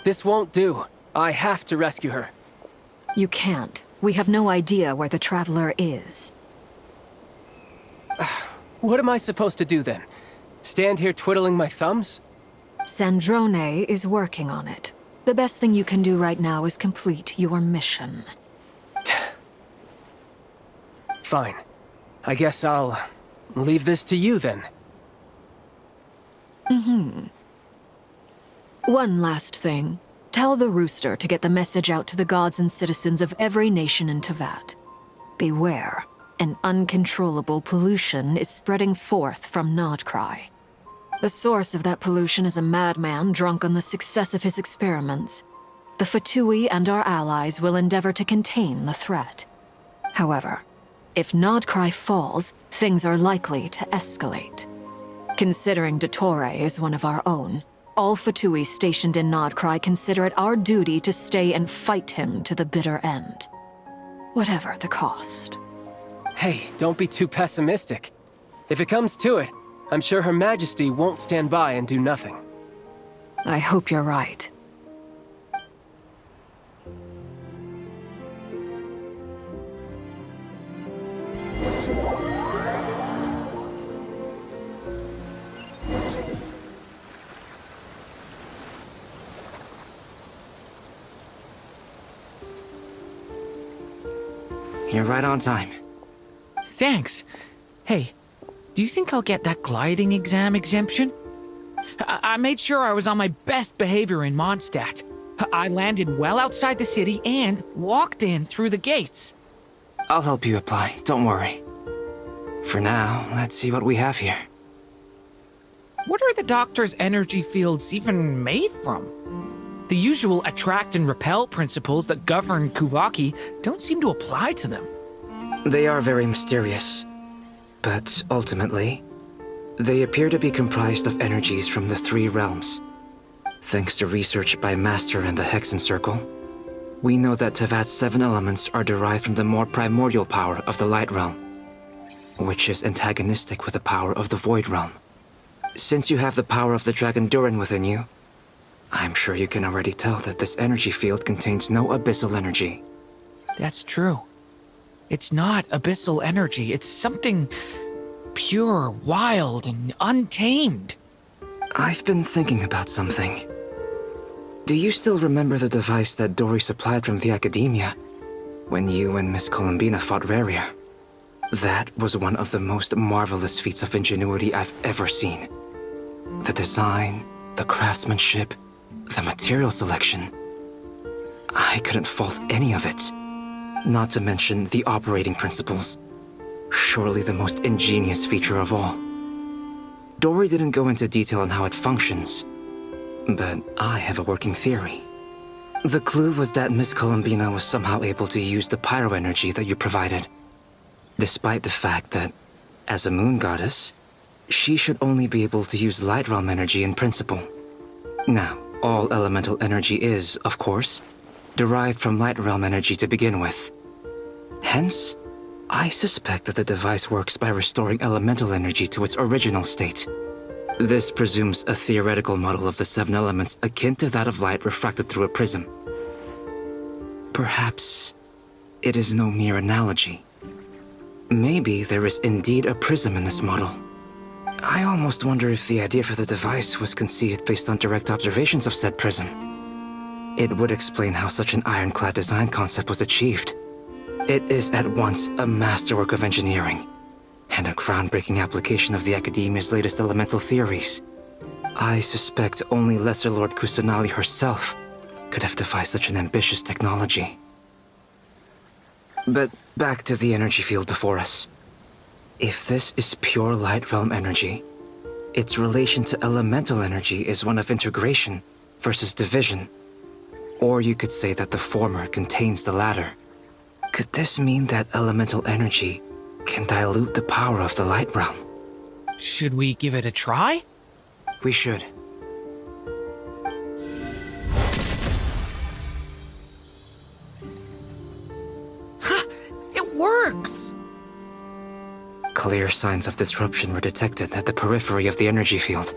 This won't do. I have to rescue her. You can't. We have no idea where the Traveler is. What am I supposed to do then? Stand here twiddling my thumbs? Sandrone is working on it. The best thing you can do right now is complete your mission. Fine. I guess I'll leave this to you then. One last thing. Tell the Rooster to get the message out to the gods and citizens of every nation in Teyvat. Beware. An uncontrollable pollution is spreading forth from Nodcry. The source of that pollution is a madman drunk on the success of his experiments. The Fatui and our allies will endeavor to contain the threat. However, if Nodcry falls, things are likely to escalate. Considering Dottore is one of our own, all Fatui stationed in Nodcry consider it our duty to stay and fight him to the bitter end. Whatever the cost. Hey, don't be too pessimistic. If it comes to it, I'm sure Her Majesty won't stand by and do nothing. I hope you're right. You're right on time. Thanks. Hey, do you think I'll get that gliding exam exemption? I made sure I was on my best behavior in Mondstadt. I landed well outside the city and walked in through the gates. I'll help you apply, don't worry. For now, let's see what we have here. What are the Doctor's energy fields even made from? The usual attract and repel principles that govern Kuvaki don't seem to apply to them. They are very mysterious, but ultimately, they appear to be comprised of energies from the three realms. Thanks to research by Master and the Hexen Circle, we know that Teyvat's 7 elements are derived from the more primordial power of the Light Realm, which is antagonistic with the power of the Void Realm. Since you have the power of the Dragon Durin within you, I'm sure you can already tell that this energy field contains no abyssal energy. That's true. It's not abyssal energy. It's something pure, wild, and untamed. I've been thinking about something. Do you still remember the device that Dory supplied from the Academia when you and Miss Columbina fought Raria? That was one of the most marvelous feats of ingenuity I've ever seen. The design, the craftsmanship, the material selection. I couldn't fault any of it. Not to mention the operating principles. Surely the most ingenious feature of all. Dory didn't go into detail on how it functions, but I have a working theory. The clue was that Miss Columbina was somehow able to use the pyro energy that you provided, despite the fact that, as a moon goddess, she should only be able to use light realm energy in principle. Now, all elemental energy is, of course, derived from light realm energy to begin with. Hence, I suspect that the device works by restoring elemental energy to its original state. This presumes a theoretical model of the 7 elements akin to that of light refracted through a prism. Perhaps it is no mere analogy. Maybe there is indeed a prism in this model. I almost wonder if the idea for the device was conceived based on direct observations of said prism. It would explain how such an ironclad design concept was achieved. It is at once a masterwork of engineering and a groundbreaking application of the Academia's latest elemental theories. I suspect only Lesser Lord Kusanali herself could have devised such an ambitious technology. But back to the energy field before us. If this is pure light realm energy, its relation to elemental energy is one of integration versus division. Or you could say that the former contains the latter. Could this mean that elemental energy can dilute the power of the light realm? Should we give it a try? We should. Ha! It works! Clear signs of disruption were detected at the periphery of the energy field.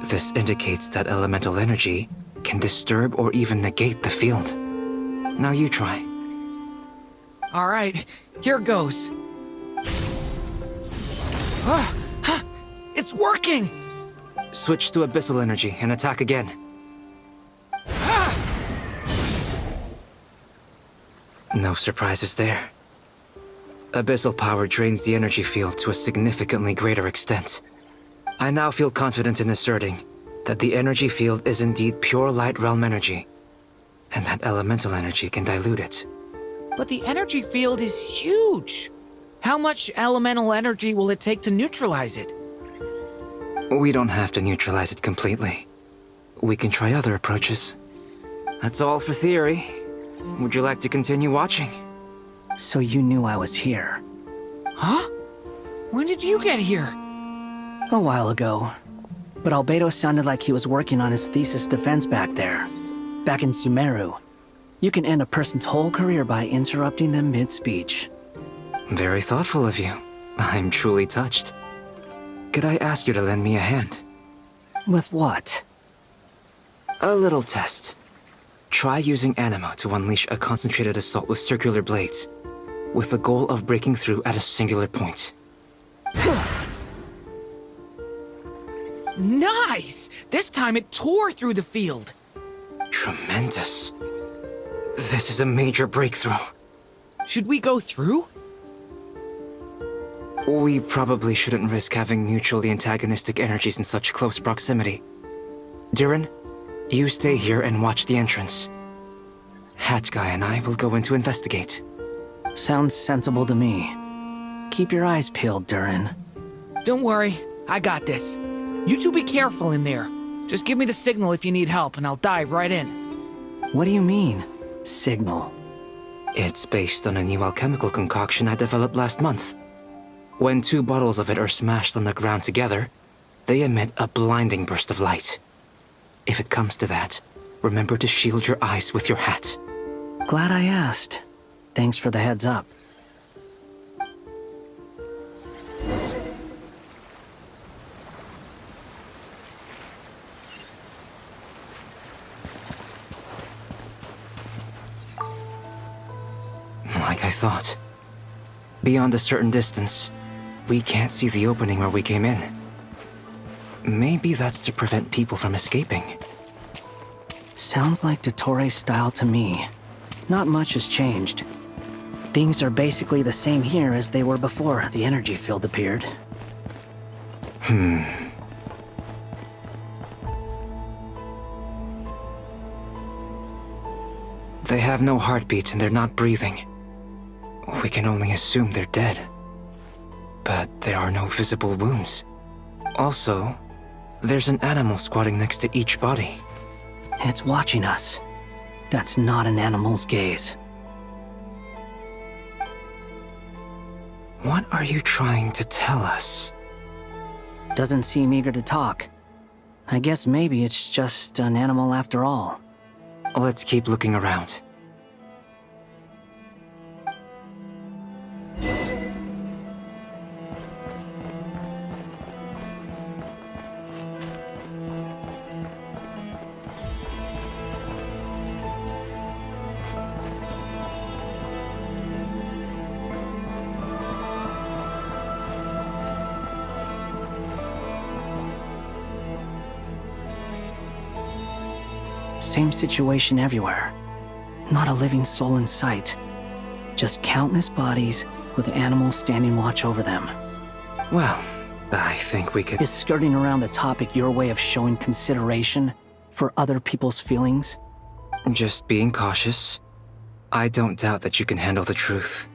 This indicates that elemental energy can disturb or even negate the field. Now you try. All right, here goes. It's working! Switch to abyssal energy and attack again. No surprises there. Abyssal power drains the energy field to a significantly greater extent. I now feel confident in asserting that the energy field is indeed pure light realm energy, and that elemental energy can dilute it. But the energy field is huge! How much elemental energy will it take to neutralize it? We don't have to neutralize it completely. We can try other approaches. That's all for theory. Would you like to continue watching? So you knew I was here? Huh? When did you get here? A while ago. But Albedo sounded like he was working on his thesis defense back there. Back in Sumeru. You can end a person's whole career by interrupting them mid-speech. Very thoughtful of you. I'm truly touched. Could I ask you to lend me a hand? With what? A little test. Try using Anima to unleash a concentrated assault with circular blades, with the goal of breaking through at a singular point. Nice! This time it tore through the field. Tremendous. This is a major breakthrough. Should we go through? We probably shouldn't risk having mutually antagonistic energies in such close proximity. Durin, you stay here and watch the entrance. Hat Guy and I will go in to investigate. Sounds sensible to me. Keep your eyes peeled, Durin. Don't worry, I got this. You two be careful in there. Just give me the signal if you need help and I'll dive right in. What do you mean, signal? It's based on a new alchemical concoction I developed last month. When 2 bottles of it are smashed on the ground together, they emit a blinding burst of light. If it comes to that, remember to shield your eyes with your hat. Glad I asked. Thanks for the heads up. Like I thought. Beyond a certain distance, we can't see the opening where we came in. Maybe that's to prevent people from escaping. Sounds like Dottore style to me. Not much has changed. Things are basically the same here as they were before the energy field appeared. They have no heartbeat and they're not breathing. We can only assume they're dead. But there are no visible wounds. Also, there's an animal squatting next to each body. It's watching us. That's not an animal's gaze. What are you trying to tell us? Doesn't seem eager to talk. I guess maybe it's just an animal after all. Let's keep looking around. Same situation everywhere. Not a living soul in sight. Just countless bodies with animals standing watch over them. Well, I think we could... Is skirting around the topic your way of showing consideration for other people's feelings? Just being cautious. I don't doubt that you can handle the truth.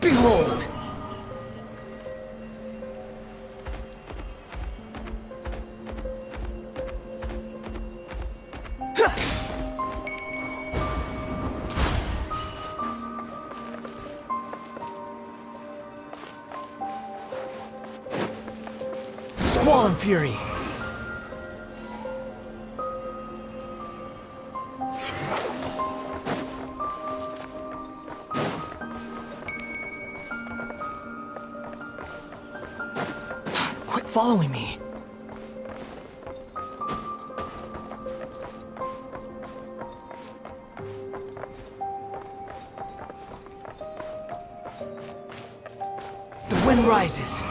Behold! Squall and Fury! Quit following me. The wind rises.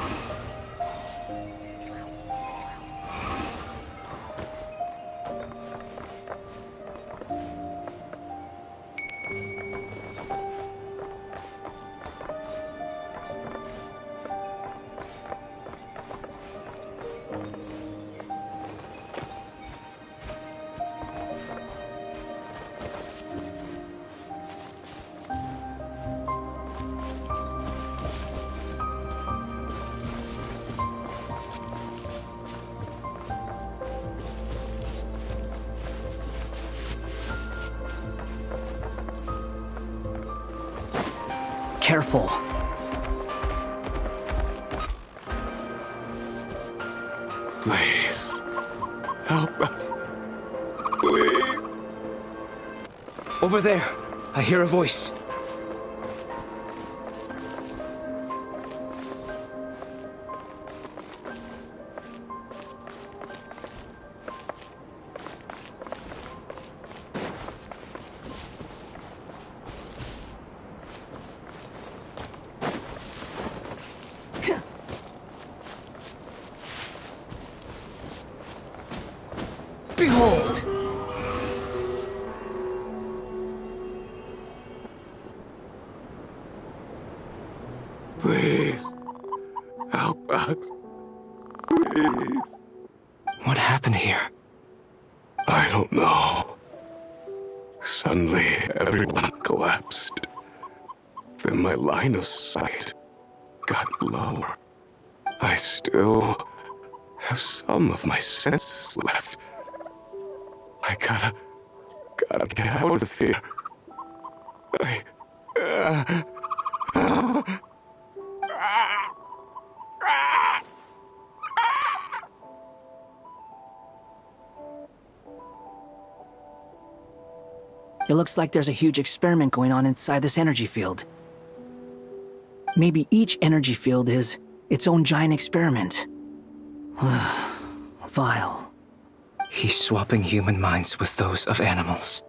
Careful. Please. Help us. Please. Over there. I hear a voice. Behold! Please. Help us. Please. What happened here? I don't know. Suddenly, everyone collapsed. Then my line of sight got lower. I still have some of my senses left. I gotta get out of here. It looks like there's a huge experiment going on inside this energy field. Maybe each energy field is its own giant experiment. Vile. He's swapping human minds with those of animals.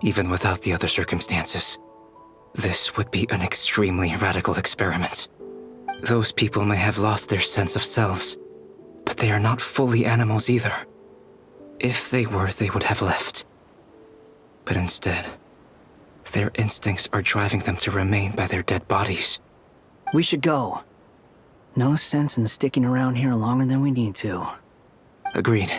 Even without the other circumstances, this would be an extremely radical experiment. Those people may have lost their sense of selves, but they are not fully animals either. If they were, they would have left. But instead, their instincts are driving them to remain by their dead bodies. We should go. No sense in sticking around here longer than we need to. Agreed.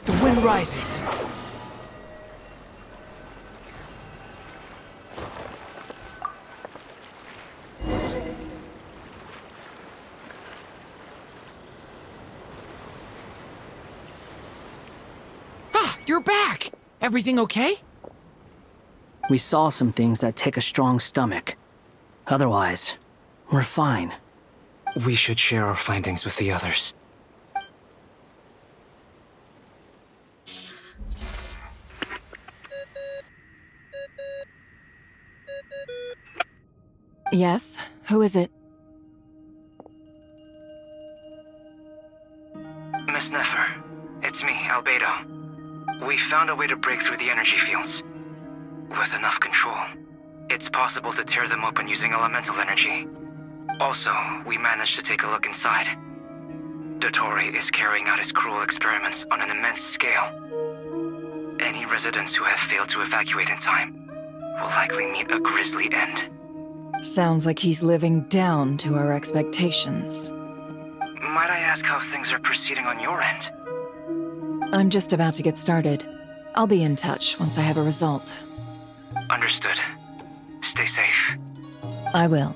The wind rises. You're back! Everything okay? We saw some things that take a strong stomach. Otherwise, we're fine. We should share our findings with the others. Yes? Who is it? Miss Nefer, it's me, Albedo. We found a way to break through the energy fields. With enough control, it's possible to tear them open using elemental energy. Also, we managed to take a look inside. Dottore is carrying out his cruel experiments on an immense scale. Any residents who have failed to evacuate in time will likely meet a grisly end. Sounds like he's living down to our expectations. Might I ask how things are proceeding on your end? I'm just about to get started. I'll be in touch once I have a result. Understood. Stay safe. I will.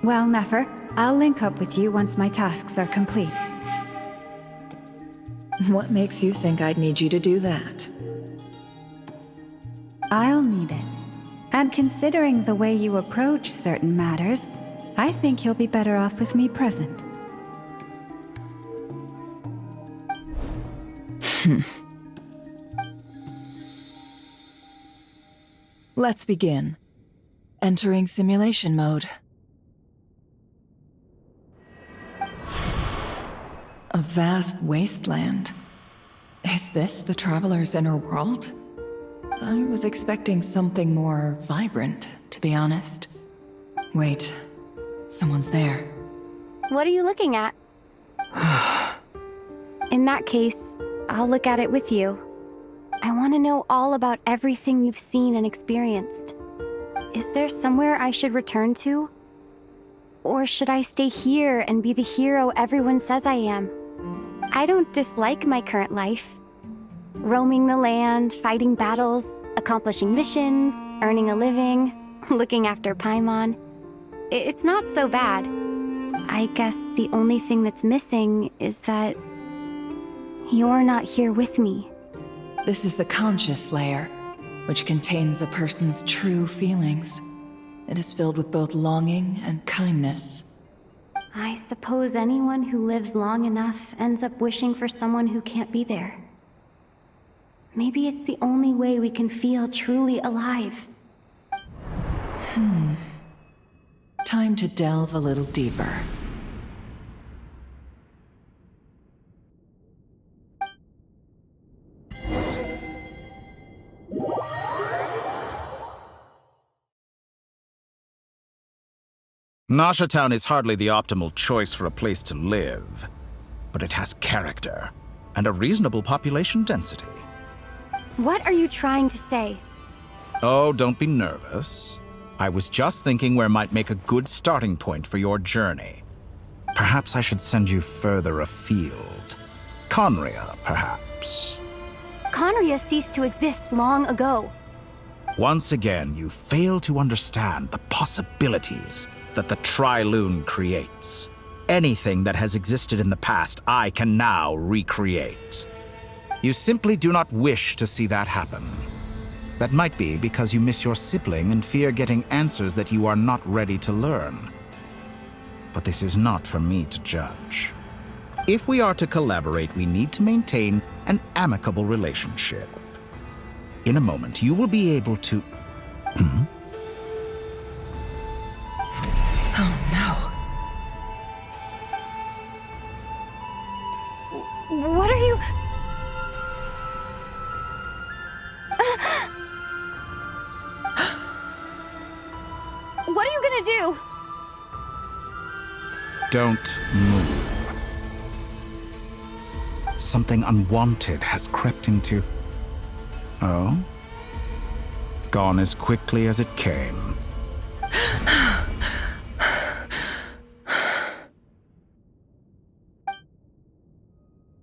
Well, Nefer, I'll link up with you once my tasks are complete. What makes you think I'd need you to do that? I'll need it. And considering the way you approach certain matters, I think you'll be better off with me present. Let's begin. Entering simulation mode. A vast wasteland. Is this the Traveler's inner world? I was expecting something more vibrant, to be honest. Wait, someone's there. What are you looking at? In that case, I'll look at it with you. I want to know all about everything you've seen and experienced. Is there somewhere I should return to? Or should I stay here and be the hero everyone says I am? I don't dislike my current life. Roaming the land, fighting battles, accomplishing missions, earning a living, looking after Paimon. It's not so bad. I guess the only thing that's missing is that you're not here with me. This is the conscious layer, which contains a person's true feelings. It is filled with both longing and kindness. I suppose anyone who lives long enough ends up wishing for someone who can't be there. Maybe it's the only way we can feel truly alive. Time to delve a little deeper. Nasha Town is hardly the optimal choice for a place to live, but it has character and a reasonable population density. What are you trying to say? Oh, don't be nervous. I was just thinking where might make a good starting point for your journey. Perhaps I should send you further afield. Conria, perhaps. Conria ceased to exist long ago. Once again, you fail to understand the possibilities that the Tri-Lune creates. Anything that has existed in the past, I can now recreate. You simply do not wish to see that happen. That might be because you miss your sibling and fear getting answers that you are not ready to learn. But this is not for me to judge. If we are to collaborate, we need to maintain an amicable relationship. In a moment, you will be able to... Oh no. What are you... What are you gonna do? Don't move. Something unwanted has crept into... Oh? Gone as quickly as it came.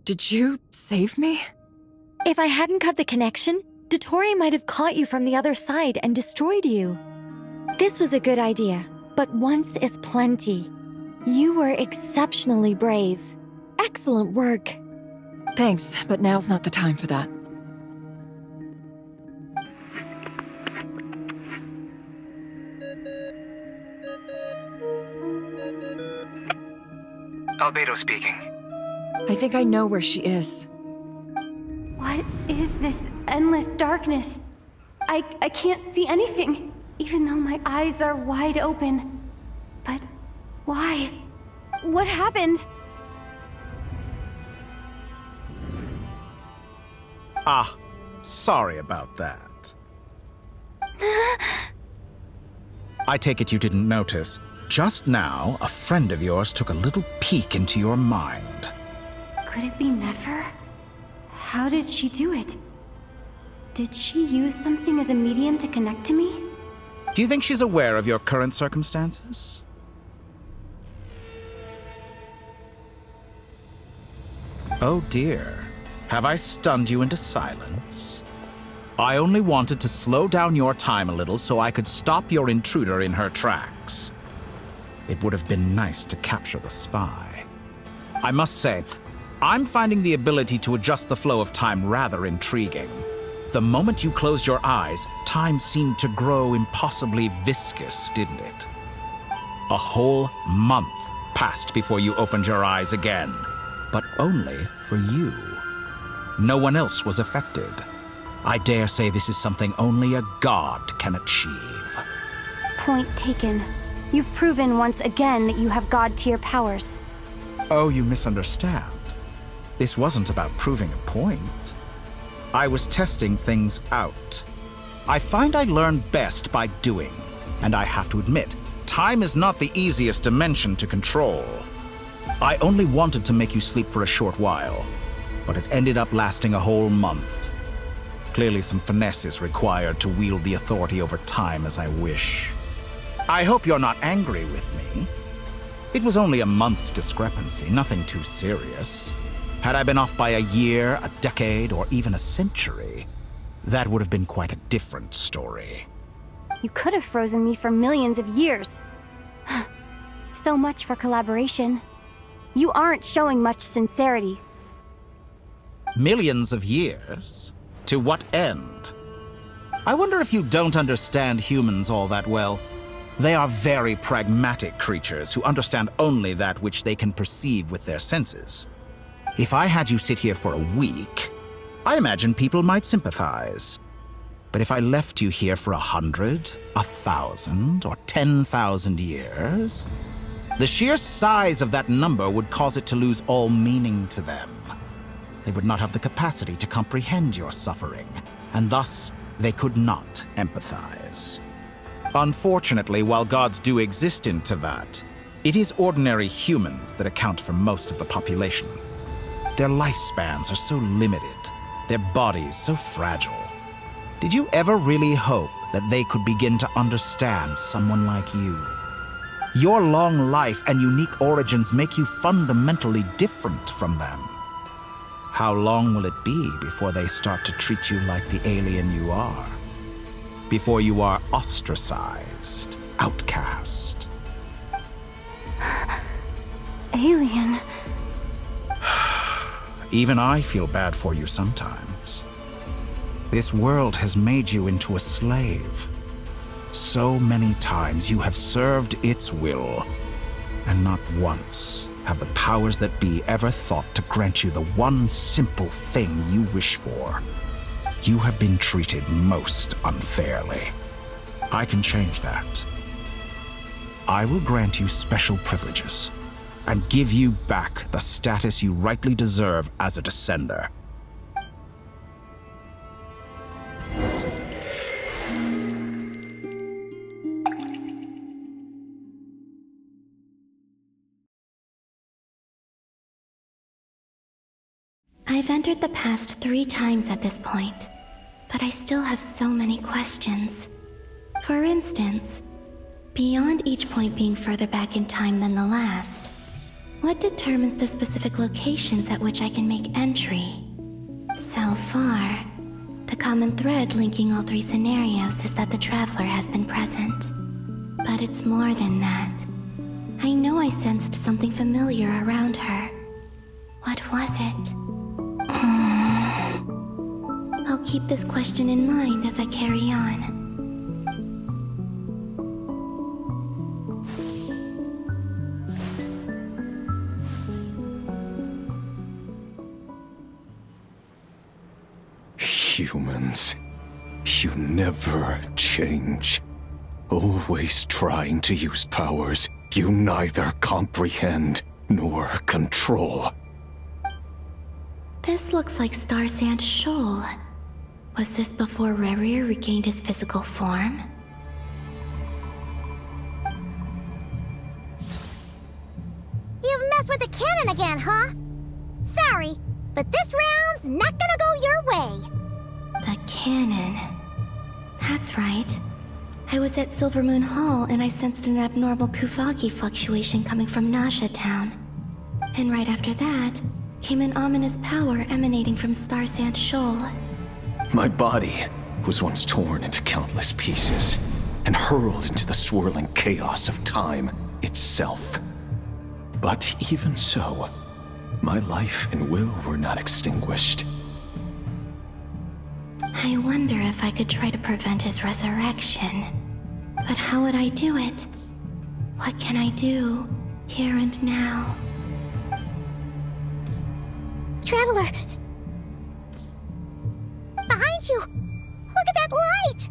Did you save me? If I hadn't cut the connection, Dottore might have caught you from the other side and destroyed you. This was a good idea, but once is plenty. You were exceptionally brave. Excellent work. Thanks, but now's not the time for that. Albedo speaking. I think I know where she is. What is this endless darkness? I can't see anything, even though my eyes are wide open. But why? What happened? Ah, sorry about that. I take it you didn't notice. Just now, a friend of yours took a little peek into your mind. Could it be Nefer? How did she do it? Did she use something as a medium to connect to me? Do you think she's aware of your current circumstances? Oh dear. Have I stunned you into silence? I only wanted to slow down your time a little so I could stop your intruder in her tracks. It would have been nice to capture the spy. I must say, I'm finding the ability to adjust the flow of time rather intriguing. The moment you closed your eyes, time seemed to grow impossibly viscous, didn't it? A whole month passed before you opened your eyes again, but only for you. No one else was affected. I dare say this is something only a god can achieve. Point taken. You've proven once again that you have god-tier powers. Oh, you misunderstand. This wasn't about proving a point. I was testing things out. I find I learn best by doing, and I have to admit, time is not the easiest dimension to control. I only wanted to make you sleep for a short while, but it ended up lasting a whole month. Clearly some finesse is required to wield the authority over time as I wish. I hope you're not angry with me. It was only a month's discrepancy, nothing too serious. Had I been off by a year, a decade, or even a century, that would have been quite a different story. You could have frozen me for millions of years. So much for collaboration. You aren't showing much sincerity. Millions of years? To what end? I wonder if you don't understand humans all that well. They are very pragmatic creatures who understand only that which they can perceive with their senses. If I had you sit here for a week, I imagine people might sympathize. But if I left you here for 100, 1,000, or 10,000 years, the sheer size of that number would cause it to lose all meaning to them. They would not have the capacity to comprehend your suffering, and thus they could not empathize. Unfortunately, while gods do exist in Teyvat, it is ordinary humans that account for most of the population. Their lifespans are so limited, their bodies so fragile. Did you ever really hope that they could begin to understand someone like you? Your long life and unique origins make you fundamentally different from them. How long will it be before they start to treat you like the alien you are? Before you are ostracized, outcast? Alien. Even I feel bad for you sometimes. This world has made you into a slave. So many times you have served its will, and not once have the powers that be ever thought to grant you the one simple thing you wish for. You have been treated most unfairly. I can change that. I will grant you special privileges and give you back the status you rightly deserve as a descender. I've entered the past 3 times at this point, but I still have so many questions. For instance, beyond each point being further back in time than the last, what determines the specific locations at which I can make entry? So far, the common thread linking all 3 scenarios is that the Traveler has been present. But it's more than that. I know I sensed something familiar around her. What was it? I'll keep this question in mind as I carry on. Humans, you never change. Always trying to use powers you neither comprehend nor control. This looks like Star Sand Shoal. Was this before Rerir regained his physical form? with the cannon again, huh? Sorry, but this round's not gonna go your way. The cannon. That's right. I was at Silvermoon Hall and I sensed an abnormal Kuvaki fluctuation coming from Nasha Town. And right after that, came an ominous power emanating from Star Sand Shoal. My body was once torn into countless pieces and hurled into the swirling chaos of time itself. But even so, my life and will were not extinguished. I wonder if I could try to prevent his resurrection. But how would I do it? What can I do, here and now? Traveler! Behind you! Look at that light!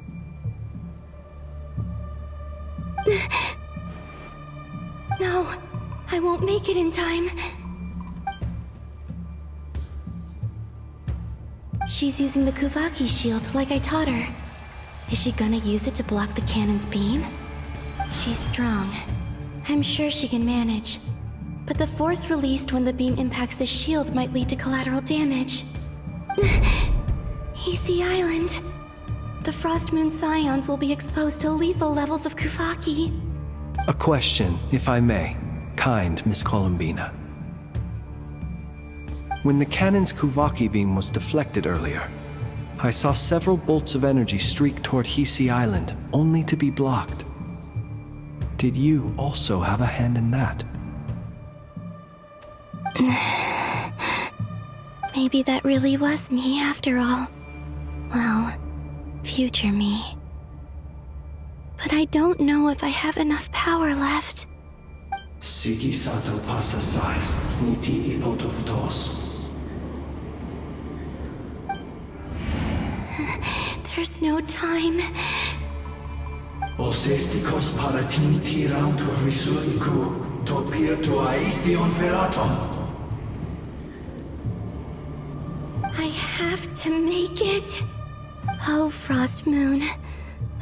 No, I won't make it in time. She's using the Kuvaki shield like I taught her. Is she gonna use it to block the cannon's beam? She's strong. I'm sure she can manage. But the force released when the beam impacts the shield might lead to collateral damage. Easy Island. The Frost Moon Scions will be exposed to lethal levels of Kuvaki. A question, if I may, kind Miss Columbina. When the cannon's Kuvaki beam was deflected earlier, I saw several bolts of energy streak toward Hisi Island, only to be blocked. Did you also have a hand in that? Maybe that really was me after all. Well, future me. But I don't know if I have enough power left. Siki sato pasa sais, niti ipotovtos. There's no time. Osestikos paratin pirantur risuriku, to pirtu aithion feraton. I have to make it. Oh, Frost Moon.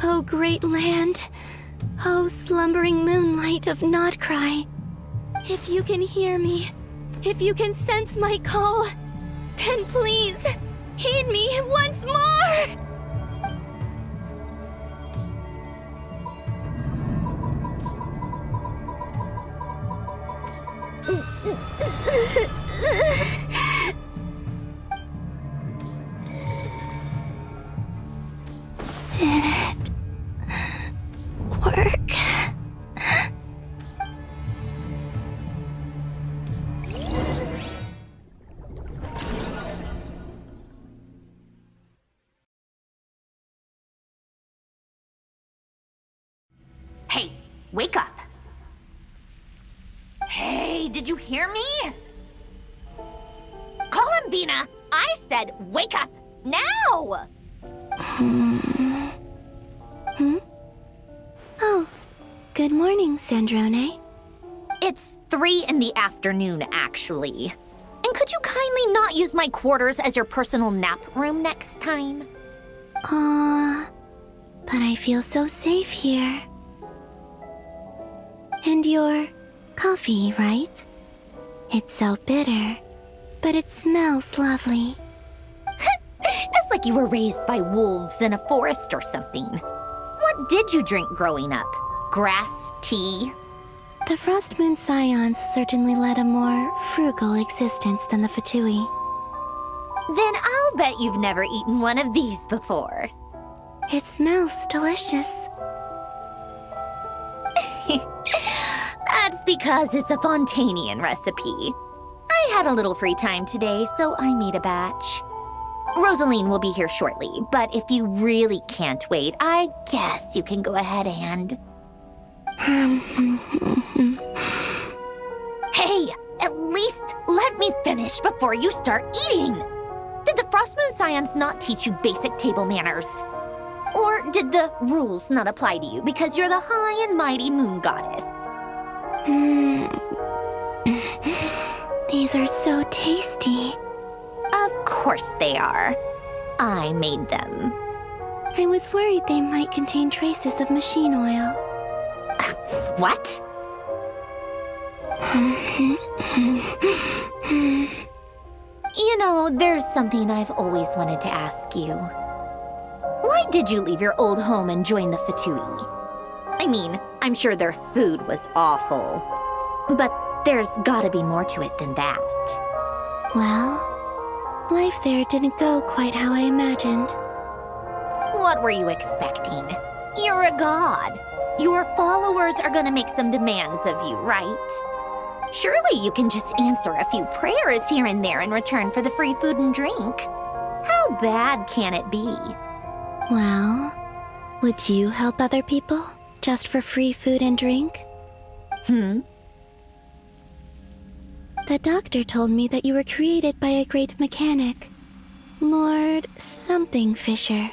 Oh, great land. Oh, slumbering moonlight of Nodcry. If you can hear me, if you can sense my call, then please, heed me once more! Did it work? Hey, wake up. Hey, did you hear me? Columbina, I said wake up now! Oh, good morning, Sandrone. It's 3 in the afternoon, actually. And could you kindly not use my quarters as your personal nap room next time? But I feel so safe here. And your coffee, right? It's so bitter, but it smells lovely. It's like you were raised by wolves in a forest or something. What did you drink growing up? Grass tea? The Frost Moon Scions certainly led a more frugal existence than the Fatui. Then I'll bet you've never eaten one of these before. It smells delicious. That's because it's a Fontanian recipe. I had a little free time today, so I made a batch. Rosaline will be here shortly, but if you really can't wait, I guess you can go ahead and... Hey, at least let me finish before you start eating! Did the Frost Moon Scions not teach you basic table manners? Or did the rules not apply to you because you're the high and mighty moon goddess? These are so tasty. Of course they are. I made them. I was worried they might contain traces of machine oil. What? You know, there's something I've always wanted to ask you. Why did you leave your old home and join the VII? I mean, I'm sure their food was awful. But there's gotta be more to it than that. Well, life there didn't go quite how I imagined. What were you expecting? You're a god. Your followers are gonna make some demands of you, right? Surely you can just answer a few prayers here and there in return for the free food and drink. How bad can it be? Well, would you help other people just for free food and drink? The doctor told me that you were created by a great mechanic, Lord something Fisher.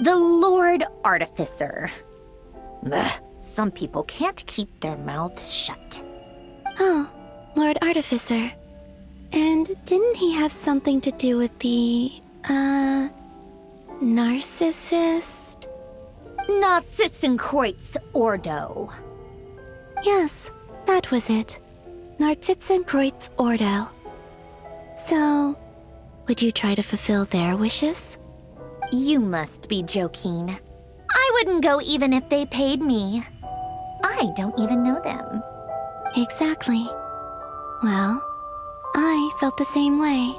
The Lord Artificer. Ugh, some people can't keep their mouths shut. Oh, Lord Artificer. And didn't he have something to do with the, narcissist? Narcissenkreuz Ordo. Yes, that was it. Narcissenkreuz Ordo. So, would you try to fulfill their wishes? You must be joking. I wouldn't go even if they paid me. I don't even know them. Exactly. Well, I felt the same way.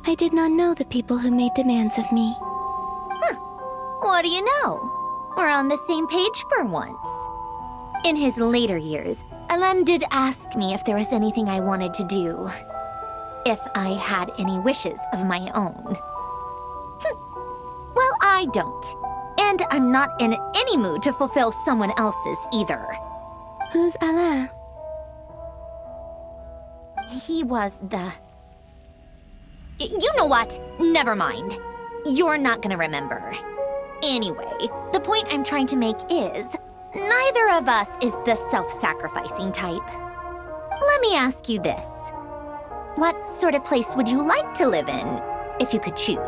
I did not know the people who made demands of me. What do you know? We're on the same page for once. In his later years, Alain did ask me if there was anything I wanted to do. If I had any wishes of my own. Well, I don't. And I'm not in any mood to fulfill someone else's either. Who's Alain? He was the... You know what? Never mind. You're not gonna remember. Anyway, the point I'm trying to make is, neither of us is the self-sacrificing type. Let me ask you this. What sort of place would you like to live in, if you could choose?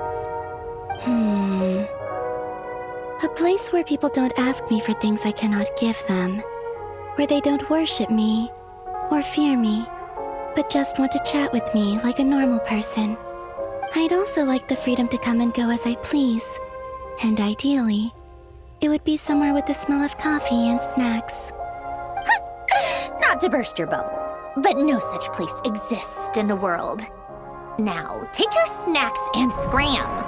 A place where people don't ask me for things I cannot give them. Where they don't worship me, or fear me, but just want to chat with me like a normal person. I'd also like the freedom to come and go as I please. And ideally, it would be somewhere with the smell of coffee and snacks. Not to burst your bubble, but no such place exists in the world. Now, take your snacks and scram.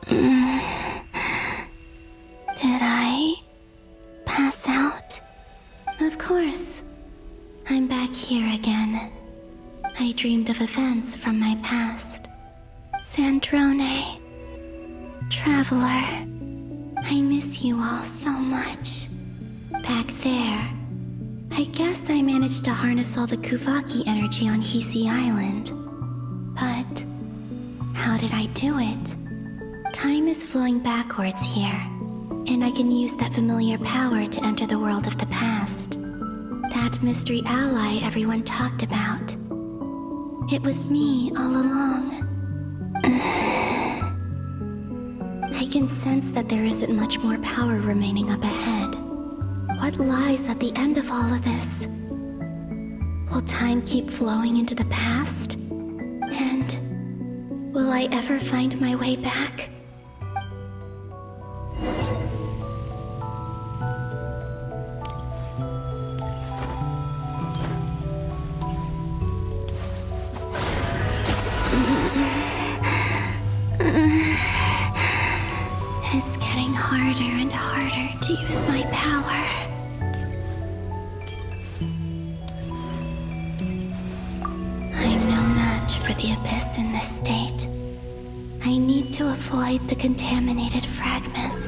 Did I pass out? Of course. I'm back here again. I dreamed of events from my past. Sandrone. Traveler. I miss you all so much. Back there. I guess I managed to harness all the Kuvaki energy on Hisi Island. But how did I do it? Time is flowing backwards here, and I can use that familiar power to enter the world of the past. That mystery ally everyone talked about. It was me all along. I can sense that there isn't much more power remaining up ahead. What lies at the end of all of this? Will time keep flowing into the past? And will I ever find my way back? It's getting harder and harder to use my power. I'm no match for the Abyss in this state. I need to avoid the contaminated fragments.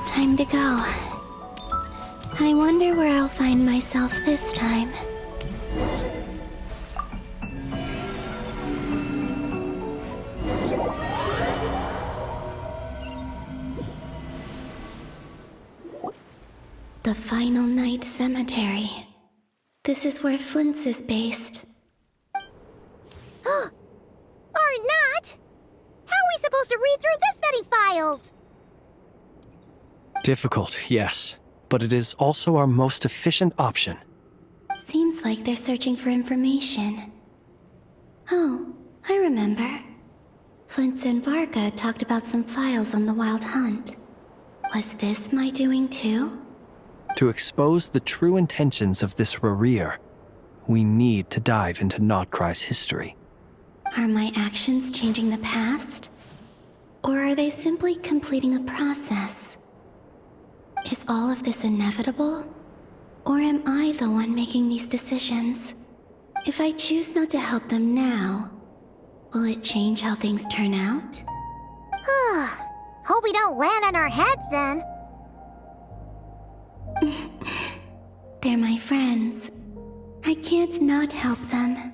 Time to go. I wonder where I'll find myself this time. The Final Night Cemetery. This is where Flint's is based. Or not! How are we supposed to read through this many files? Difficult, yes, but it is also our most efficient option. Seems like they're searching for information. Oh, I remember. Flint's and Varga talked about some files on the Wild Hunt. Was this my doing too? To expose the true intentions of this Rereer, we need to dive into Notcry's history. Are my actions changing the past? Or are they simply completing a process? Is all of this inevitable? Or am I the one making these decisions? If I choose not to help them now, will it change how things turn out? Hope we don't land on our heads then. They're my friends. I can't not help them.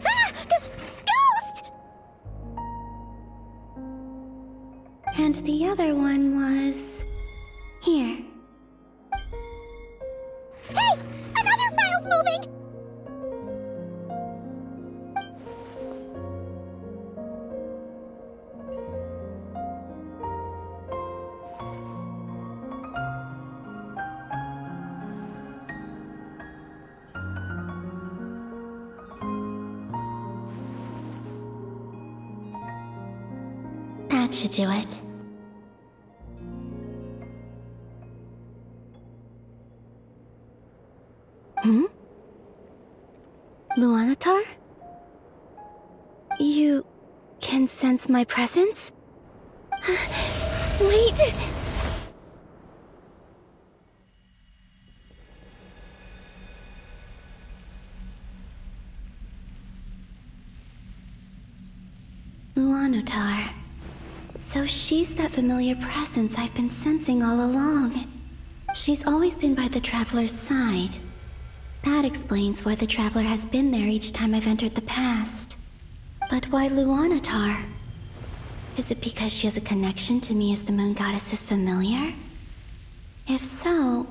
Ghost! And the other one was... here. Hey! Another file's moving! That should do it. Luanatar? You can sense my presence? Wait! Luanatar. So she's that familiar presence I've been sensing all along. She's always been by the Traveler's side. That explains why the Traveler has been there each time I've entered the past. But why Luanatar? Is it because she has a connection to me as the Moon Goddess's familiar? If so,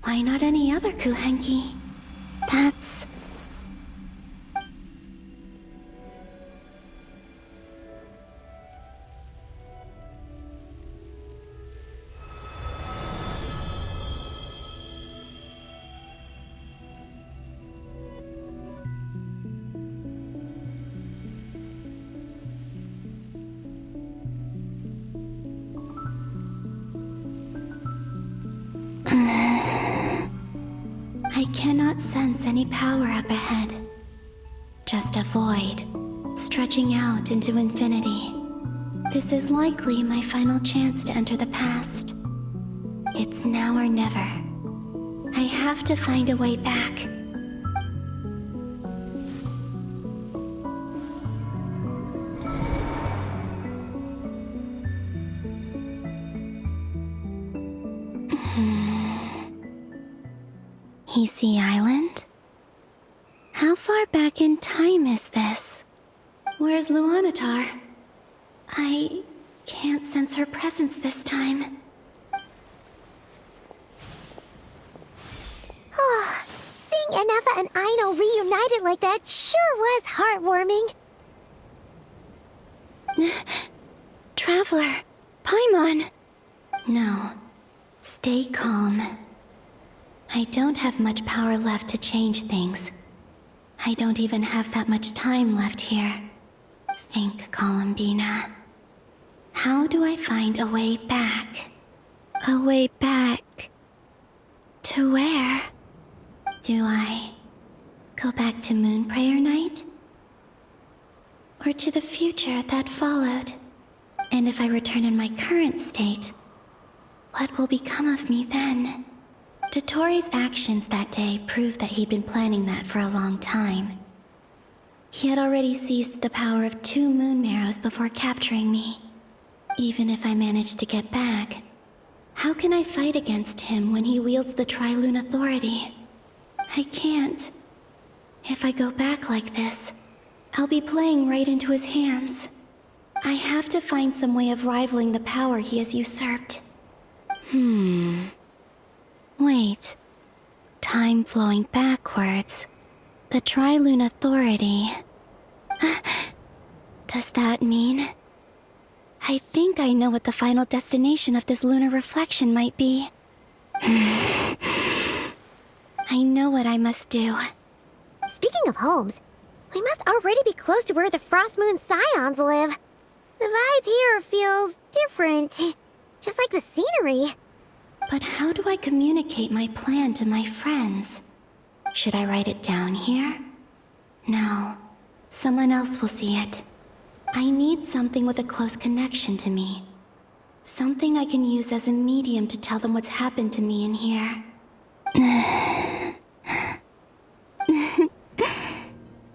why not any other Kuhenki? That's... I cannot sense any power up ahead. Just a void, stretching out into infinity. This is likely my final chance to enter the past. It's now or never. I have to find a way back. VII Island? How far back in time is this? Where's Luanatar? I can't sense her presence this time. Seeing Enefa and Aino reunited like that sure was heartwarming. Traveler, Paimon! No, stay calm. I don't have much power left to change things. I don't even have that much time left here. Think, Columbina. How do I find a way back? A way back... to where? Do I go back to Moon Prayer Night? Or to the future that followed? And if I return in my current state, what will become of me then? Dotori's actions that day proved that he'd been planning that for a long time. He had already seized the power of 2 moon marrows before capturing me. Even if I managed to get back, how can I fight against him when he wields the Tri-Lune authority? I can't. If I go back like this, I'll be playing right into his hands. I have to find some way of rivaling the power he has usurped. Wait. Time flowing backwards. The Tri-Lune authority. Does that mean... I think I know what the final destination of this lunar reflection might be. I know what I must do. Speaking of homes, we must already be close to where the Frost Moon Scions live. The vibe here feels different, just like the scenery. But how do I communicate my plan to my friends? Should I write it down here? No. Someone else will see it. I need something with a close connection to me. Something I can use as a medium to tell them what's happened to me in here.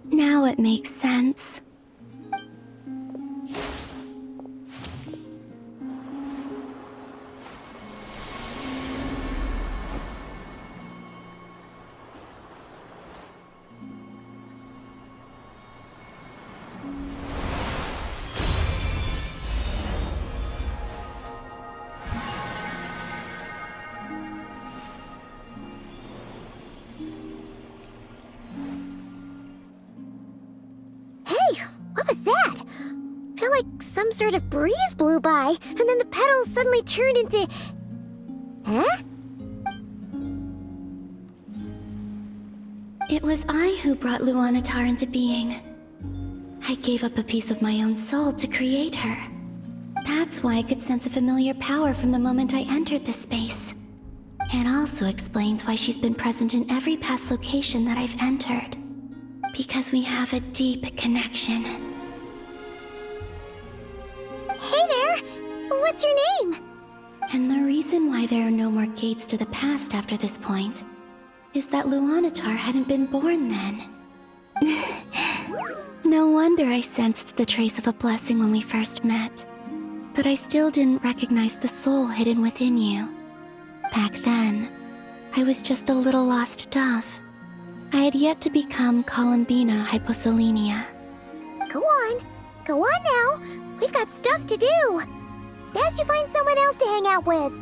Now it makes sense. Some sort of breeze blew by, and then the petals suddenly turned into... Huh? It was I who brought Luanatar into being. I gave up a piece of my own soul to create her. That's why I could sense a familiar power from the moment I entered this space. It also explains why she's been present in every past location that I've entered. Because we have a deep connection. Hey there! What's your name? And the reason why there are no more gates to the past after this point is that Luanatar hadn't been born then. No wonder I sensed the trace of a blessing when we first met. But I still didn't recognize the soul hidden within you. Back then, I was just a little lost dove. I had yet to become Columbina Hyposelenia. Go on now. We've got stuff to do. Best you find someone else to hang out with.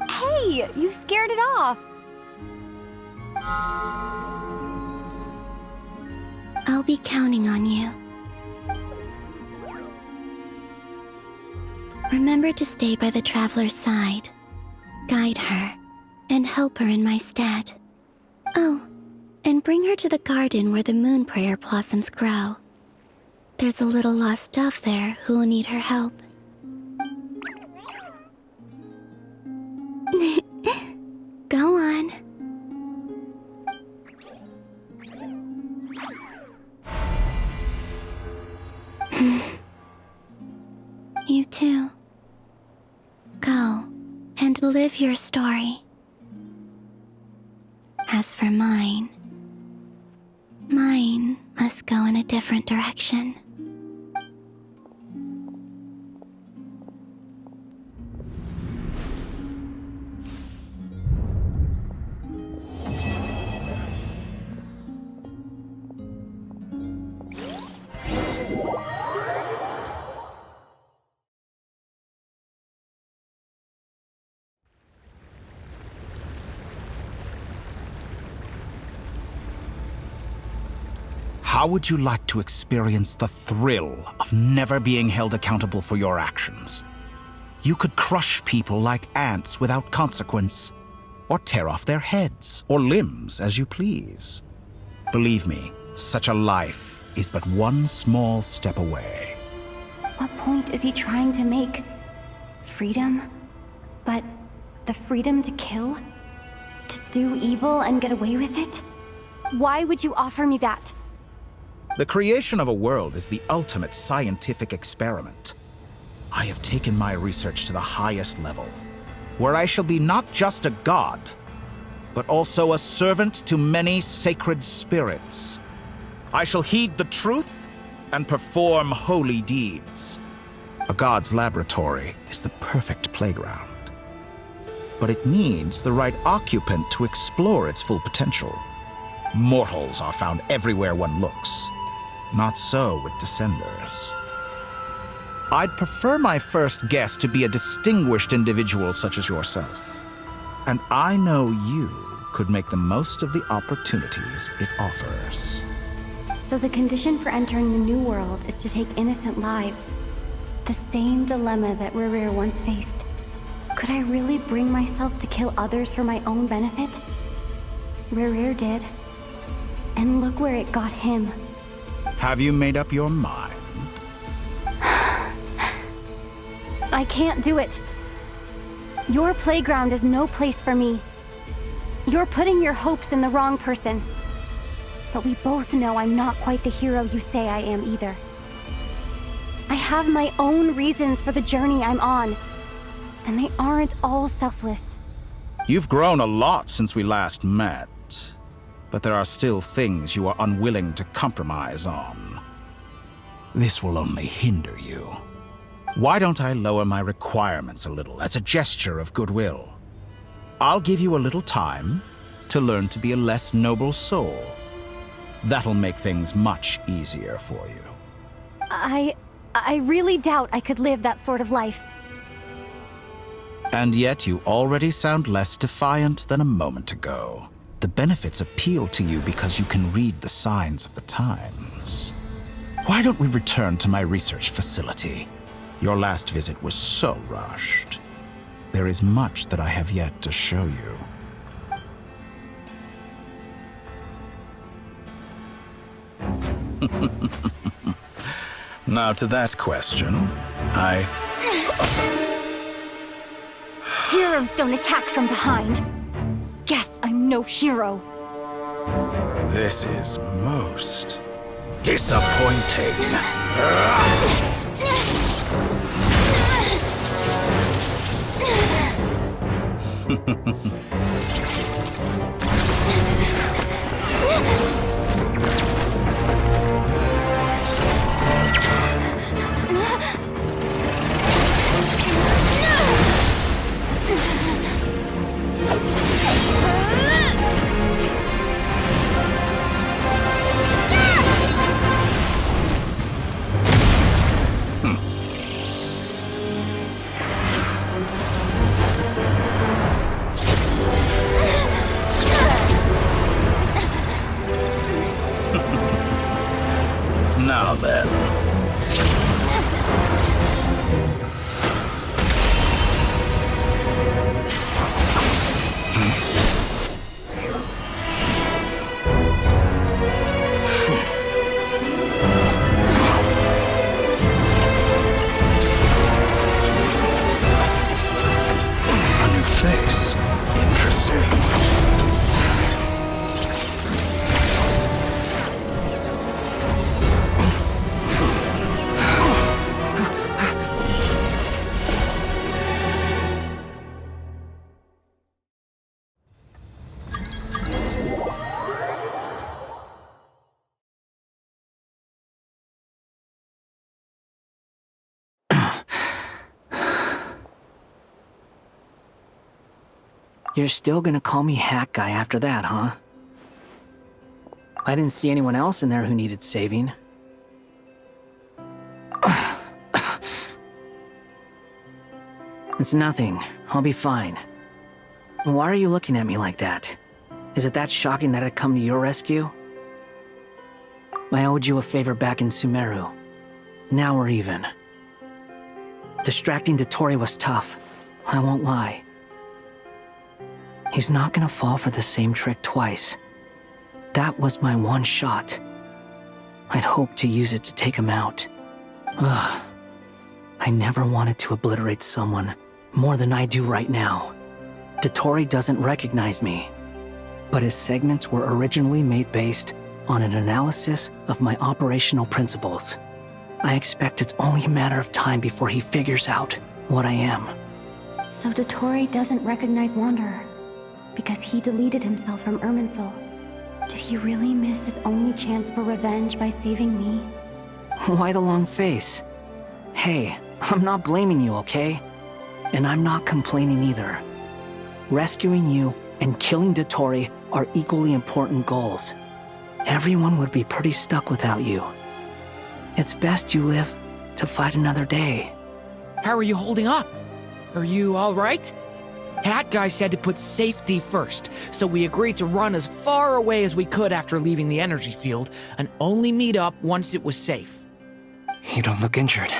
Hey, you scared it off. I'll be counting on you. Remember to stay by the traveler's side, guide her, and help her in my stead. Oh, and bring her to the garden where the moon prayer blossoms grow. There's a little lost dove there who will need her help. Go on. You too. Go and live your story. As for mine must go in a different direction. How would you like to experience the thrill of never being held accountable for your actions? You could crush people like ants without consequence, or tear off their heads or limbs as you please. Believe me, such a life is but one small step away. What point is he trying to make? Freedom? But the freedom to kill? To do evil and get away with it? Why would you offer me that? The creation of a world is the ultimate scientific experiment. I have taken my research to the highest level, where I shall be not just a god, but also a servant to many sacred spirits. I shall heed the truth and perform holy deeds. A god's laboratory is the perfect playground. But it needs the right occupant to explore its full potential. Mortals are found everywhere one looks. Not so with Descenders. I'd prefer my first guest to be a distinguished individual such as yourself. And I know you could make the most of the opportunities it offers. So the condition for entering the New World is to take innocent lives. The same dilemma that Rerir once faced. Could I really bring myself to kill others for my own benefit? Rerir did. And look where it got him. Have you made up your mind? I can't do it. Your playground is no place for me. You're putting your hopes in the wrong person. But we both know I'm not quite the hero you say I am either. I have my own reasons for the journey I'm on, and they aren't all selfless. You've grown a lot since we last met, but there are still things you are unwilling to compromise on. This will only hinder you. Why don't I lower my requirements a little as a gesture of goodwill? I'll give you a little time to learn to be a less noble soul. That'll make things much easier for you. I really doubt I could live that sort of life. And yet you already sound less defiant than a moment ago. The benefits appeal to you because you can read the signs of the times. Why don't we return to my research facility? Your last visit was so rushed. There is much that I have yet to show you. Now to that question, Heroes don't attack from behind. Guess I'm no hero. This is most disappointing. Now then. A new face. Interesting. You're still gonna call me Hack Guy after that, huh? I didn't see anyone else in there who needed saving. It's nothing. I'll be fine. Why are you looking at me like that? Is it that shocking that I'd come to your rescue? I owed you a favor back in Sumeru. Now we're even. Distracting Dottore was tough. I won't lie. He's not gonna fall for the same trick twice. That was my one shot. I'd hoped to use it to take him out. Ugh. I never wanted to obliterate someone more than I do right now. Dottore doesn't recognize me, but his segments were originally made based on an analysis of my operational principles. I expect it's only a matter of time before he figures out what I am. So Dottore doesn't recognize Wanderer. because he deleted himself from Irminsul. Did he really miss his only chance for revenge by saving me? Why the long face? Hey, I'm not blaming you, okay? And I'm not complaining either. Rescuing you and killing Dottore are equally important goals. Everyone would be pretty stuck without you. It's best you live to fight another day. How are you holding up? Are you all right? Hat Guy said to put safety first, so we agreed to run as far away as we could after leaving the energy field and only meet up once it was safe. You don't look injured.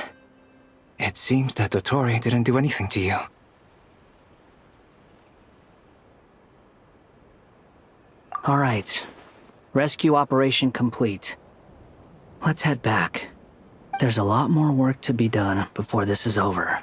It seems that Dottore didn't do anything to you. All right. Rescue operation complete. Let's head back. There's a lot more work to be done before this is over.